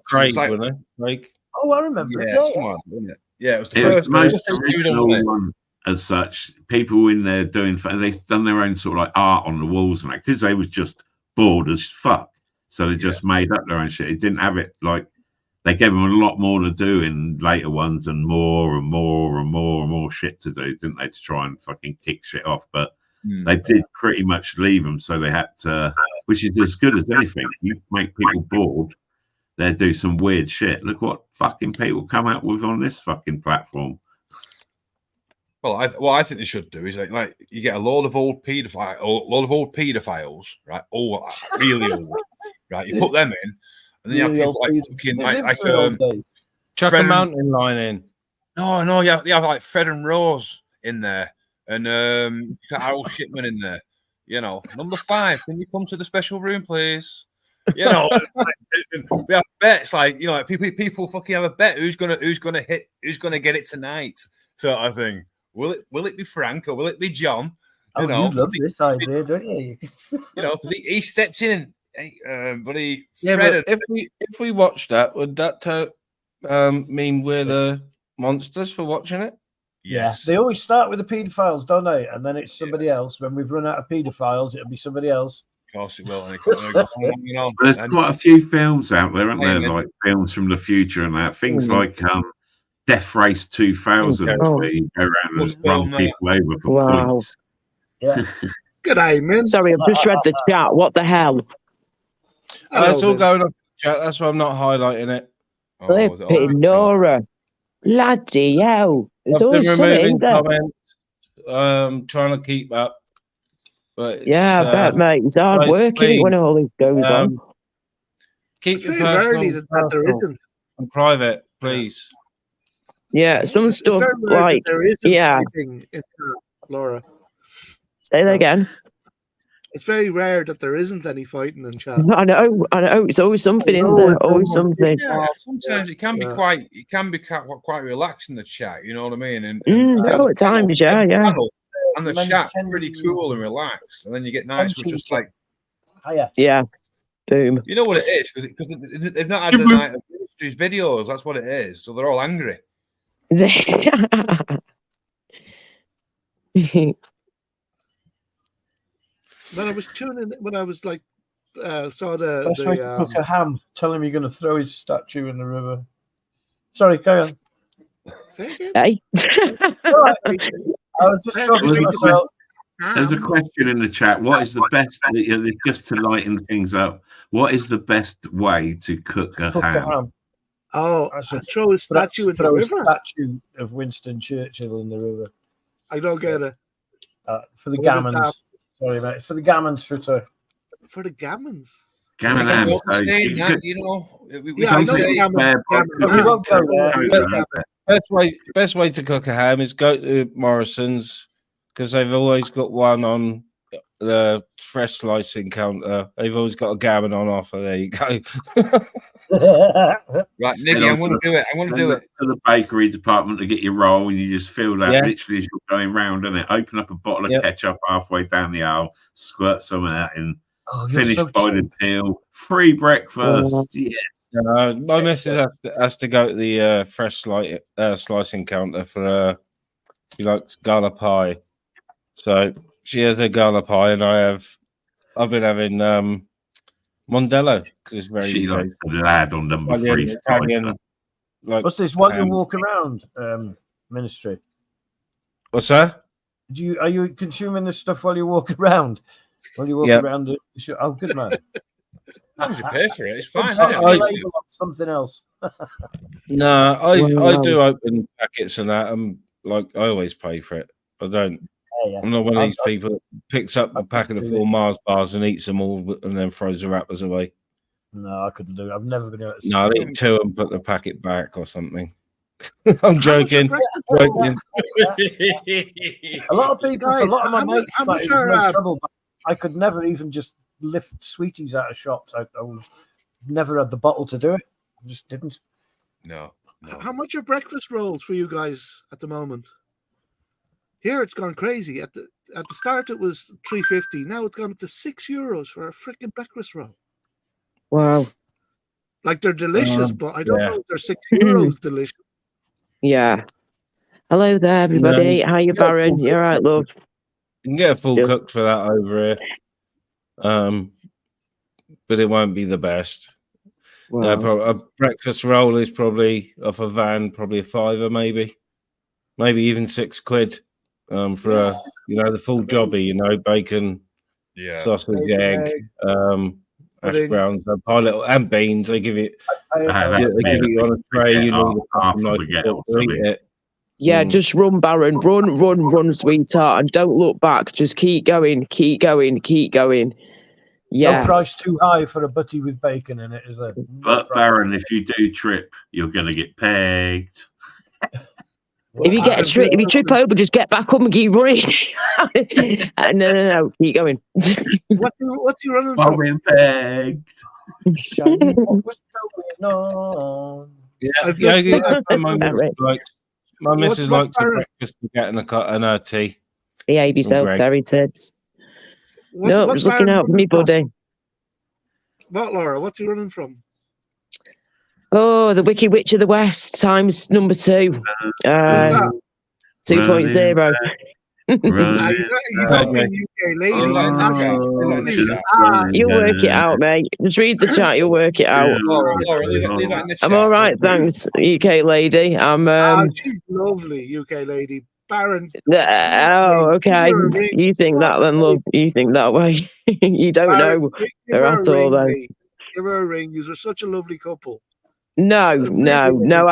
Speaker 1: Craig, wasn't it? Like,
Speaker 8: oh, I remember.
Speaker 9: Yeah, it was
Speaker 5: the most original one as such. People in there they've done their own sort of like art on the walls and that because they was just bored as fuck. So they just made up their own shit. It didn't have it like they gave them a lot more to do in later ones and more and more and more and more shit to do, didn't they? To try and fucking kick shit off. But they did pretty much leave them. So they had to, which is as good as anything. You make people bored, they do some weird shit. Look what fucking people come out with on this fucking platform.
Speaker 9: Well, I think they should do is like you get a load of old paedophiles, right? Oh, really old, right? You put them in, and then you have people like
Speaker 1: chuck a mountain lion in.
Speaker 9: No, you have like Fred and Rose in there, and you got Harold Shipman in there. You know, number 5. Can you come to the special room, please? You know, we have bets like you know, like people fucking have a bet who's gonna get it tonight, sort of thing. Will it be Frank or will it be John?
Speaker 8: You love this idea, don't you?
Speaker 9: You know, because he steps in and but he.
Speaker 1: Yeah, but if we watch that, would that mean we're the monsters for watching it?
Speaker 9: Yes.
Speaker 8: Yeah, they always start with the paedophiles, don't they? And then it's somebody else. When we've run out of paedophiles, it'll be somebody else.
Speaker 9: Of course it will. And
Speaker 5: there's quite a few films out there, aren't there? Like films from the future and that. Things like Death Race 2000, where you go around and run people over for points.
Speaker 8: Yeah.
Speaker 10: Good day, man.
Speaker 4: Sorry, I've just read the chat. What the hell?
Speaker 1: It's all going on the chat. That's why I'm not highlighting it.
Speaker 4: Flipping Nora. Bloody hell. There's always something there.
Speaker 1: Comments, trying to keep up. But
Speaker 4: yeah, I bet, mate. It's hard working when all this goes on.
Speaker 1: Keep your personal and private, please.
Speaker 4: Yeah, some stuff like
Speaker 10: Laura.
Speaker 4: Say that again.
Speaker 10: It's very rare that there isn't any fighting in chat.
Speaker 4: I know. It's always something in there. Always something.
Speaker 9: Yeah, sometimes it can be quite relaxing, the chat. You know what I mean? And
Speaker 4: at times, yeah.
Speaker 9: and the chat pretty cool and relaxed, and then you get nights which just like,
Speaker 4: yeah, boom.
Speaker 9: You know what it is because they've not had the night of ministry's videos. That's what it is. So they're all angry.
Speaker 10: When I was tuning, when I was like, saw
Speaker 8: Best way to cook a ham. Tell him you're going to throw his statue in the river. Sorry, carry on.
Speaker 4: Hey.
Speaker 8: I was just talking to myself.
Speaker 5: There's a question in the chat. What is the best, just to lighten things up, what is the best way to cook a ham?
Speaker 10: Oh, I should throw a statue in the river?
Speaker 8: A statue of Winston Churchill in the river.
Speaker 10: I don't get it.
Speaker 8: For the gammons. Sorry, mate. For the gammons, for
Speaker 10: the gammons?
Speaker 5: Gammon ham.
Speaker 9: You know,
Speaker 8: we won't go there. Best way to cook a ham is go to Morrison's, because they've always got one on the fresh slicing counter. They've always got a gammon on offer. There you go.
Speaker 9: Right, Nicky, I'm going to do it. I'm going to do it.
Speaker 5: To the bakery department to get your roll, and you just fill that literally as you're going round, and it open up a bottle of ketchup halfway down the aisle, squirt some of that in. Finished by the till, free breakfast. Yes.
Speaker 8: My missus has to go to the fresh slicing counter for she likes gala pie. So she has a gala pie, and I've been having Mondello because it's very.
Speaker 5: She likes the lad on number 3.
Speaker 8: Italian, what's this? While you walk around, ministry. What's that? Are you consuming this stuff while you walk around? While you walk around it, oh, good man.
Speaker 9: As long as you pay for it, it's fine.
Speaker 8: Something else. No, I do open packets and that. I always pay for it. I don't. I'm not one of these people that picks up a packet of 4 Mars bars and eats them all and then throws the wrappers away. No, I couldn't do it. I've never been able to. No, I'll eat 2 and put the packet back or something. I'm joking. A lot of people, a lot of my mates, it was no trouble. But I could never even just lift sweeties out of shops. I never had the bottle to do it. I just didn't.
Speaker 9: No.
Speaker 10: How much are breakfast rolls for you guys at the moment? Here it's gone crazy. At the start it was $3.50. Now it's gone up to €6 for a freaking breakfast roll.
Speaker 4: Wow.
Speaker 10: Like they're delicious, but I don't know if they're €6 delicious.
Speaker 4: Yeah. Hello there, everybody. How you, Baron? You all right, love?
Speaker 8: You can get a full cooked for that over here. But it won't be the best. Wow. No, a breakfast roll is probably off a van, probably a £5, maybe even £6 for the full jobby, bacon, sausage, egg, hash browns, and beans. They give it. They give it on a tray. You need it.
Speaker 4: Yeah, just run, Baron. Run, sweetheart, and don't look back. Just keep going. Yeah.
Speaker 8: No price too high for a butty with bacon in it, is there?
Speaker 5: But Baron, if you do trip, you're going to get pegged.
Speaker 4: If you get if you trip over, just get back up and keep running. No, keep going.
Speaker 10: What's he running from?
Speaker 5: I'm pegged.
Speaker 8: What's going on? My missus likes a breakfast baguette and a tea.
Speaker 4: Behave yourself, Terry Tibbs. No, just looking out for me, buddy.
Speaker 10: What, Laura? What's he running from?
Speaker 4: Oh, the Wicked Witch of the West times number 2. 2.0. You'll work it out, mate. Just read the chat, you'll work it out.
Speaker 9: Laura, leave that in the chat.
Speaker 4: I'm all right, thanks, UK lady.
Speaker 10: She's lovely, UK lady. Baron.
Speaker 4: Oh, okay. You think that then, love. You think that way. You don't know her at all, though.
Speaker 10: Give her a ring. You're such a lovely couple.
Speaker 4: No. I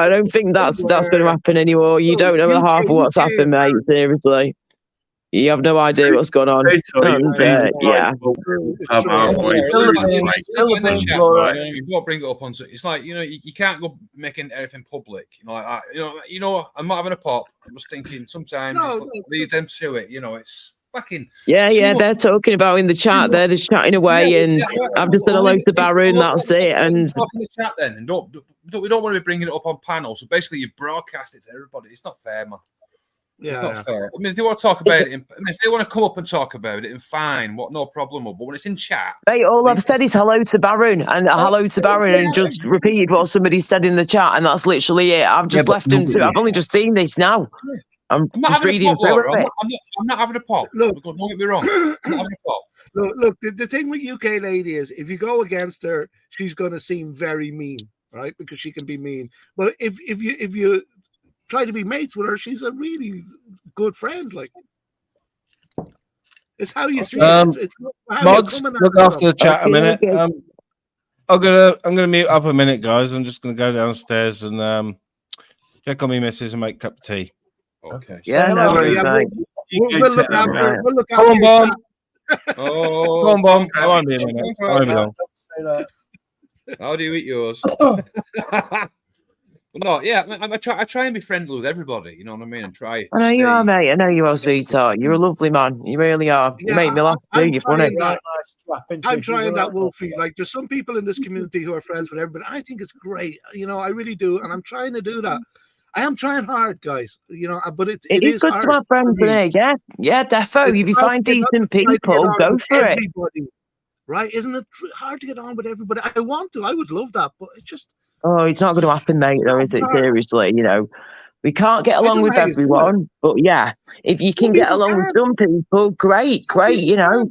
Speaker 4: don't think that's going to happen anymore. You don't know the half of what's happened, mate. Seriously. You have no idea what's going on. And, yeah.
Speaker 9: You've got to bring it up on. It's like, you can't go making everything public. I'm not having a pop. I'm just thinking sometimes lead them to it. It's fucking.
Speaker 4: Yeah. They're talking about in the chat. They're just chatting away, and I've just done a load to Baron. That's it. And
Speaker 9: talk in the chat then, and we don't want to be bringing it up on panel. So basically, you broadcast it to everybody. It's not fair, man. It's not fair. I mean, if they want to talk about it, if they want to come up and talk about it, and fine, no problem. But when it's in chat,
Speaker 4: mate, all I've said is hello to Baron and hello to Baron, and just repeated what somebody said in the chat, and that's literally it. I've just left him to. I've only just seen this now. I'm just reading through it.
Speaker 9: I'm not having a pop. Look, don't get me wrong. I'm not having a pop.
Speaker 10: Look. The thing with UK lady is, if you go against her, she's going to seem very mean, right? Because she can be mean. But if you try to be mates with her, she's a really good friend. Like, it's how you see it. It's
Speaker 1: Mods, look after the chat a minute. I'm gonna mute up a minute, guys. I'm just gonna go downstairs and check on me missus and make a cup of tea.
Speaker 9: Okay.
Speaker 4: Yeah, no worries, mate.
Speaker 10: We'll look after.
Speaker 1: Come on, Bomb. Come on, Bomb. I won't be a minute. I won't be long.
Speaker 9: How do you eat yours? No, yeah, I try and be friendly with everybody. You know what I mean? And try.
Speaker 4: I know you are, mate. I know you are, sweetheart. You're a lovely man. You really are. You make me laugh too. You're funny.
Speaker 10: I'm trying that, Wolfie. Like, there's some people in this community who are friends with everybody. I think it's great. You know, I really do, and I'm trying to do that. I am trying hard, guys. You know, but it is
Speaker 4: good
Speaker 10: hard.
Speaker 4: to have friends there. Yeah, defo. If you find decent people, go for it.
Speaker 10: Right? Isn't it hard to get on with everybody? I want to. I would love that, but it's just.
Speaker 4: Oh, it's not going to happen, mate, though, is it? Seriously, you know. We can't get along with everyone, but yeah, if you can get along with some people, great, you know.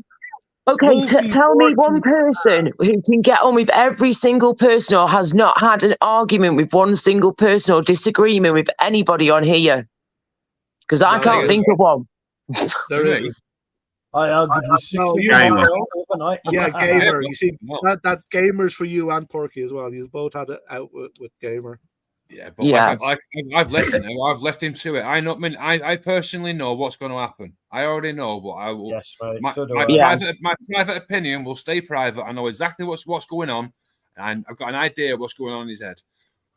Speaker 4: Okay, tell me one person who can get on with every single person or has not had an argument with one single person or disagreement with anybody on here. Because I can't think of one.
Speaker 10: There is.
Speaker 8: I argued with 6
Speaker 10: Gamer. Yeah, Gamer. You see, that Gamer's for you and Porky as well. You both had it out with Gamer.
Speaker 9: Yeah, but I've left him. I've left him to it. I personally know what's going to happen. I already know, but I will.
Speaker 8: Yes, right.
Speaker 9: My private opinion will stay private. I know exactly what's going on, and I've got an idea of what's going on in his head.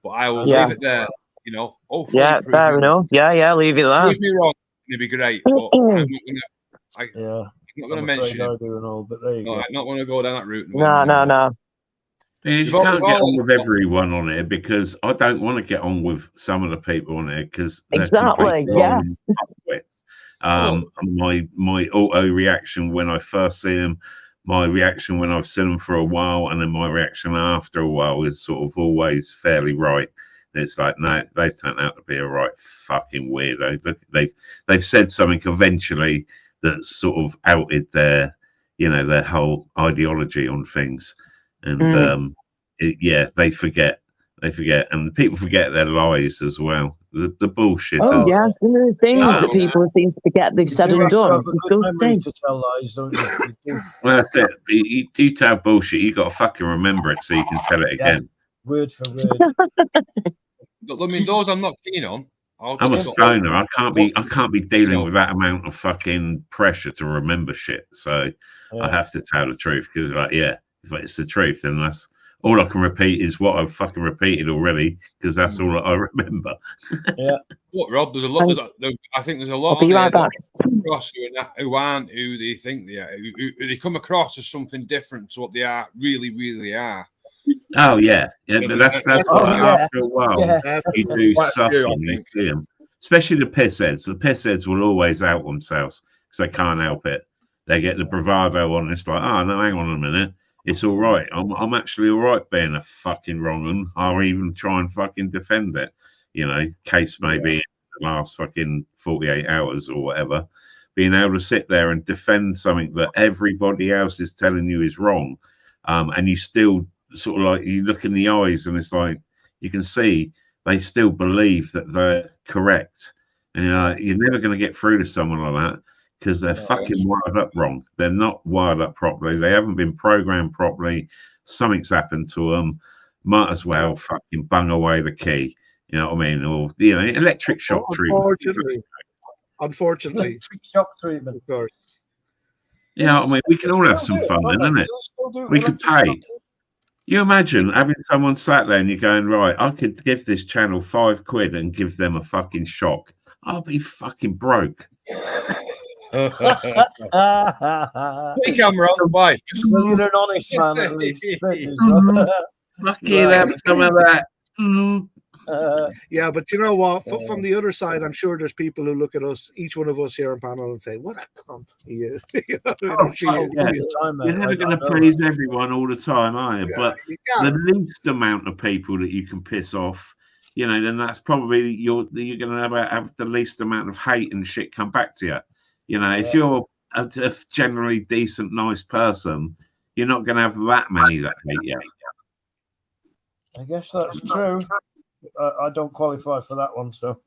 Speaker 9: But I will leave it there. You know.
Speaker 4: Yeah, fair enough. Yeah, leave it there.
Speaker 9: Prove me wrong. It'd be great, but I'm not going to mention it. I'm not going to go down that route.
Speaker 4: No.
Speaker 5: You can't get on with everyone on here because I don't want to get on with some of the people on here because
Speaker 4: exactly, yeah.
Speaker 5: My auto reaction when I first see them, my reaction when I've seen them for a while, and then my reaction after a while is sort of always fairly right. And it's like, no, they've turned out to be a right fucking weirdo. Look, they've said something eventually that's sort of outed their, you know, their whole ideology on things. And they forget, and people forget their lies as well. The bullshit.
Speaker 4: Oh yeah, some of the things that people seem to forget they've said and done.
Speaker 8: To tell lies, don't you?
Speaker 5: Well, that's it. You do tell bullshit. You got to fucking remember it so you can tell it again.
Speaker 8: Word for word.
Speaker 9: I mean, those I'm not keen on.
Speaker 5: I'm a stoner. I can't be dealing with that amount of fucking pressure to remember shit. So I have to tell the truth because, like, if it's the truth, then that's all I can repeat is what I've fucking repeated already because that's all I remember.
Speaker 8: Yeah.
Speaker 9: What, Rob? There's a lot. I think there's a lot on there who aren't who they think they are. Who they come across as something different to what they are really are.
Speaker 5: Oh yeah, but that's what after a while you do suss them, you see them. Especially the pissheads. The pissheads will always out themselves because they can't help it. They get the bravado on. It's like, oh no, hang on a minute. It's all right. I'm actually all right being a fucking wrong un. I'll even try and fucking defend it. You know, case maybe in the last fucking 48 hours or whatever. Being able to sit there and defend something that everybody else is telling you is wrong, and you still sort of like you look in the eyes and it's like you can see they still believe that they're correct, and you're never going to get through to someone like that. Because they're fucking wired up wrong. They're not wired up properly. They haven't been programmed properly. Something's happened to them. Might as well fucking bung away the key. You know what I mean? Or, you know, electric shock treatment.
Speaker 10: Unfortunately.
Speaker 8: Electric shock treatment, of course.
Speaker 5: Yeah, I mean, we can all have some fun then, isn't it? We can pay. You imagine having someone sat there and you're going, right, I could give this channel £5 and give them a fucking shock. I'll be fucking broke.
Speaker 9: Hey, Cameron, why?
Speaker 8: Well, you're an honest man, at least.
Speaker 5: Fucking have some of that.
Speaker 10: Yeah, but you know what? From the other side, I'm sure there's people who look at us, each one of us here on panel, and say, "What a cunt he is." You know,
Speaker 5: You're never going to please everyone all the time, are you? But the least amount of people that you can piss off, you know, then that's probably you're going to have the least amount of hate and shit come back to you. You know, if you're a generally decent, nice person, you're not going to have that many that hate you.
Speaker 8: I guess that's true. I don't qualify for that one, so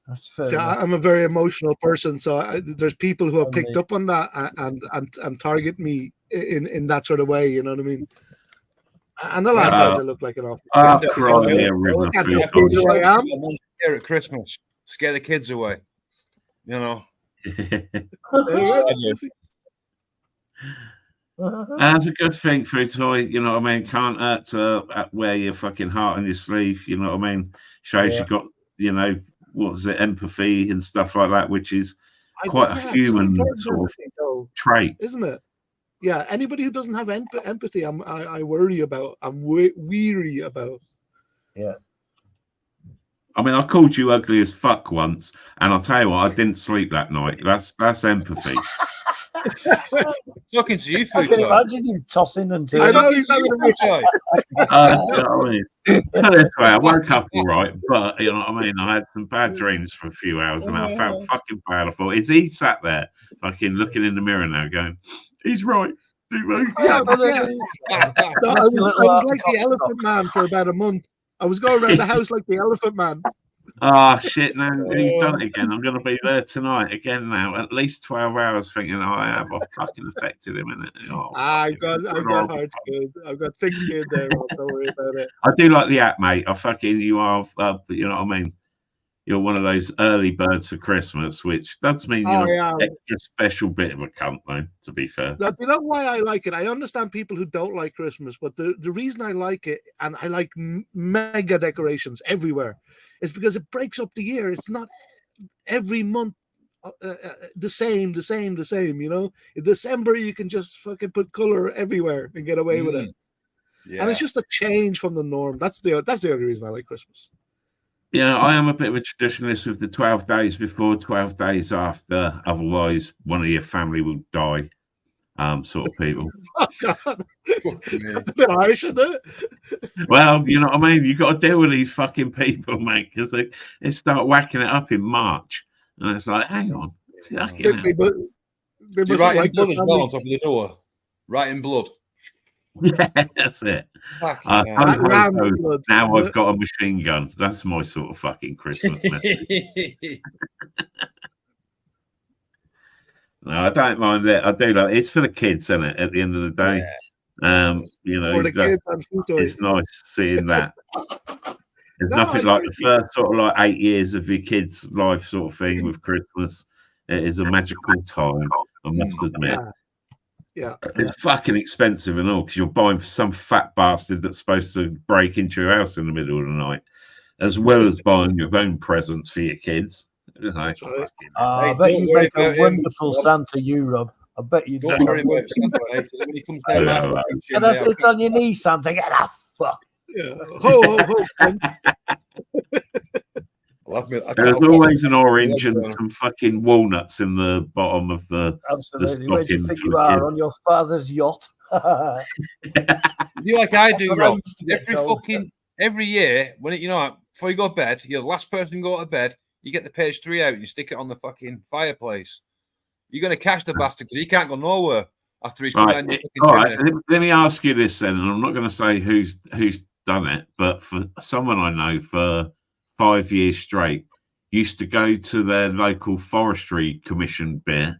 Speaker 8: that's fair.
Speaker 10: So I'm a very emotional person, so there's people who have picked up on that and target me in that sort of way. You know what I mean? And a lot of times I look like an awful.
Speaker 9: Who I am here at Christmas, scare the kids away. You know.
Speaker 5: That's a good thing for a toy, you know what I mean? Can't hurt to wear your fucking heart on your sleeve, you know what I mean? Shows you got, you know, what's it, empathy and stuff like that, which is quite a human sort of trait,
Speaker 10: isn't it? Yeah, anybody who doesn't have empathy, I worry about. I'm weary about.
Speaker 8: Yeah.
Speaker 5: I mean, I called you ugly as fuck once, and I'll tell you what, I didn't sleep that night. That's empathy.
Speaker 9: Talking to you,
Speaker 8: I can imagine him tossing and
Speaker 10: I know he's having a good time.
Speaker 5: I woke up all right, but you know what I mean. I had some bad dreams for a few hours, and I felt fucking bad. I thought, is he sat there, fucking looking in the mirror now, going, "He's right."
Speaker 10: I was like the Elephant Man for about a month. I was going around the house like the Elephant Man.
Speaker 5: Oh shit! Now you've done it again. I'm going to be there tonight again. Now at least 12 hours, thinking, "Oh, I have. I've fucking affected him in it." Oh,
Speaker 10: I've got hard skin. I've got thick skin there. Don't worry about it.
Speaker 5: I do like the app, mate. You are. You know what I mean. You're one of those early birds for Christmas, which does mean you're an extra special bit of a cunt, though, to be fair.
Speaker 10: You know why I like it? I understand people who don't like Christmas, but the reason I like it, and I like mega decorations everywhere, is because it breaks up the year. It's not every month the same, you know? In December, you can just fucking put color everywhere and get away with it. Yeah. And it's just a change from the norm. That's the only reason I like Christmas.
Speaker 5: Yeah, I am a bit of a traditionalist with the 12 days before, 12 days after. Otherwise, one of your family will die, sort of people.
Speaker 10: Oh, God. That's a bit harsh, isn't it?
Speaker 5: Well, you know what I mean? You've got to deal with these fucking people, mate, because they start whacking it up in March. And it's like, hang on.
Speaker 9: They must write in blood as well on top of the door. Right in blood.
Speaker 5: Yeah, that's it. Now I've got a machine gun. That's my sort of fucking Christmas message. No, I don't mind that. I do like it's for the kids, isn't it? At the end of the day, you know,
Speaker 10: for the kids,
Speaker 5: it's nice seeing that. There's nothing like the first sort of like 8 years of your kid's life sort of thing with Christmas. It is a magical time, I must admit.
Speaker 10: Yeah,
Speaker 5: it's fucking expensive and all because you're buying for some fat bastard that's supposed to break into your house in the middle of the night, as well as buying your own presents for your kids. You know,
Speaker 8: right. I bet you make a wonderful Santa, you Rob. I bet you
Speaker 9: don't worry about Santa, because when he comes down,
Speaker 8: and I sit on your knee, Santa. Get that fuck.
Speaker 10: Yeah. Ho, ho, ho.
Speaker 5: There's always an orange and some fucking walnuts in the bottom of the.
Speaker 8: Absolutely. Where do you think you are? On your father's yacht?
Speaker 9: You like I do, Rob. Every year when before you go to bed, you're the last person to go to bed. You get the page 3 out and you stick it on the fucking fireplace. You're going to catch the bastard because he can't go nowhere after he's come down.
Speaker 5: All right. Let me ask you this then, and I'm not going to say who's done it, but for someone I know for 5 years straight, used to go to their local forestry commission bit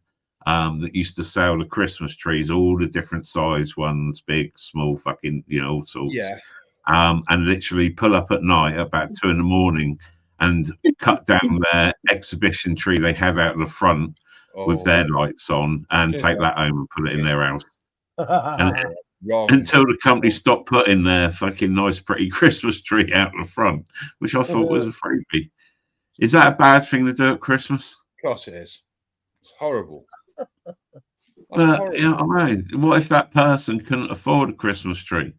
Speaker 5: that used to sell the Christmas trees, all the different size ones, big, small, fucking, all sorts.
Speaker 9: Yeah.
Speaker 5: And literally pull up at night about 2 a.m. and cut down their exhibition tree they had out the front with their lights on and take that home and put it in their house. Until the company stopped putting their fucking nice, pretty Christmas tree out the front, which I thought was a freebie. Is that a bad thing to do at Christmas?
Speaker 9: Of course it is. It's horrible.
Speaker 5: But I mean, what if that person couldn't afford a Christmas tree?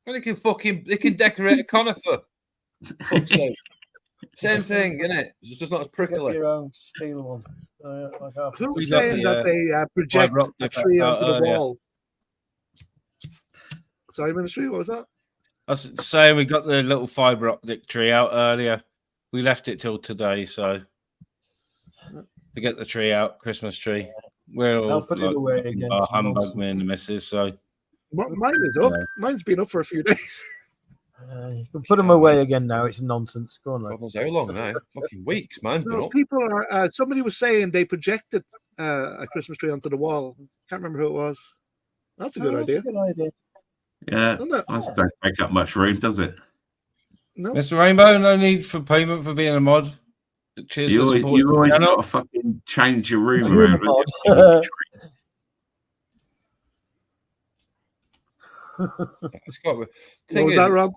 Speaker 9: Well, they can decorate a conifer. Same thing, isn't it? It's just not as
Speaker 8: Get
Speaker 9: prickly.
Speaker 8: your own steel one.
Speaker 10: Who was
Speaker 1: We got
Speaker 10: saying
Speaker 1: the,
Speaker 10: that they project
Speaker 1: fibre
Speaker 10: a
Speaker 1: optic
Speaker 10: tree
Speaker 1: out
Speaker 10: onto the
Speaker 1: earlier.
Speaker 10: wall? Sorry, Ministry, what was that?
Speaker 1: I was saying we got the little fibre optic tree out earlier. We left it till today, so to get the tree out, Christmas tree. We're all
Speaker 8: I'll put it away again.
Speaker 1: our
Speaker 8: It's
Speaker 1: humbug,
Speaker 8: nonsense.
Speaker 1: me and the missus. So
Speaker 10: Mine is up.
Speaker 1: Yeah.
Speaker 10: Mine's been up for a few days.
Speaker 8: You can put them away again now. It's nonsense. Go on,
Speaker 9: God
Speaker 8: like.
Speaker 9: knows how long now. Fucking weeks. Mine's been
Speaker 10: No,
Speaker 9: up.
Speaker 10: people are. Somebody was saying they projected a Christmas tree onto the wall. Can't remember who it was. That's a good idea.
Speaker 8: That's a good idea.
Speaker 5: Yeah,
Speaker 10: Isn't it?
Speaker 5: that don't take up much room, does it?
Speaker 10: No.
Speaker 1: Mr. Rainbow, no need for payment for being a mod. Cheers
Speaker 5: You
Speaker 1: for
Speaker 5: always,
Speaker 1: supporting
Speaker 5: you always
Speaker 1: the channel.
Speaker 5: got to fucking change your room
Speaker 8: Being a
Speaker 5: around.
Speaker 8: mod.
Speaker 9: It's got
Speaker 10: What
Speaker 9: thing
Speaker 10: was
Speaker 9: is,
Speaker 10: that, Rob?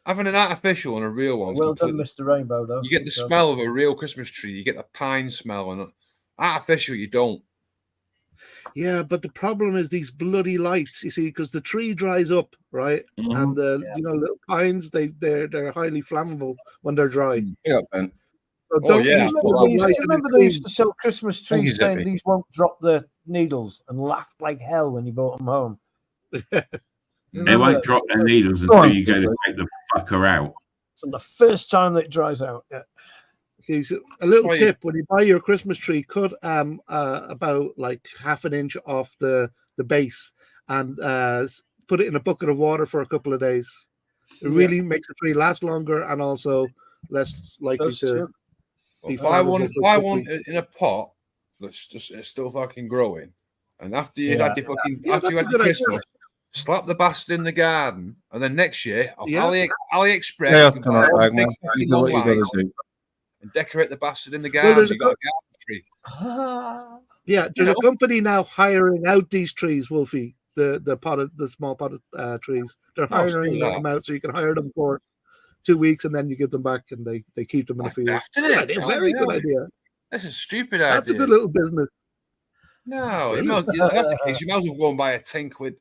Speaker 9: having an artificial and a real one.
Speaker 8: Well done, Mr. Rainbow, though.
Speaker 9: You get the smell of a real Christmas tree. You get the pine smell, and artificial you don't.
Speaker 10: Yeah, but the problem is these bloody lights. You see, because the tree dries up, right? And the little pines, they're highly flammable when they're dry.
Speaker 1: Yeah, Ben.
Speaker 10: So
Speaker 9: Oh,
Speaker 10: don't
Speaker 9: yeah.
Speaker 10: use
Speaker 8: Do
Speaker 10: bloody
Speaker 8: you
Speaker 10: lights in the
Speaker 8: remember they used
Speaker 10: tree.
Speaker 8: to sell Christmas
Speaker 1: Thank you,
Speaker 8: trees saying
Speaker 1: Zippy.
Speaker 8: these won't drop the needles and laughed like hell when you brought them home?
Speaker 5: They won't drop their needles
Speaker 1: Go
Speaker 5: until
Speaker 1: on,
Speaker 5: you go to
Speaker 1: Zippy.
Speaker 5: take the fucker out.
Speaker 8: So the first time that it dries out, yeah.
Speaker 10: See, so a little
Speaker 9: Right.
Speaker 10: tip: when you buy your Christmas tree, cut about like half an inch off the base and put it in a bucket of water for a couple of days. It really makes the tree last longer and also less likely
Speaker 8: Those
Speaker 10: to
Speaker 8: two.
Speaker 10: be
Speaker 9: Buy one,
Speaker 10: flammable so
Speaker 9: buy
Speaker 10: quickly.
Speaker 9: one in a pot that's just it's still fucking growing. And after you've had your fucking
Speaker 10: Yeah,
Speaker 9: after you
Speaker 10: that's
Speaker 9: had
Speaker 10: a
Speaker 9: your
Speaker 10: good idea.
Speaker 9: Christmas, slap the bastard in the garden, and then next year off
Speaker 10: Yeah.
Speaker 9: AliExpress,
Speaker 1: Yeah,
Speaker 9: you can buy
Speaker 1: tonight,
Speaker 9: one
Speaker 1: Bag,
Speaker 9: big
Speaker 1: man.
Speaker 9: fucking
Speaker 1: You do
Speaker 9: long
Speaker 1: what you gotta
Speaker 9: light
Speaker 1: do.
Speaker 9: and decorate the bastard in the
Speaker 10: Well,
Speaker 9: garden.
Speaker 10: there's
Speaker 9: You got a garden tree.
Speaker 10: Yeah, there's a company now hiring out these trees, Wolfie. The small potted trees. They're
Speaker 9: No, screw
Speaker 10: hiring
Speaker 9: that.
Speaker 10: them out, so you can hire them for 2 weeks and then you give them back and they keep them in the
Speaker 9: That's
Speaker 10: field.
Speaker 9: daft,
Speaker 10: Good
Speaker 9: isn't it?
Speaker 10: idea,
Speaker 9: Oh,
Speaker 10: very good
Speaker 9: yeah.
Speaker 10: idea.
Speaker 9: That's a stupid idea.
Speaker 10: That's a good little business.
Speaker 9: No, you might, that's the case. You might as well go and buy a 10 quid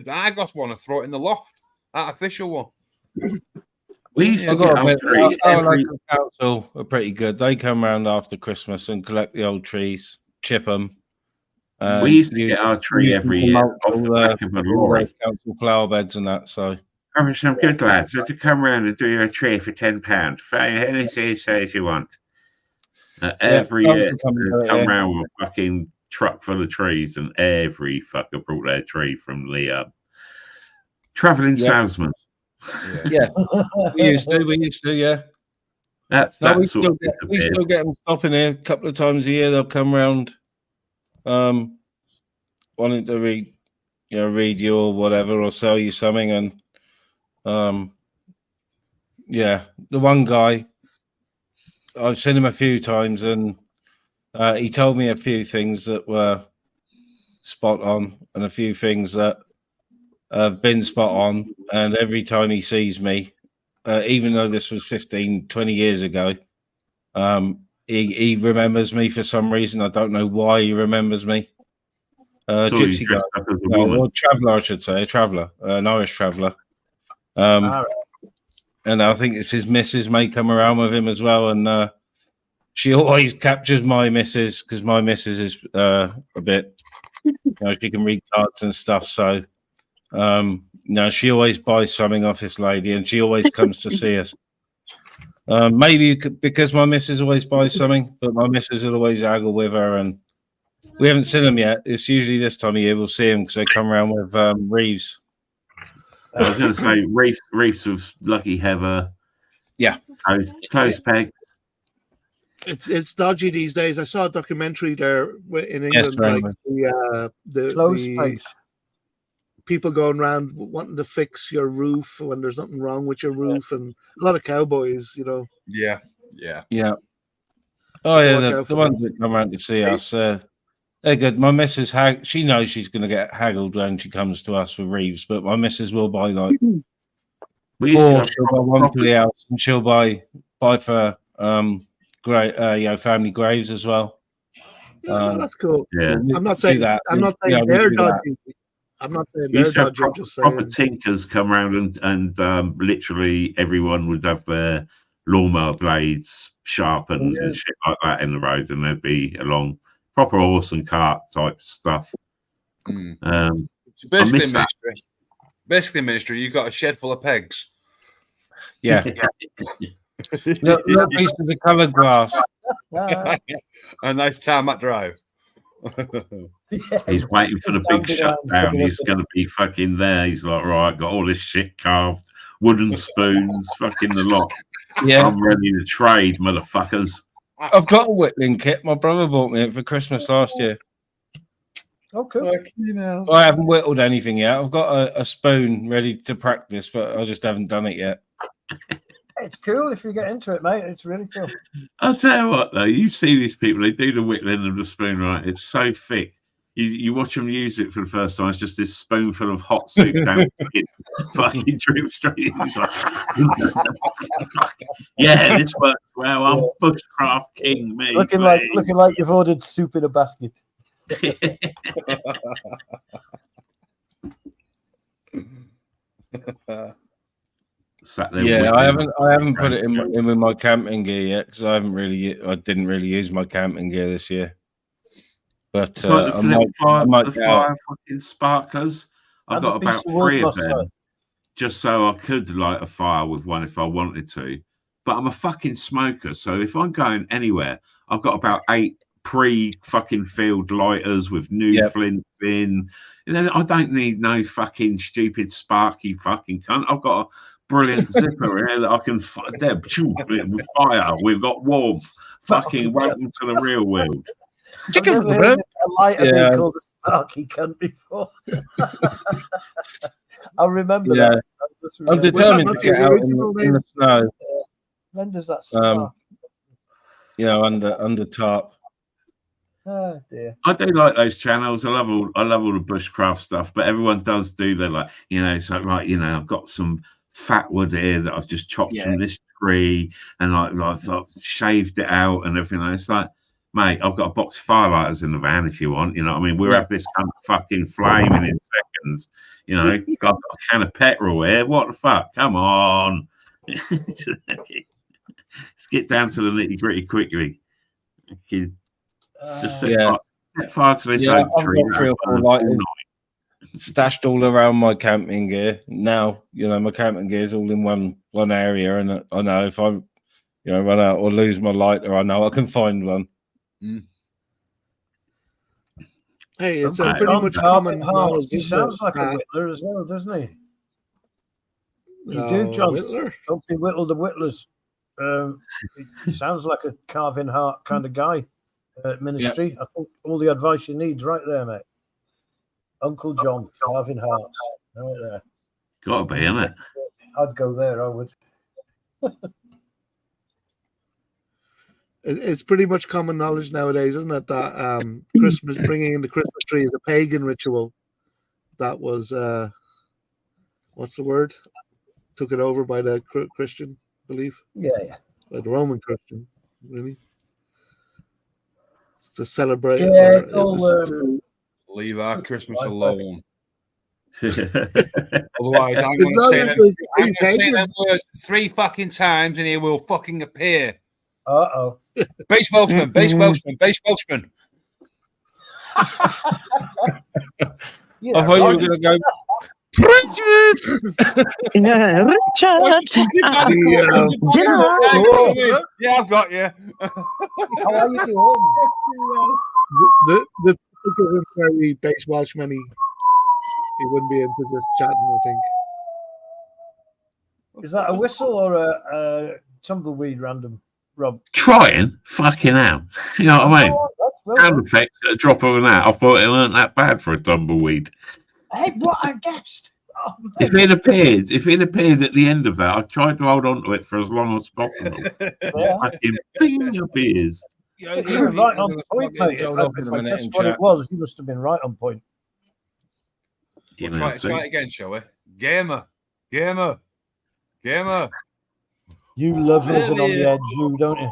Speaker 9: Argos one and throw it in the loft. Artificial one.
Speaker 5: We used to
Speaker 1: I've
Speaker 5: get
Speaker 1: got to
Speaker 5: our
Speaker 1: admit,
Speaker 5: tree
Speaker 1: our
Speaker 5: every.
Speaker 1: local council are pretty good. They come round after Christmas and collect the old trees, chip them.
Speaker 5: We used to get our tree every year off the back of a lorry.
Speaker 1: Council flower beds and that. So,
Speaker 5: Oh, some good lads. So to come round and do your tree for £10. For anything says you want. Every year, come round with a fucking truck full of trees, and every fucker brought their tree from the travelling salesman.
Speaker 1: Yeah, we used to, yeah. We still get them stopping here a couple of times a year. They'll come round, wanting to read you or whatever, or sell you something, and yeah, the one guy, I've seen him a few times, and he told me a few things that were spot on, and a few things that have been spot on. And every time he sees me, even though this was 15, 20 years ago, he remembers me for some reason. I don't know why he remembers me. Gypsy guy, or traveller, I should say, an Irish traveller. And I think it's his missus may come around with him as well. And she always captures my missus because my missus is a bit, she can read cards and stuff. So, she always buys something off this lady, and she always comes to see us. Maybe because my missus always buys something, but my missus will always haggle with her, and we haven't seen them yet. It's usually this time of year we'll see them because they come around with Reeves.
Speaker 5: I was going to say Reefs with Lucky Heather.
Speaker 1: Yeah.
Speaker 5: Close pegs.
Speaker 10: It's dodgy these days. I saw a documentary there in England, like the people going around wanting to fix your roof when there's nothing wrong with your roof, and a lot of cowboys,
Speaker 9: Yeah.
Speaker 1: Oh yeah, the ones that come around to see us, they're good. My missus, she knows she's going to get haggled when she comes to us with Reeves, but my missus will buy she'll buy one for the house, and she'll buy for family graves as well.
Speaker 10: Yeah, no, that's cool.
Speaker 5: Yeah,
Speaker 10: I'm not saying they're dodgy. I'm not saying
Speaker 5: You
Speaker 10: they're
Speaker 5: used to have
Speaker 10: dodgy. I'm just
Speaker 5: proper
Speaker 10: saying.
Speaker 5: tinkers come around and literally everyone would have their lawnmower blades sharpened and shit like that in the road, and they'd be along proper horse and cart type stuff.
Speaker 9: So basically, ministry, you've got a shed full of pegs.
Speaker 1: Yeah. Little pieces of coloured grass.
Speaker 9: A nice tarmac drive.
Speaker 5: He's waiting for the big shutdown. He's going to be fucking there. He's like, right, got all this shit carved, wooden spoons, fucking the lot.
Speaker 1: Yeah.
Speaker 5: I'm ready to trade, motherfuckers.
Speaker 1: I've got a whittling kit. My brother bought me it for Christmas last year.
Speaker 8: Oh, cool.
Speaker 1: I haven't whittled anything yet. I've got a spoon ready to practice, but I just haven't done it yet.
Speaker 8: It's cool if you get into it, mate. It's really cool.
Speaker 5: I'll tell you what, though, you see these people, they do the whittling of the spoon, right? It's so thick. You watch them use it for the first time, it's just this spoonful of hot soup down fucking drip straight in. He's like, yeah, this works well. I'm bushcraft king, mate.
Speaker 8: Looking like you've ordered soup in a basket.
Speaker 1: Yeah, I haven't put it in with my camping gear yet because I didn't really use my camping gear this year. But
Speaker 5: it's like the fire fucking sparklers. I've
Speaker 8: And
Speaker 5: got about 3 of them,
Speaker 8: side.
Speaker 5: just so I could light a fire with one if I wanted to. But I'm a fucking smoker, so if I'm going anywhere, I've got about 8 pre-fucking filled lighters with new flints in. You know, I don't need no fucking stupid sparky fucking cunt. I've got a brilliant zipper here that I can with fire. We've got warmth. Fucking welcome to the real world.
Speaker 8: I've never heard a lighter being called a sparky cunt before. I'll remember that.
Speaker 1: I'm determined to get out in the snow.
Speaker 8: When does that start?
Speaker 1: Under tarp.
Speaker 8: Oh dear.
Speaker 5: I do like those channels. I love all the bushcraft stuff, but everyone does do their so right, I've got some fat wood here that I've just chopped from this tree and I've shaved it out and everything. It's like, mate, I've got a box of firelighters in the van if you want. You know what I mean? We'll have this kind of fucking flaming in seconds. Got a can of petrol here. What the fuck? Come on. Let's get down to the nitty gritty quickly. Just set fire to this oak tree.
Speaker 1: I've got 3 or 4 lighters stashed all around my camping gear. Now, my camping gear is all in one area, and I know if I run out or lose my lighter, I know I can find one.
Speaker 10: Hey, it's a pretty much common knowledge.
Speaker 8: He sounds like a whittler as well, doesn't he? You do, John. Whittler? Don't be whittle the whittlers. He sounds like a carving heart kind of guy at ministry. I think all the advice you need right there, mate. Uncle John, carving hearts. Right there.
Speaker 5: Gotta be, isn't it?
Speaker 8: I'd go there, I would.
Speaker 10: It's pretty much common knowledge nowadays, isn't it, that Christmas, bringing in the Christmas tree is a pagan ritual that was, what's the word? Took it over by the Christian belief.
Speaker 8: Yeah.
Speaker 10: By the Roman Christian, really. It's to celebrate.
Speaker 8: Yeah,
Speaker 9: leave our Christmas alone. Otherwise, I'm going to say them words 3 fucking times and he will fucking appear.
Speaker 8: Uh-oh.
Speaker 9: Base Welshman, base Welshman, base Welshman.
Speaker 1: I thought you were going to go, Richard!
Speaker 4: Yeah, Richard!
Speaker 9: Yeah, I've got you.
Speaker 8: How are you doing?
Speaker 10: The isn't very base Welshman. He wouldn't be into just chatting, I think.
Speaker 8: Is that a whistle or a tumbleweed random, Rob?
Speaker 5: Trying? Fucking hell. You know what I mean? Sound effects at a drop of an hat. I thought it weren't that bad for a tumbleweed.
Speaker 8: Hey, what I guessed. Oh,
Speaker 5: if it appeared at the end of that, I tried to hold on to it for as long as possible. Fucking thing appears.
Speaker 8: You were right on point, mate. If I guessed what it was, you must have been right on point.
Speaker 9: We'll try it again, shall we? Gamer.
Speaker 8: You love living on the edge, you, don't you?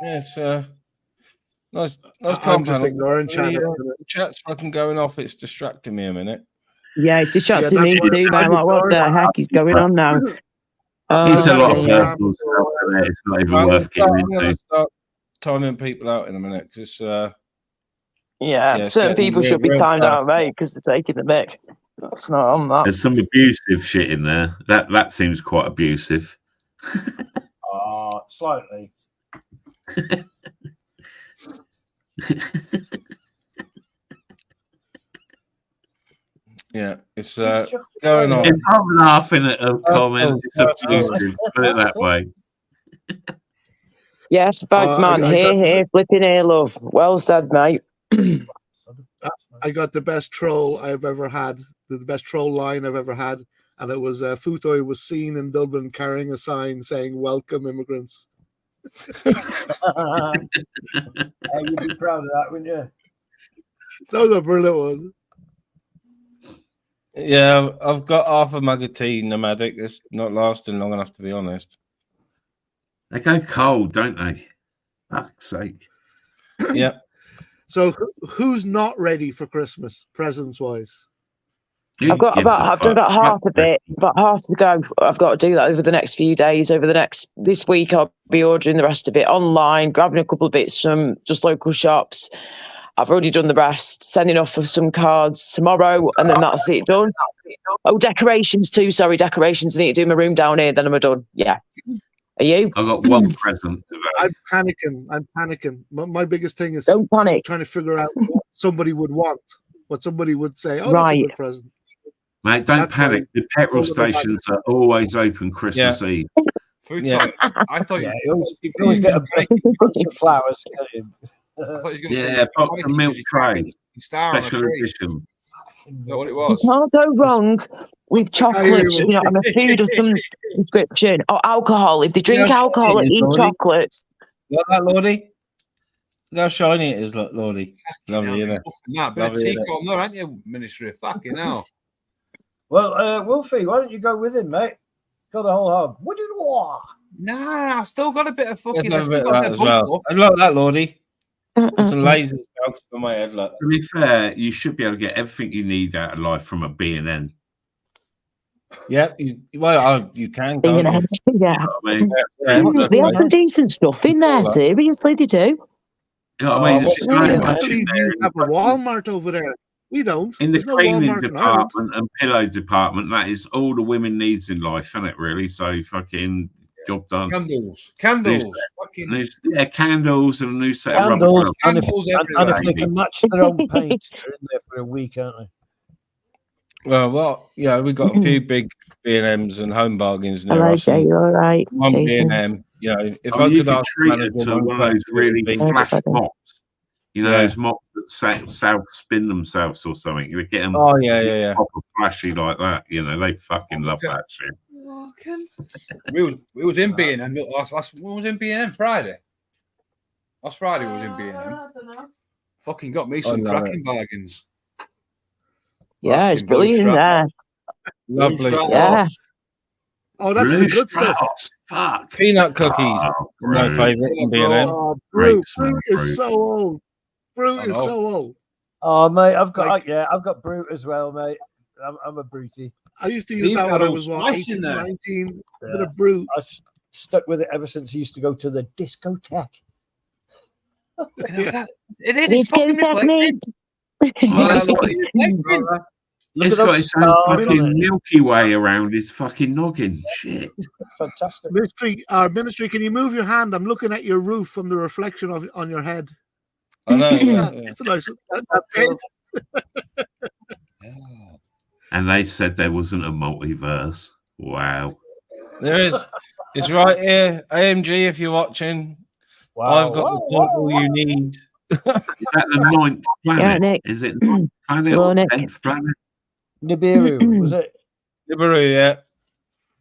Speaker 1: Yes, Nice
Speaker 10: I'm
Speaker 1: compound.
Speaker 10: just ignoring chat.
Speaker 1: Chat's fucking going off. It's distracting me a minute.
Speaker 4: Yeah, it's distracting
Speaker 10: that's
Speaker 4: me
Speaker 10: what
Speaker 4: too, man.
Speaker 10: I'm
Speaker 4: Like, what the
Speaker 10: ignoring.
Speaker 4: heck is going on now?
Speaker 5: It's a lot of
Speaker 4: dear.
Speaker 5: personal stuff, and it's not even
Speaker 1: I'm
Speaker 5: worth getting
Speaker 1: going to
Speaker 5: into.
Speaker 1: start timing people out in a minute because
Speaker 4: Yeah, certain people should be timed out, mate, because they're taking the mick. That's not on that.
Speaker 5: There's some abusive shit in there. That seems quite abusive.
Speaker 8: Slightly.
Speaker 1: Yeah, it's going on.
Speaker 5: If I'm laughing at a comment, it's abusive. Put it that way.
Speaker 4: Yes, Bagman, here, flipping here, love. Well said, mate.
Speaker 10: I got the best troll I've ever had, the best troll line I've ever had, and it was Futoi was seen in Dublin carrying a sign saying "Welcome, immigrants."
Speaker 8: You'd be proud of that, wouldn't you?
Speaker 10: That was a brilliant one.
Speaker 1: Yeah, I've got half a mug of tea, nomadic. It's not lasting long enough, to be honest.
Speaker 5: They go cold, don't they? Fuck's sake.
Speaker 1: Yeah.
Speaker 10: So who's not ready for Christmas, presents-wise?
Speaker 4: I've done about half of it, about half to go. I've got to do that over the next few days. This week, I'll be ordering the rest of it online, grabbing a couple of bits from just local shops. I've already done the rest, sending off for some cards tomorrow, and then that's it done. Oh, decorations too. Sorry, decorations. I need to do my room down here, then I'm done. Yeah. Are you?
Speaker 5: I've got one present today.
Speaker 10: I'm panicking. My biggest thing is
Speaker 4: don't panic.
Speaker 10: Trying to figure out what somebody would want, what somebody would say. Oh,
Speaker 4: right.
Speaker 10: That's a good present.
Speaker 5: Mate, don't panic. The petrol stations are always open Christmas Eve.
Speaker 9: Yeah. I thought
Speaker 8: you always get a bunch of flowers.
Speaker 5: Yeah, box of milk tray. Special edition.
Speaker 9: Not what it was.
Speaker 4: You can't go wrong with chocolates, you know, and a food of some description, or alcohol. If they drink alcohol and eat chocolates.
Speaker 1: Look at that, Lordy. Look how shiny it is, look, Lordy. Lovely, isn't it?
Speaker 9: But it's Seacom, no, aren't you, Ministry? Fucking hell.
Speaker 8: Well, Wolfie, why don't you go with him, mate? Got a whole hog. What do you want?
Speaker 9: Nah, I've still got a bit of fucking.
Speaker 1: I've got that as well. I love that, Lordy. There's some lasers bouncing on my head. Look.
Speaker 5: To be fair, you should be able to get everything you need out of life from a B&N.
Speaker 1: Yeah, you can.
Speaker 4: Yeah. They have some decent stuff in there. Seriously, they do.
Speaker 5: You know what I mean?
Speaker 10: I believe you have a Walmart over there. We don't.
Speaker 5: In the
Speaker 10: There's no
Speaker 5: cleaning
Speaker 10: Walmart
Speaker 5: department and pillow department, that is all the women needs in life, isn't it? Really? So fucking job done.
Speaker 9: Candles. Candles
Speaker 5: and a new set of
Speaker 8: candles.
Speaker 5: rubber
Speaker 8: And if they can match their own paint, they're in there for a week, aren't they?
Speaker 1: Well, yeah, we've got a few big B&Ms and home bargains now.
Speaker 4: Hello, Jay, you all right?
Speaker 1: One
Speaker 4: Jason.
Speaker 1: B&M, you know, if I could ask
Speaker 5: treat it to one of those really flash mops, you know, those mops that self-spin themselves or something. You get them proper flashy like that, you know, they fucking love that shit.
Speaker 9: We was in B&M last we was in B&M Friday. Last Friday we was in B&M. Fucking got me some cracking bargains.
Speaker 4: Yeah, it's brilliant there.
Speaker 1: Lovely.
Speaker 4: Yeah.
Speaker 10: Oh, that's the good stuff.
Speaker 5: Fuck.
Speaker 1: Peanut cookies. My favourite in B&M.
Speaker 10: Oh, Brute is so old. Brute is so old.
Speaker 8: Oh, mate, I've got Brute as well, mate. I'm a Brutey.
Speaker 10: I used to use that when I was 18, 19. With a Brute.
Speaker 8: I stuck with it ever since I used to go to the discotheque.
Speaker 9: It is. It's fucking reflecting.
Speaker 5: It's got its own fucking Milky Way around his fucking noggin. Shit.
Speaker 8: Fantastic.
Speaker 10: Ministry, can you move your hand? I'm looking at your roof from the reflection on your head.
Speaker 1: I know.
Speaker 10: It's a nice.
Speaker 5: And they said there wasn't a multiverse. Wow.
Speaker 1: There is. It's right here. AMG, if you're watching. Wow. I've got the portal you need.
Speaker 5: Is that the 9th planet? Is it 9th planet or 10th planet?
Speaker 8: Nibiru, was it?
Speaker 1: Nibiru, yeah.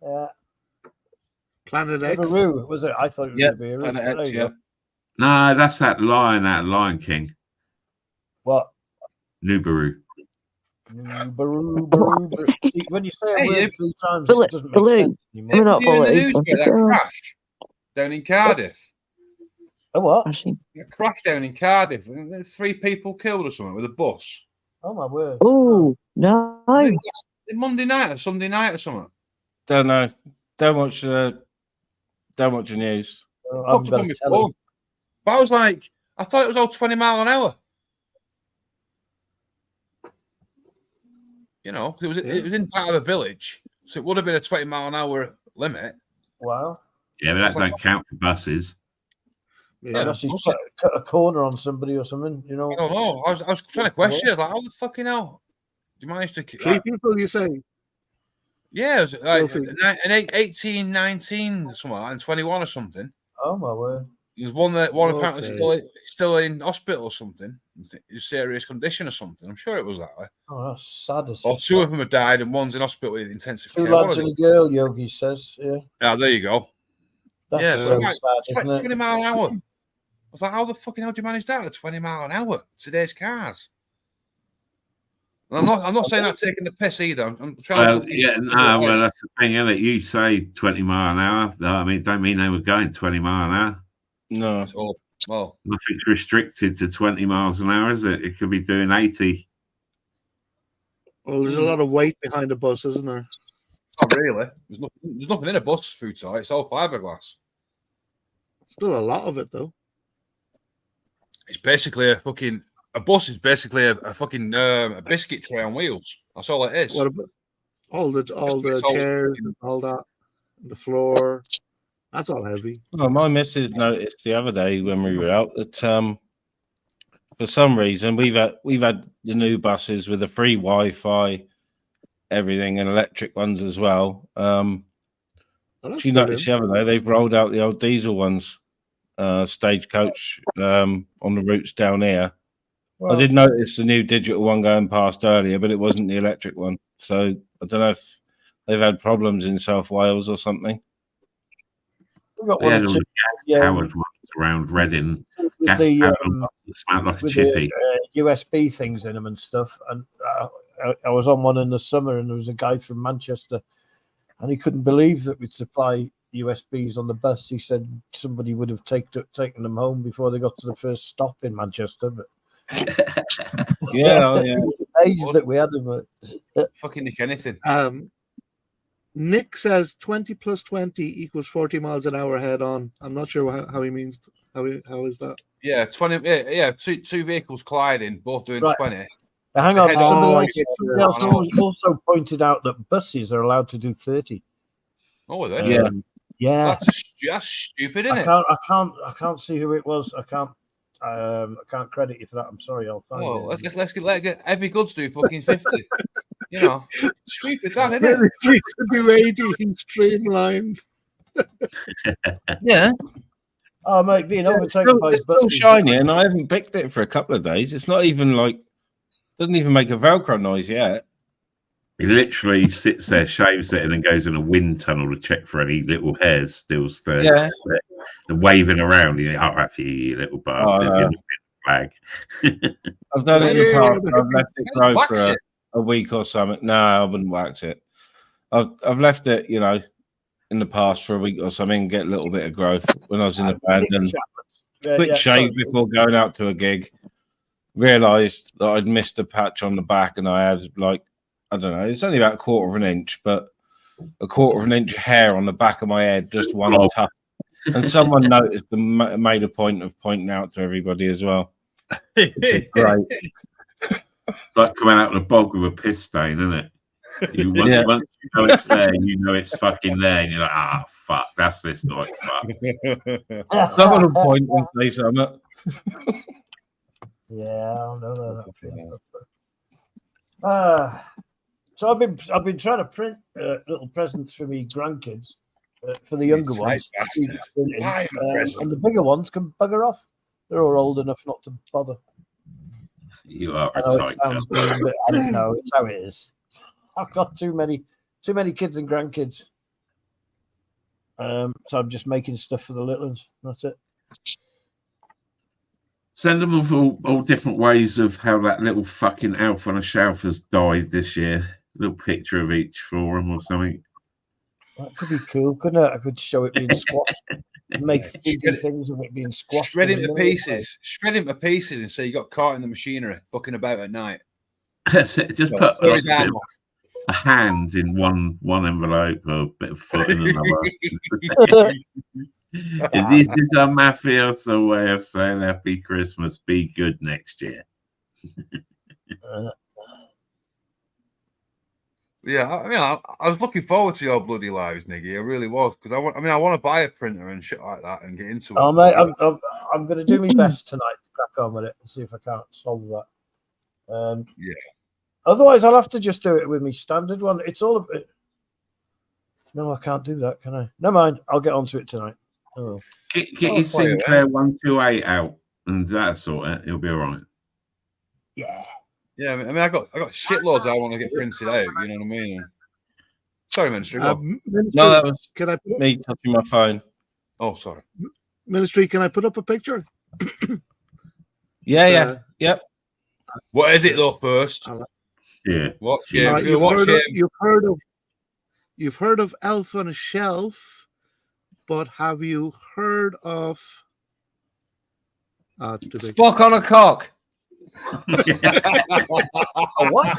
Speaker 8: Yeah.
Speaker 10: Planet X.
Speaker 8: Nibiru, was it? I thought it was Nibiru.
Speaker 1: Planet X, yeah.
Speaker 5: No, that's that lion out of Lion King.
Speaker 8: What?
Speaker 5: Nibiru.
Speaker 8: See, when you say a word 3 times, it doesn't make sense anymore.
Speaker 4: We're not
Speaker 9: in the news where that crash down in Cardiff.
Speaker 8: A what?
Speaker 9: A crash down in Cardiff. 3 people killed or something with a bus.
Speaker 8: Oh my word!
Speaker 4: Oh no!
Speaker 9: Monday night or Sunday night or something.
Speaker 1: Don't know. Don't watch the news.
Speaker 8: I'm
Speaker 9: But I was like, I thought it was all 20 mile an hour. You know, it was in part of a village, so it would have been a 20 mile an hour limit.
Speaker 8: Wow.
Speaker 5: Yeah, but that don't count for buses.
Speaker 8: Yeah, unless he's cut a corner on somebody or something, you know.
Speaker 9: I don't know. I was trying to question. I was like, how the fucking hell? Do you manage to
Speaker 10: 3 people? You say?
Speaker 9: Yeah, it was like an 18, 19, something like that, and 21 or something.
Speaker 8: Oh my word!
Speaker 9: There's one apparently still in hospital or something, in serious condition or something. I'm sure it was that way.
Speaker 8: Oh, that's sad.
Speaker 9: Or 2 of them have died, and one's in hospital with intensive care.
Speaker 8: 2 lads and a girl, Yogi says. Yeah.
Speaker 9: Yeah, there you go.
Speaker 8: That's so sad, isn't it?
Speaker 9: 20 mile an hour. I was like, how the fucking hell do you manage that at 20 mile an hour? Today's cars. And I'm not saying that taking the piss either. I'm trying
Speaker 5: to. Well, that's the thing, isn't it? You say 20 mile an hour. I mean, it don't mean they were going 20 mile an hour.
Speaker 1: No.
Speaker 9: Well,
Speaker 5: nothing's restricted to 20 miles an hour, is it? It could be doing 80.
Speaker 10: Well, there's a lot of weight behind the bus, isn't there?
Speaker 9: Not really. There's nothing in a bus food site. It's all fiberglass.
Speaker 10: Still a lot of it, though.
Speaker 9: It's basically a bus is basically a fucking a biscuit tray on wheels. That's all it is.
Speaker 10: What about all the chairs and all that, the floor? That's all heavy.
Speaker 1: Well, my missus noticed the other day when we were out that for some reason we've had the new buses with the free Wi-Fi, everything, and electric ones as well. She noticed the other day they've rolled out the old diesel ones, stagecoach on the routes down here. Well, I did notice the new digital one going past earlier, but it wasn't the electric one. So I don't know if they've had problems in South Wales or something.
Speaker 8: We've got one
Speaker 5: powered ones around Reading. Gas powered ones that smell like a chippy.
Speaker 8: USB things in them and stuff. And I was on one in the summer, and there was a guy from Manchester, and he couldn't believe that we'd supply USBs on the bus. He said somebody would have taken them home before they got to the first stop in Manchester. But
Speaker 1: yeah,
Speaker 8: days that we had them.
Speaker 9: Fucking Nick anything.
Speaker 10: Nick says 20 plus 20 equals 40 miles an hour head on. I'm not sure how he means. How is that?
Speaker 9: Yeah, 20. Yeah, two vehicles colliding, both doing 20.
Speaker 8: Hang on. Somebody else also pointed out that buses are allowed to do 30.
Speaker 9: Oh, are they?
Speaker 8: Yeah.
Speaker 9: That's stupid, isn't it?
Speaker 8: I can't see who it was. I can't credit you for that. I'm sorry. I'll find it.
Speaker 9: Let's get Heavy Goods do fucking 50. You know, stupid, that isn't it?
Speaker 10: It should be 80 streamlined.
Speaker 1: Yeah.
Speaker 8: Oh, mate, being overtaken by his bus.
Speaker 1: It's still shiny, and I haven't picked it for a couple of days. It's not even doesn't even make a Velcro noise yet.
Speaker 5: He literally sits there, shaves it, and then goes in a wind tunnel to check for any little hairs still there. And waving around. You know, right for you little bastard. Flag.
Speaker 1: I've done it in the past. I've left it grow for a week or something. No, I wouldn't wax it. I've left it, in the past for a week or something, and get a little bit of growth when I was in the band. And quick shave before going out to a gig. Realised that I'd missed a patch on the back, and I had I don't know, it's only about a quarter of an inch, but a quarter of an inch hair on the back of my head, just one tuft. And someone noticed and made a point of pointing out to everybody as well. Great.
Speaker 5: Like coming out of the bog with a piss stain, isn't it? Once you know it's there, you know it's fucking there, and you're like, fuck, that's this nice fuck.
Speaker 1: Someone will point and say something.
Speaker 8: Yeah, I know that. So I've been trying to print little presents for me grandkids for the younger ones, and the bigger ones can bugger off. They're all old enough not to bother.
Speaker 5: You are
Speaker 8: I don't know. It's how it is. I've got too many kids and grandkids. So I'm just making stuff for the little ones. That's it.
Speaker 5: Send them all different ways of how that little fucking elf on a shelf has died this year. A little picture of each for them or something.
Speaker 8: That could be cool, couldn't it? I could show it being squashed. make 3D things of it being squashed.
Speaker 9: Shred him to pieces. Shred him to pieces and say you got caught in the machinery, fucking about at night.
Speaker 5: Just put a hand in one envelope, a bit of foot in another. This is a mafioso way of saying Happy Christmas. Be good next year.
Speaker 9: Yeah, I mean, I was looking forward to your bloody lives, Niggy. I really was, because I want to buy a printer and shit like that and get into it.
Speaker 8: Oh, mate, I'm going to do my best tonight to crack on with it and see if I can't solve that.
Speaker 9: Yeah.
Speaker 8: Otherwise, I'll have to just do it with my standard one. It's all a bit. No, I can't do that, can I? Never mind. I'll get onto it tonight. Oh.
Speaker 5: Get your Sinclair 128 out, and that's sort it. It'll be all right.
Speaker 8: Yeah.
Speaker 9: Yeah, I mean, I got shitloads I want to get printed out. You know what I mean? Sorry, Ministry.
Speaker 1: No, that was me touching my phone.
Speaker 9: Oh, sorry.
Speaker 10: Ministry, can I put up a picture?
Speaker 1: Yeah. Yep.
Speaker 9: What is it though? First,
Speaker 5: yeah.
Speaker 9: Watch
Speaker 10: it. You've heard of Elf on a Shelf, but have you heard of?
Speaker 1: Spock on a cock.
Speaker 8: What?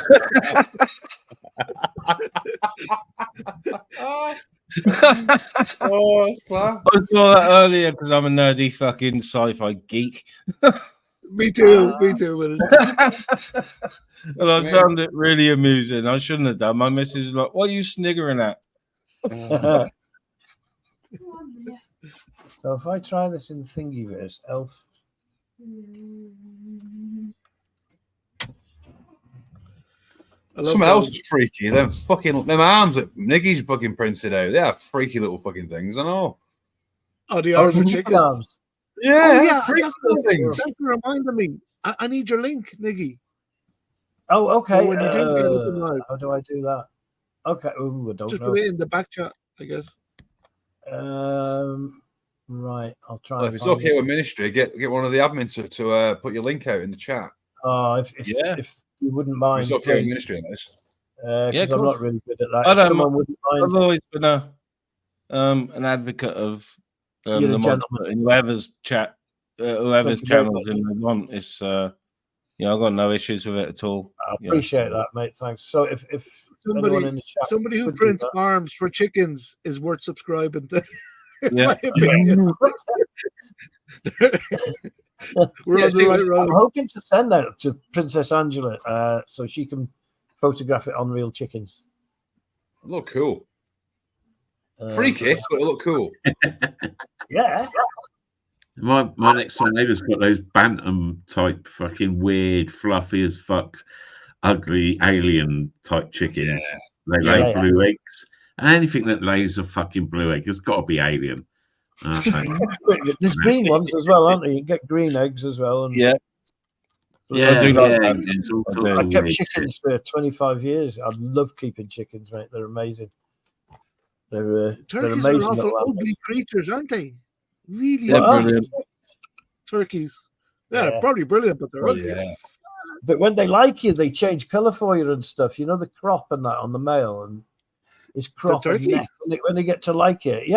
Speaker 9: Oh, that's clever.
Speaker 1: I saw that earlier because I'm a nerdy fucking sci-fi geek.
Speaker 10: Me too. Me too.
Speaker 1: And I found it really amusing. I shouldn't have done. My missus is like, "What are you sniggering at?"
Speaker 8: So if I try this in Thingiverse, Elf.
Speaker 9: Something else is freaky. Them arms that Niggy's fucking printed out. They are freaky little fucking things. I know.
Speaker 10: Oh, the arms of chicken arms.
Speaker 9: Yeah,
Speaker 10: freaky little things. Thanks for reminding me. I need your link, Niggy.
Speaker 8: Oh, okay.
Speaker 10: So when you do get open live,
Speaker 8: how do I do that? Okay. Ooh, I don't
Speaker 10: just
Speaker 8: know.
Speaker 10: put it in the back chat, I guess.
Speaker 8: Right. I'll try.
Speaker 9: Well, if it's okay with Ministry, get one of the admins to put your link out in the chat.
Speaker 8: Oh, if you wouldn't mind.
Speaker 9: It's okay with Ministry on this.
Speaker 8: Because I'm not really good at that.
Speaker 1: I don't.
Speaker 8: Someone wouldn't mind.
Speaker 1: I've always been an advocate of the mods in whoever's chat, whoever's channels in the want. It's I've got no issues with it at all.
Speaker 8: I appreciate that, mate. Thanks. So if
Speaker 10: somebody
Speaker 8: in the chat
Speaker 10: who prints arms for chickens is worth subscribing to.
Speaker 1: Yeah.
Speaker 10: We're on the right road.
Speaker 8: I'm hoping to send that to Princess Angela so she can photograph it on real chickens.
Speaker 9: Look cool. Freaky, but it look cool.
Speaker 8: Yeah.
Speaker 5: My next door neighbour's got those bantam type fucking weird, fluffy as fuck, ugly alien type chickens. Yeah. They lay blue eggs. Anything that lays a fucking blue egg has got to be alien.
Speaker 8: There's green ones as well, aren't there? You can get green eggs as well. And
Speaker 1: yeah.
Speaker 8: I kept chickens for 25 years. I love keeping chickens, mate. They're amazing. They're
Speaker 10: turkeys
Speaker 8: amazing.
Speaker 10: Are awful ugly creatures, aren't they? Really
Speaker 1: brilliant.
Speaker 10: Turkeys. Yeah, probably brilliant, but they're ugly. Yeah.
Speaker 8: But when they like you, they change colour for you and stuff. You know, the crop and that on the male and his crop and neck. When they get to like it,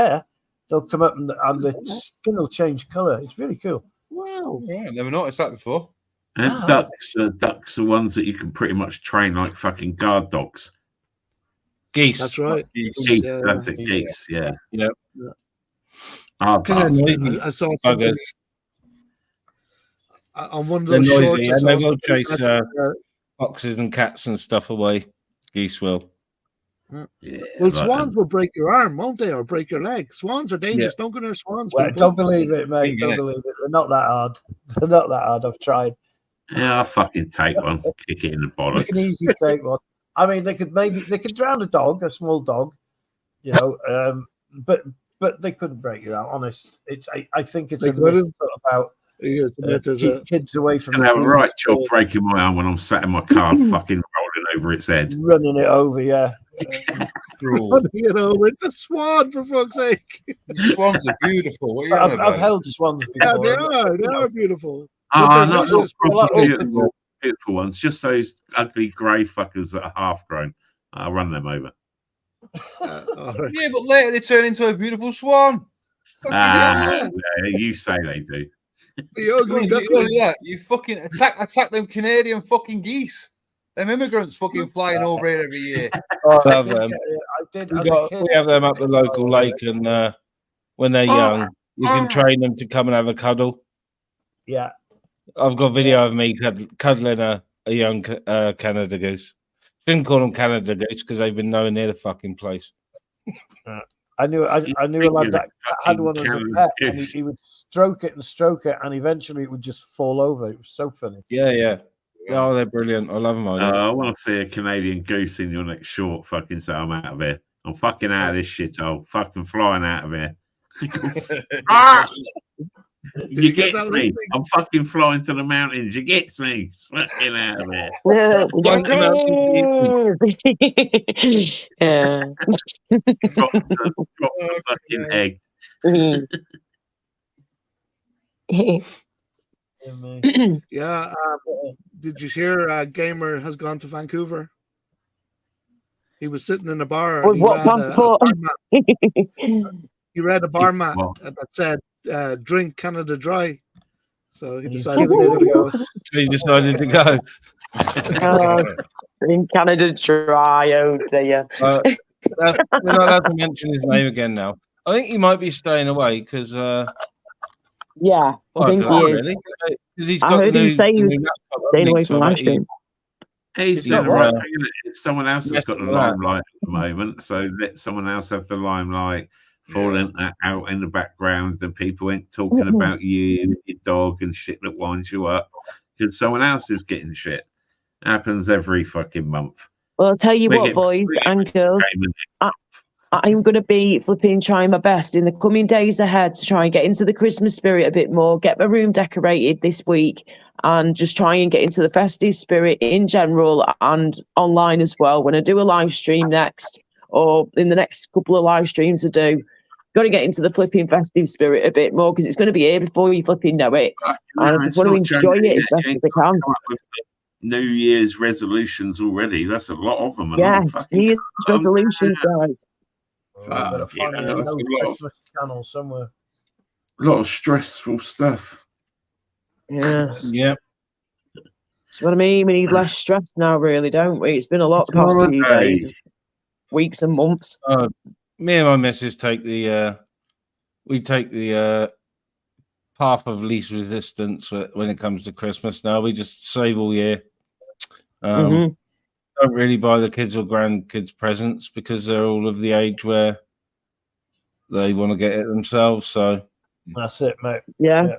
Speaker 8: they'll come up and the skin will change colour. It's really cool.
Speaker 10: Wow.
Speaker 9: Yeah, I never noticed that before.
Speaker 5: And ducks are ones that you can pretty much train like fucking guard dogs.
Speaker 1: Geese.
Speaker 10: That's right.
Speaker 5: Geese. That's it. Geese. Yeah.
Speaker 1: Yep.
Speaker 10: I saw
Speaker 1: buggers.
Speaker 10: On one of those
Speaker 1: they're
Speaker 10: shorts.
Speaker 1: Noisy, and they will chase foxes and cats and stuff away. Geese will.
Speaker 10: Yeah, well, swans will break your arm, won't they, or break your leg? Swans are dangerous. Don't go near swans.
Speaker 8: Well, don't believe it, mate. Don't believe it. They're not that hard. They're not that hard. I've tried.
Speaker 5: Yeah, I'll fucking take one. Kick it in the bollocks.
Speaker 8: You can easily take one. I mean, they could drown a dog, a small dog, but they couldn't break you out. Honest, I think it's about kids away from.
Speaker 5: I have a right job breaking my arm when I'm sat in my car, fucking rolling over its head,
Speaker 8: running it over. Yeah,
Speaker 10: running it over. It's a swan, for fuck's sake.
Speaker 9: Swans are beautiful. What are you
Speaker 8: I've held swans before.
Speaker 10: Yeah, they are beautiful.
Speaker 5: Not beautiful ones, just those ugly grey fuckers that are half grown. I'll run them over.
Speaker 9: Yeah, but later they turn into a beautiful swan.
Speaker 5: Yeah, you say they do.
Speaker 10: The ugly duckling.
Speaker 9: Yeah, you fucking attack them Canadian fucking geese. Them immigrants fucking flying over here every year.
Speaker 1: I love them.
Speaker 8: I did.
Speaker 1: We have them up the local lake, and when they're young, you can train them to come and have a cuddle.
Speaker 8: Yeah.
Speaker 1: I've got video of me cuddling a young Canada goose. Didn't call them Canada goose because they've been nowhere near the fucking place.
Speaker 8: I knew a lad that had one as a pet, and he would stroke it, and eventually it would just fall over. It was so funny.
Speaker 1: Yeah. Oh, they're brilliant. I love them.
Speaker 5: I want to see a Canadian goose in your next short. Fucking say I'm out of here. I'm fucking out of this shithole. Fucking flying out of here. You get me. I'm fucking flying to the mountains. You get me. Fucking out of here. Drop the fucking egg.
Speaker 10: Yeah. Did you hear Gamer has gone to Vancouver? He was sitting in a bar.
Speaker 4: With what passport?
Speaker 10: He read a bar mat that said drink Canada Dry. So he decided to give it a go.
Speaker 1: He decided to go.
Speaker 4: In Canada Dry, oh dear.
Speaker 1: We're not allowed to mention his name again now. I think he might be staying away because.
Speaker 4: Yeah, I think he is.
Speaker 1: Really? He's
Speaker 4: I
Speaker 1: got
Speaker 4: heard him say he was staying away from live stream.
Speaker 5: He's got the right thing. Someone else has got the limelight at the moment, so let someone else have the limelight. Falling out in the background, and people ain't talking about you, your dog, and shit that winds you up because someone else is getting shit. Happens every fucking month.
Speaker 4: Well, I'll tell you what, boys and girls, I'm going to be flipping trying my best in the coming days ahead to try and get into the Christmas spirit a bit more, get my room decorated this week, and just try and get into the festive spirit in general and online as well. When I do a live stream next, or in the next couple of live streams I do, got to get into the flipping festive spirit a bit more because it's going to be here before you flipping know it. And I just want to enjoy it as best as I can.
Speaker 5: New Year's resolutions already. That's a lot of them.
Speaker 4: Yes, New Year's resolutions, guys.
Speaker 8: Better find me a Christmas channel somewhere.
Speaker 5: A lot of stressful stuff.
Speaker 4: Yeah.
Speaker 1: Yep.
Speaker 4: That's what I mean. We need less stress now, really, don't we? It's been a lot the past few days, weeks and months.
Speaker 1: Me and my missus take the path of least resistance when it comes to Christmas. Now we just save all year. Don't really buy the kids or grandkids presents because they're all of the age where they want to get it themselves. So
Speaker 8: that's it, mate.
Speaker 4: Yeah.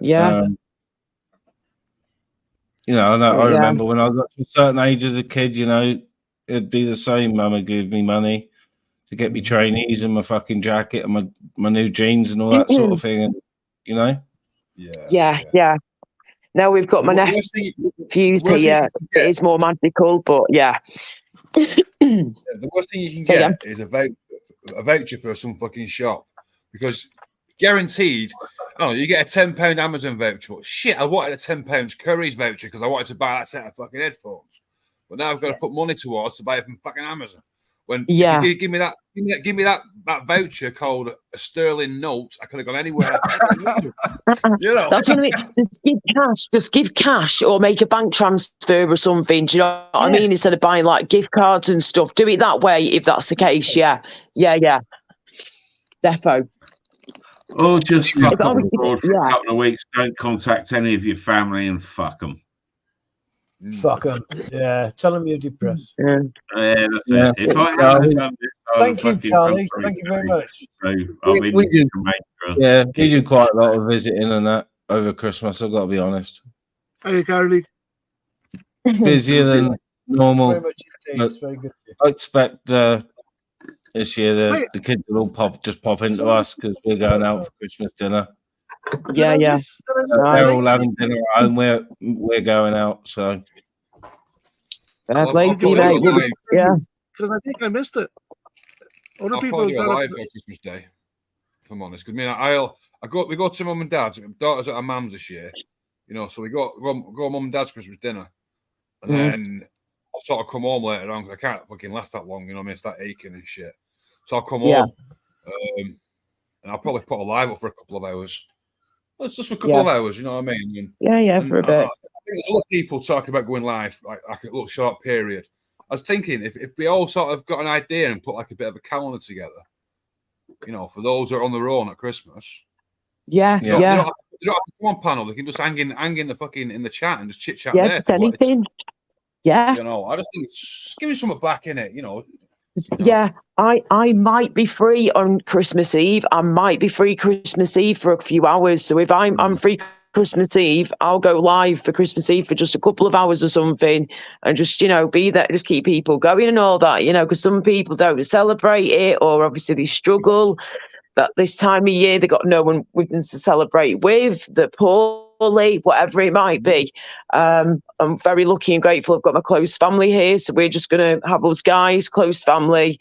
Speaker 1: I remember when I got to a certain age as a kid, it'd be the same. Mum would give me money to get me trainees and my fucking jacket and my new jeans and all that sort of thing. And
Speaker 4: Yeah. Now we've got my next fused here. It is more magical, but yeah.
Speaker 9: The worst thing you can get is a voucher for some fucking shop because guaranteed, you get a £10 Amazon voucher. But shit, I wanted a £10 Currys voucher because I wanted to buy that set of fucking headphones. But now I've got to put money towards to buy it from fucking Amazon. When if you give me that voucher called a sterling note, I could have gone anywhere.
Speaker 4: That's what I mean. Just give cash, or make a bank transfer or something. Do you know what I mean? Instead of buying like gift cards and stuff, do it that way if that's the case. Yeah. Defo.
Speaker 5: Or just fuck them abroad for a couple of weeks. Don't contact any of your family and fuck them.
Speaker 8: Fuck them. Yeah. Tell them you're depressed.
Speaker 5: Yeah, that's it. If I hadn't done this,
Speaker 8: thank you, Charlie. Thank you very much.
Speaker 5: So
Speaker 1: we do quite a lot of visiting and that over Christmas. I've got to be honest.
Speaker 10: Hey, Carly.
Speaker 1: Busier than normal.
Speaker 8: Very much indeed. It's very good.
Speaker 1: I expect this year the kids will all pop into us because we're going out for Christmas dinner.
Speaker 4: Yeah.
Speaker 1: They're all having dinner at home. We're going out. So.
Speaker 4: Yeah.
Speaker 10: Because I think I missed it.
Speaker 9: I'll probably do a live on Christmas Day, if I'm honest. Because we go to mum and dad's. My daughter's at her mum's this year, so we go mum and dad's Christmas dinner, and then I'll sort of come home later on because I can't fucking last that long. I start aching and shit. So I'll come home, and and I'll probably put a live up for a couple of hours. Well, it's just for a couple of hours, you know what I mean?
Speaker 4: And, for a bit.
Speaker 9: I think there's a lot of people talking about going live, like a little short period. I was thinking if we all sort of got an idea and put like a bit of a calendar together, you know, for those that are on their own at Christmas.
Speaker 4: They don't have
Speaker 9: to come on panel. They can just hang in the fucking in the chat and just chit chat
Speaker 4: yeah,
Speaker 9: there.
Speaker 4: just anything. Yeah.
Speaker 9: You know, I just think it's give me something back in it, you know.
Speaker 4: Yeah, I might be free on Christmas Eve. I might be free Christmas Eve for a few hours. So if I'm free Christmas Eve, I'll go live for Christmas Eve for just a couple of hours or something, and just, you know, be there, just keep people going and all that, you know, because some people don't celebrate it, or obviously they struggle that this time of year they got no one with them to celebrate with, the poorly, whatever it might be. I'm very lucky and grateful I've got my close family here, so we're just going to have us guys, close family,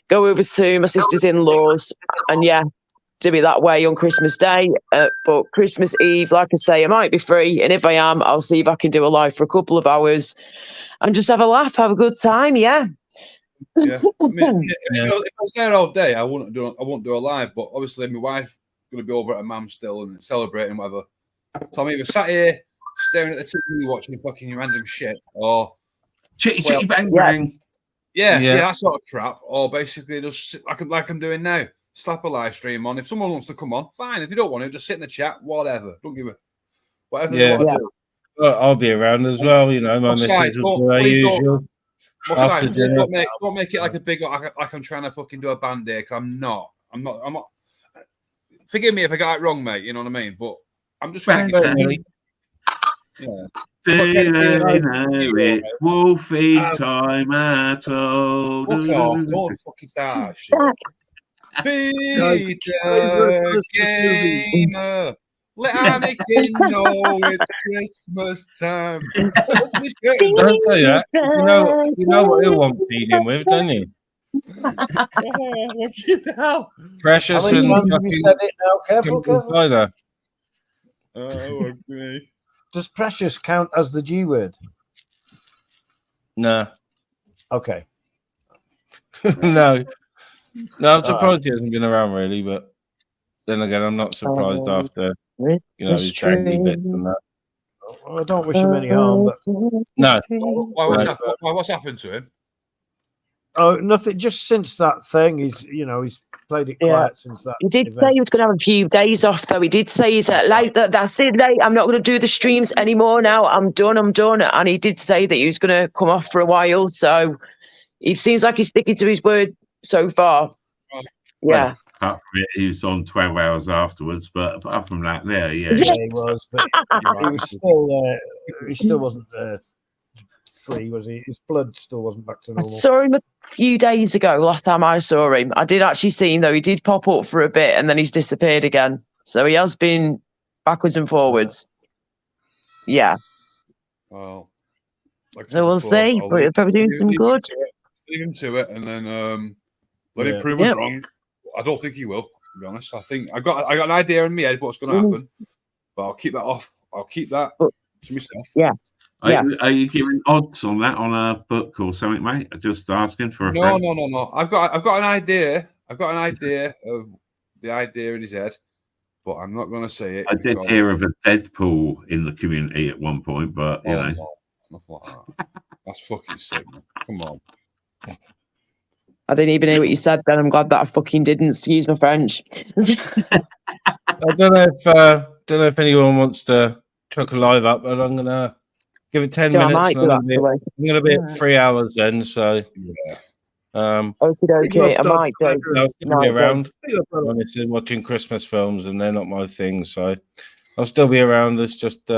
Speaker 4: go over to my sister's in-laws, and do it that way on Christmas Day. But Christmas Eve, like I say, I might be free, and if I am, I'll see if I can do a live for a couple of hours and just have a laugh, have a good time.
Speaker 9: Yeah, I mean, if I was there all day, I won't do a live. But obviously, my wife's going to be over at her mum still and celebrating whatever. So I'm either sat here staring at the TV watching fucking random shit, or
Speaker 5: chitty bang bang.
Speaker 9: Yeah, that sort of crap, or basically just like I'm doing now. Slap a live stream on. If someone wants to come on, fine. If you don't want to, just sit in the chat. Whatever. Don't give a whatever they want to do.
Speaker 1: Well, I'll be around as well. You know, my missus will do her usual.
Speaker 9: Don't make it like a big like I'm trying to fucking do a band here, because I'm not. Forgive me if I got it wrong, mate. You know what I mean? But I'm just trying to get
Speaker 5: it Wolfie time at all.
Speaker 9: Fuck off! Don't fucking start shit. Peter Gamer, let Anakin know it's Christmas time.
Speaker 1: Don't say that. You know what he'll want feeding with, don't you? Precious and fucking
Speaker 8: said it now. Careful.
Speaker 9: Okay.
Speaker 8: Does precious count as the G word?
Speaker 1: No.
Speaker 8: Okay.
Speaker 1: No, I'm surprised he hasn't been around really, but then again, I'm not surprised after his dangly bits and that.
Speaker 8: Well, I don't wish him any harm, but
Speaker 1: no.
Speaker 9: What's happened to him?
Speaker 8: Oh, nothing. Just since that thing, he's played it quiet since that.
Speaker 4: He did say he was going to have a few days off, though. He did say he's like that. That's it. Like, I'm not going to do the streams anymore now. I'm done. And he did say that he was going to come off for a while. So it seems like he's sticking to his word so far. Yeah.
Speaker 5: Well, apart from it, he was on 12 hours afterwards, but apart from that, he
Speaker 8: was. But he was still. He still wasn't free, was he? His blood still wasn't back to normal.
Speaker 4: I saw him a few days ago. Last time I saw him, I did actually see him though. He did pop up for a bit, and then he's disappeared again. So he has been backwards and forwards. Yeah.
Speaker 9: Well,
Speaker 4: so we'll see. But he'll probably doing some good.
Speaker 9: Leave him to it, and then let him prove us wrong. I don't think he will, to be honest. I think I got an idea in my head what's going to happen, but I'll keep that off. I'll keep that to myself.
Speaker 4: Yeah.
Speaker 5: Are you giving odds on that on a book or something, mate? Just asking for a friend.
Speaker 9: No. I've got an idea. I've got an idea of the idea in his head, but I'm not going to say it.
Speaker 5: I did hear of a Deadpool in the community at one point, but you know,
Speaker 9: nothing like that. That's fucking sick, man. Come on.
Speaker 4: I didn't even hear what you said then. I'm glad that I fucking didn't. Excuse my French.
Speaker 1: I don't know if anyone wants to chuck a live up, but I'm gonna give it 10 minutes. I'm gonna be at 3 hours then. So
Speaker 4: okay, I might do.
Speaker 1: I'll still be around. Honestly, watching Christmas films, and they're not my thing, so I'll still be around. It's just 3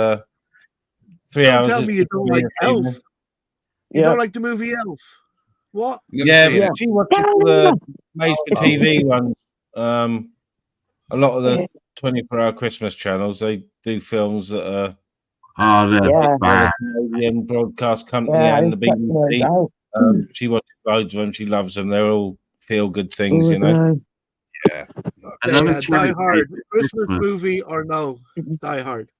Speaker 1: hours.
Speaker 10: Tell me you don't like Elf. You don't like the movie Elf. What?
Speaker 1: Yeah, but she watches the made-for-TV ones. A lot of the 24-hour Christmas channels, they do films that are the Canadian broadcast company and the BBC. She watches loads of them. She loves them. They're all feel-good things, you know.
Speaker 9: Yeah.
Speaker 10: Die Hard. Christmas movie or no? Die Hard.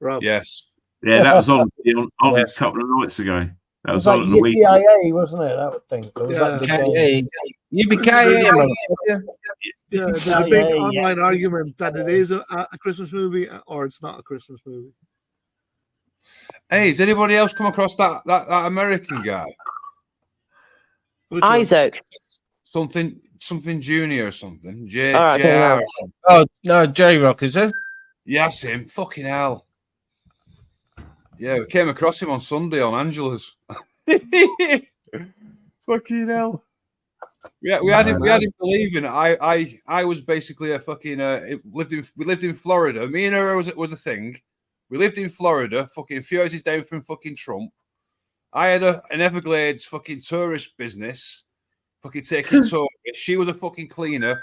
Speaker 10: Rob.
Speaker 9: Yes.
Speaker 5: Yeah, that was on a couple of nights ago. That was on the weekend.
Speaker 8: CIA, wasn't it? That thing.
Speaker 1: Yippee-ki-yay, motherfucker.
Speaker 10: Yeah, there's a big online argument that it is a Christmas movie or it's not a Christmas movie.
Speaker 9: Hey, has anybody else come across that American guy?
Speaker 4: Isaac.
Speaker 9: Something Junior or something. JR
Speaker 4: okay,
Speaker 9: or something.
Speaker 1: Oh, no, J-Rock, is it?
Speaker 9: Yes, him. Fucking hell. Yeah, we came across him on Sunday on Angela's. Fucking hell. We had him believing I was basically a fucking we lived in Florida. Me and her was a thing. We lived in Florida, fucking a few houses down from fucking Trump. I had an Everglades fucking tourist business, fucking taking tours. She was a fucking cleaner.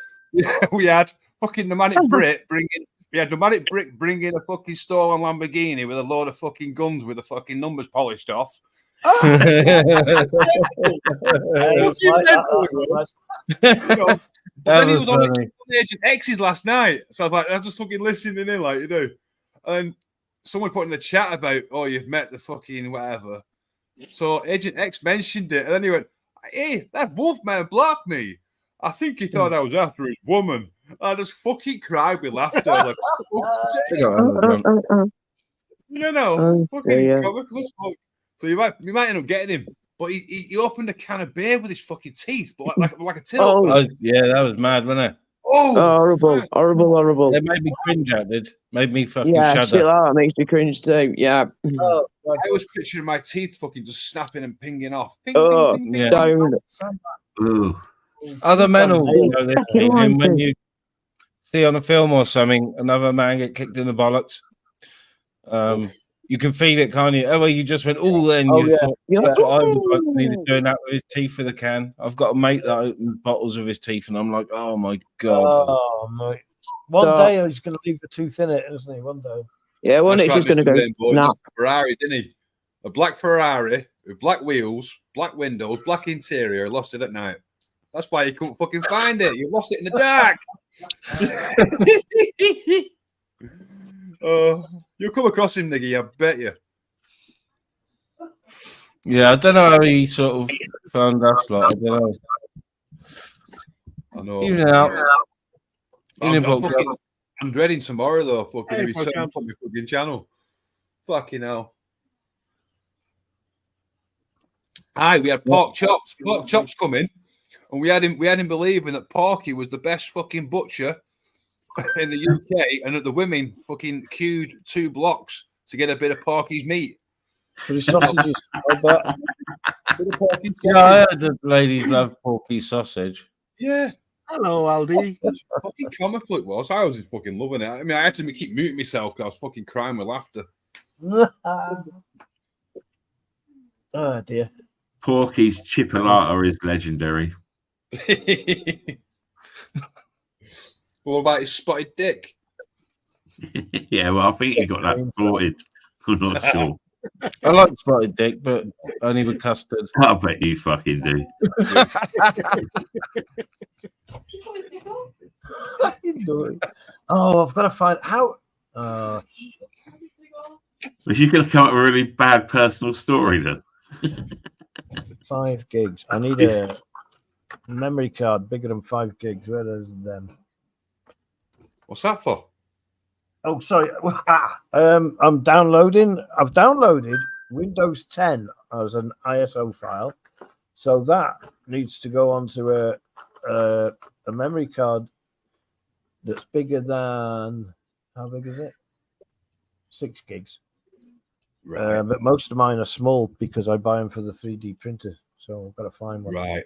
Speaker 9: We had fucking Nomadic Brit bringing a fucking stolen Lamborghini with a load of fucking guns with the fucking numbers polished off. Then he was on Agent X's last night, so I was like, I was just fucking listening in, like you do. And someone put in the chat about, oh, you've met the fucking whatever. So Agent X mentioned it, and then he went, hey, that Wolfman blocked me. I think he thought I was after his woman. I just fucking cried with laughter. Like, fucking so you might end up getting him. But he opened a can of beer with his fucking teeth, but like a tin opener.
Speaker 1: Yeah, that was mad, wasn't it?
Speaker 4: Oh, horrible.
Speaker 1: It made me cringe, that did. Made me fucking shudder.
Speaker 4: Shit like that makes me cringe too. Yeah.
Speaker 9: I was picturing my teeth fucking just snapping and pinging off. Ping, ping,
Speaker 1: yeah.
Speaker 9: ping.
Speaker 1: Other men will know this. And when you see on a film or something, another man get kicked in the bollocks, you can feel it, can't you? Oh, well, you just went, then you thought, that's what I was like. He was doing that with his teeth with a can. I've got a mate that opened bottles with his teeth, and I'm like, oh my God.
Speaker 8: Oh, my. One day he's going to leave the tooth in it, isn't he? One day.
Speaker 4: Yeah, one day he's going to go.
Speaker 9: Ferrari, didn't he? A black Ferrari with black wheels, black windows, black interior. Lost it at night. That's why you couldn't fucking find it. You lost it in the dark. You'll come across him, Niggy, I bet you.
Speaker 1: Yeah, I don't know how he sort of found us. Like, I don't know.
Speaker 9: I know.
Speaker 1: Even out.
Speaker 9: I'm dreading tomorrow though. Fucking be setting up on my fucking channel. Fucking hell. Aye, we had pork chops. Pork chops coming, and we had him believing that Porky was the best fucking butcher in the UK, and that the women fucking queued 2 blocks to get a bit of Porky's meat.
Speaker 8: For the sausages.
Speaker 1: Yeah, I heard the ladies love Porky sausage.
Speaker 9: Yeah.
Speaker 10: Hello, Aldi.
Speaker 9: Fucking comical it was. I was just fucking loving it. I mean, I had to keep muting myself because I was fucking crying with laughter.
Speaker 8: Oh dear.
Speaker 5: Porky's chipolata is legendary.
Speaker 9: What about his spotted dick?
Speaker 5: Yeah, well, I think he got that sorted. I'm not sure.
Speaker 1: I like spotted dick, but only with custard.
Speaker 5: I bet you fucking do.
Speaker 8: Oh, I've got to find how.
Speaker 5: Was you going to come up with a really bad personal story then?
Speaker 8: 5 gigs. I need a memory card bigger than 5 gigs. Where is them?
Speaker 9: What's that for?
Speaker 8: Oh, sorry. I'm downloading. I've downloaded Windows 10 as an ISO file, so that needs to go onto a memory card that's bigger than, how big is it? 6 gigs. Right. But most of mine are small because I buy them for the 3D printer, so I've got to find one.
Speaker 9: Right.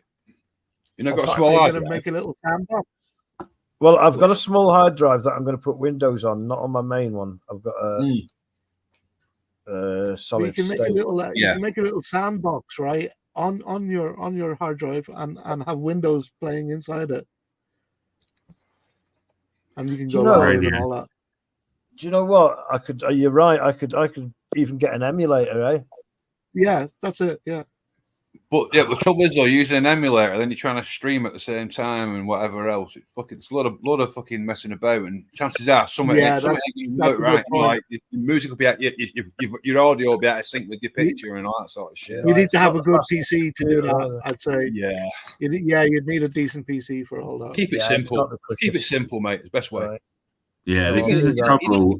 Speaker 9: You know, got a small hard drive.
Speaker 10: Make a little sandbox.
Speaker 8: Well, I've got a small hard drive that I'm going to put Windows on, not on my main one. I've got a solid
Speaker 10: state.
Speaker 8: You
Speaker 10: can make a little sandbox, right, on your hard drive and have Windows playing inside it, and you can go live and all that.
Speaker 8: Do you know what? I could. You're right. I could even get an emulator, eh?
Speaker 10: Yeah, that's it. Yeah.
Speaker 9: But yeah, the trouble is though, using an emulator, then you're trying to stream at the same time and whatever else. It's a lot of fucking messing about, and chances are something ain't going to work right. Like your music will be out, your audio will be out of sync with your picture and all that sort of shit.
Speaker 10: You need to have a good PC to do that. I'd say.
Speaker 9: Yeah.
Speaker 10: You'd need a decent PC for all that.
Speaker 9: Keep it simple. Keep it simple, mate. It's the best way. Right.
Speaker 5: Yeah, this is the trouble.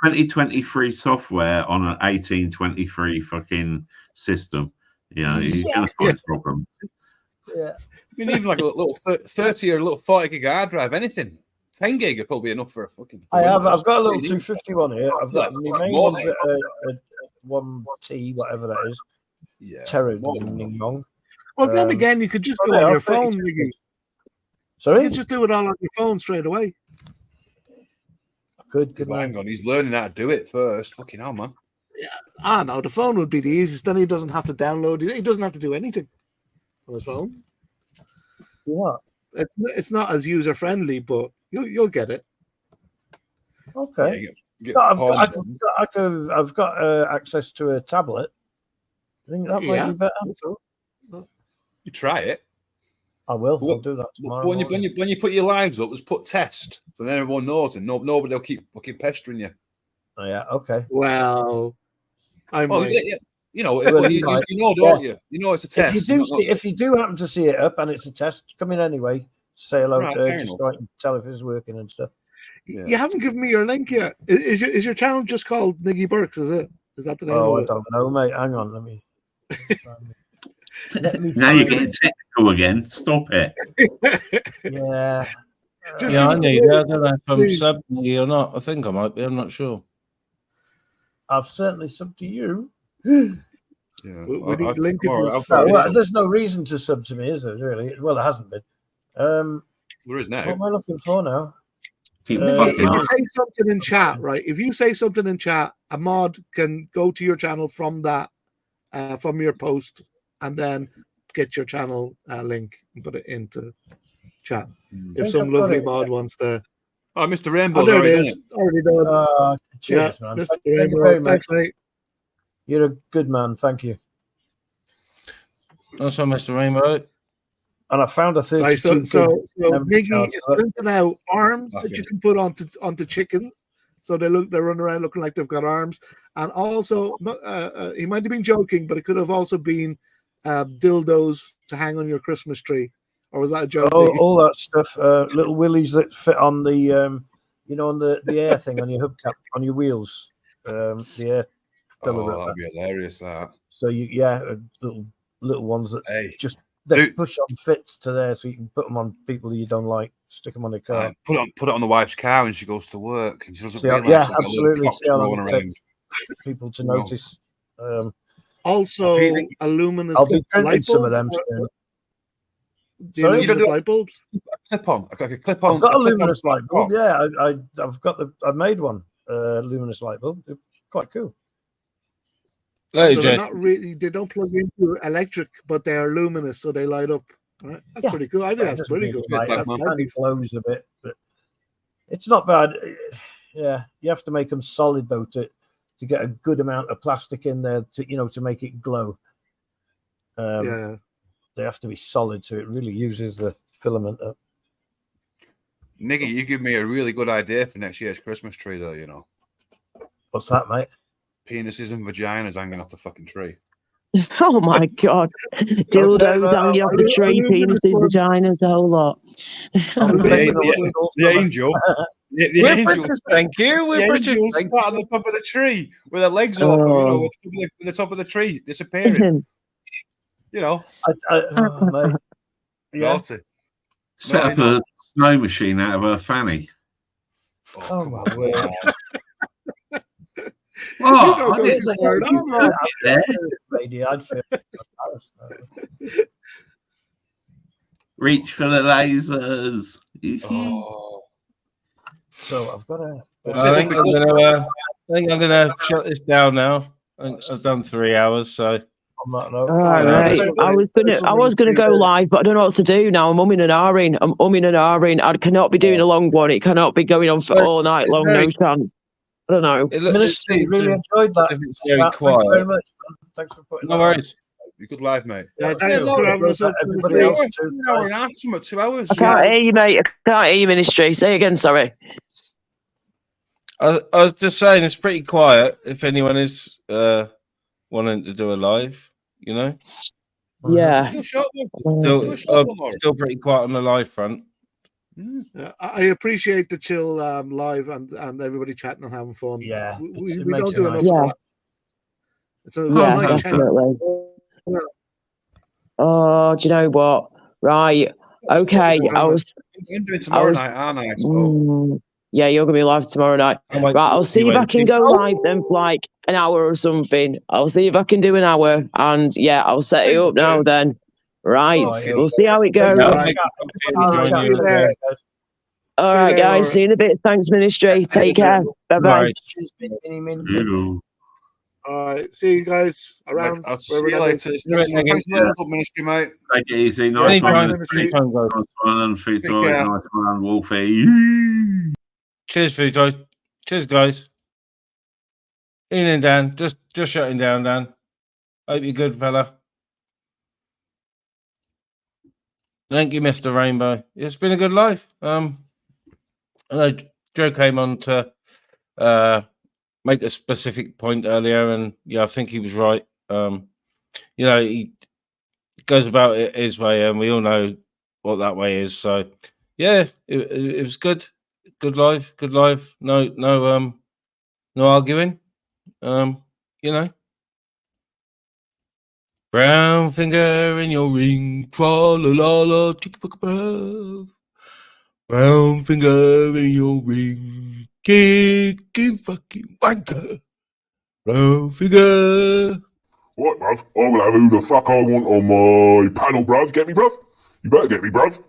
Speaker 5: 2023 software on an 1823 fucking system. You know, you're going to find problems.
Speaker 8: Yeah.
Speaker 9: I mean, even like a little 30 or a little 40 gig hard drive, anything. 10 gig would probably be enough for a fucking.
Speaker 8: I've got a little 251 here. I've got my main one's a 1T, whatever that is.
Speaker 9: Yeah.
Speaker 8: Long.
Speaker 10: Well, then again, you could just do it on your phone, Niggy.
Speaker 8: Sorry?
Speaker 10: You could just do it all on your phone straight away.
Speaker 8: Good
Speaker 9: hang on, he's learning how to do it first. Fucking hell, man.
Speaker 10: Yeah. No, the phone would be the easiest. Then he doesn't have to download it. He doesn't have to do anything on his phone.
Speaker 8: What?
Speaker 10: It's not as user friendly, but you'll get it.
Speaker 8: Okay. I've got access to a tablet. I think that might be better.
Speaker 9: You try it.
Speaker 8: I will. I'll do that tomorrow.
Speaker 9: When you put your lives up, just put test, so then everyone knows, and nobody will keep fucking pestering you.
Speaker 8: Oh yeah. Okay.
Speaker 10: Well, you know,
Speaker 9: don't you? You know it's a test.
Speaker 8: If you do happen to see it up and it's a test, come in anyway. Say hello. Just so I can tell if it's working and stuff.
Speaker 10: Yeah. You haven't given me your link yet. Is your channel just called Niggy Burks? Is it? Is that the name?
Speaker 8: Oh, I don't know, mate. Hang on, let me.
Speaker 5: Now you're getting technical again. Stop it.
Speaker 8: Yeah.
Speaker 1: I don't know if I'm subbing or not. I think I might be. I'm not sure.
Speaker 8: I've certainly subbed to you.
Speaker 10: Yeah. We need link.
Speaker 8: There's no reason to sub to me, is there? Really? Well, it hasn't been.
Speaker 9: There is now.
Speaker 8: What am I looking for now?
Speaker 10: If you say something in chat, right? If you say something in chat, a mod can go to your channel from that, from your post, and then get your channel link and put it into chat. If some lovely mod wants to.
Speaker 9: Oh, Mr. Rainbow.
Speaker 10: Oh, there it is. Already done.
Speaker 8: Cheers, man.
Speaker 10: Mr.
Speaker 8: Thank
Speaker 10: Rainbow.
Speaker 8: you very much.
Speaker 10: Thanks, mate.
Speaker 8: You're a good man. Thank you.
Speaker 1: Also, Mr. Rainbow.
Speaker 8: And I found a 32.
Speaker 10: Right, so Niggy is printing out arms that you can put onto chickens, so they run around looking like they've got arms. And also, he might have been joking, but it could have also been dildos to hang on your Christmas tree. Or was that a joke?
Speaker 8: All that stuff, little willies that fit on the, on the air thing on your hubcap on your wheels, the air.
Speaker 9: That'd be hilarious. That.
Speaker 8: So little ones that just. They push on fits to there, so you can put them on people you don't like. Stick them on the car.
Speaker 9: Put it on the wife's car when she goes to work. And she doesn't
Speaker 8: absolutely. See how long it takes people to notice.
Speaker 10: Also, aluminum.
Speaker 8: I'll be printing some of them soon.
Speaker 10: Sorry, you don't do light bulbs.
Speaker 9: Clip on. I've
Speaker 8: got a luminous light bulb. Yeah, I made one. Luminous light bulb. They're quite cool.
Speaker 10: So they're not really. They don't plug into electric, but they are luminous, so they light up. Right? That's pretty cool. I think that's pretty good.
Speaker 8: It glows a bit, but it's not bad. Yeah, you have to make them solid though to get a good amount of plastic in there to make it glow. They have to be solid, so it really uses the filament up.
Speaker 9: Niggy, you give me a really good idea for next year's Christmas tree, though.
Speaker 8: What's that, mate?
Speaker 9: Penises and vaginas hanging off the fucking tree.
Speaker 4: Oh my god. Dildos hanging off the tree, penises, vaginas, the whole lot.
Speaker 9: The angel. The angel.
Speaker 1: Thank you. We're British.
Speaker 9: Sat on the top of the tree with their legs open, with the top of the tree disappearing.
Speaker 8: Mate.
Speaker 9: Yeah.
Speaker 5: Set up a snow machine out of her fanny.
Speaker 8: Oh my word.
Speaker 5: Reach for the lasers.
Speaker 8: So I've got a.
Speaker 1: I think I'm gonna shut this down now. I've done 3 hours, so.
Speaker 4: Right. I was gonna go live, but I don't know what to do now. I'm umming and ahhing. I cannot be doing a long one. It cannot be going on for all night long. No chance. I don't know.
Speaker 8: Ministry really enjoyed that.
Speaker 1: It's very quiet.
Speaker 8: Thank you very much. Thanks for putting.
Speaker 1: No worries.
Speaker 9: You good live, mate.
Speaker 10: Yeah, thanks for having us up.
Speaker 8: Everybody else too.
Speaker 9: An hour and a half, something, 2 hours.
Speaker 4: I can't hear you, mate. I can't hear you, Ministry. Say again, sorry.
Speaker 1: I was just saying it's pretty quiet. If anyone is wanting to do a live, you know.
Speaker 4: Yeah.
Speaker 1: Still pretty quiet on the live front.
Speaker 10: I appreciate the chill live and everybody chatting and having fun.
Speaker 8: Yeah,
Speaker 10: we
Speaker 8: it
Speaker 10: don't
Speaker 8: makes
Speaker 10: do
Speaker 8: it
Speaker 10: enough
Speaker 8: nice.
Speaker 10: of that. It's a
Speaker 4: Yeah,
Speaker 10: nice
Speaker 4: definitely.
Speaker 10: Yeah.
Speaker 4: Oh, do you know what? Right. Okay.
Speaker 9: I'm doing tomorrow night, aren't I? So.
Speaker 4: Yeah, you're gonna be live tomorrow night. Right, I'll see if I can go live then for like an hour or something. I'll see if I can do an hour, and yeah, I'll set it up now then. Right, we'll see how it goes. All right, guys. See you in a bit. Thanks, Ministry. Take care. Bye bye.
Speaker 10: All right, see you guys around.
Speaker 9: I'll see you later. Thanks for the Ministry, mate.
Speaker 5: Take it easy. Nice one. Nice one. Feet nice one, Wolfie.
Speaker 1: Cheers, Futo. Cheers, guys. Evening, Dan. Just shutting down, Dan. Hope you're good, fella. Thank you, Mr. Rainbow. It's been a good life. I know Joe came on to make a specific point earlier, and yeah, I think he was right. You know, he goes about it his way, and we all know what that way is. So, yeah, it was good. Good live. No arguing. You know. Brown finger in your ring, tra la la la, chicken fuck above. Brown finger in your ring, chicken fucking wanker. Brown finger.
Speaker 11: What, bruv? I will have who the fuck I want on my panel, bruv. Get me, bruv? You better get me, bruv.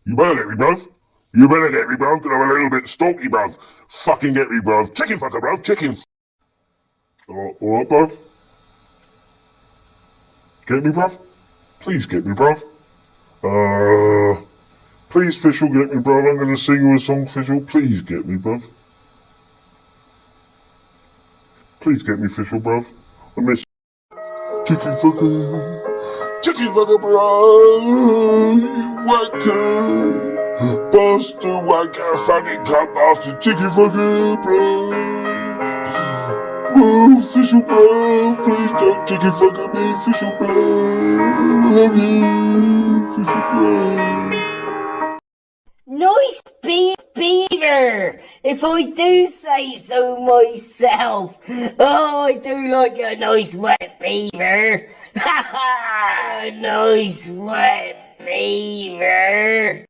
Speaker 11: You better get me, bruv. You better get me, bruv, because I'm a little bit stalky, bruv. Fucking get me, bruv. Chicken fucker, bruv. Chicken. Alright, bruv. Get me, bruv? Please get me, bruv. Please, Fischl, get me, bruv. I'm gonna sing you a song, Fischl. Please get me, bruv. Please get me, Fischl, bruv. I miss chicken fucker, bruv. Wanker. Buster, wanker, fucking cunt bastard. Chicken fucker, bruv. Whoa, Fischl, bruv. Please don't chicken fucker me, Fischl, bruv. I love you, Fischl, bruv.
Speaker 12: Nice beaver, if I do say so myself. Oh, I do like a nice wet beaver. Ha ha! Nice wet beaver.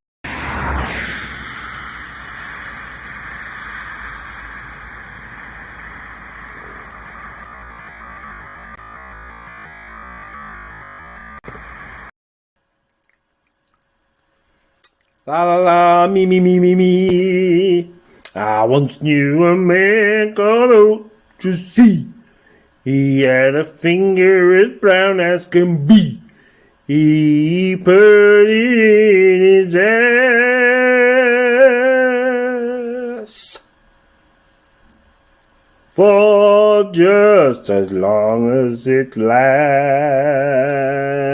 Speaker 13: La la la, me. I once knew a man called out to sea. He had a finger as brown as can be. He put it in his ass for just as long as it lasts.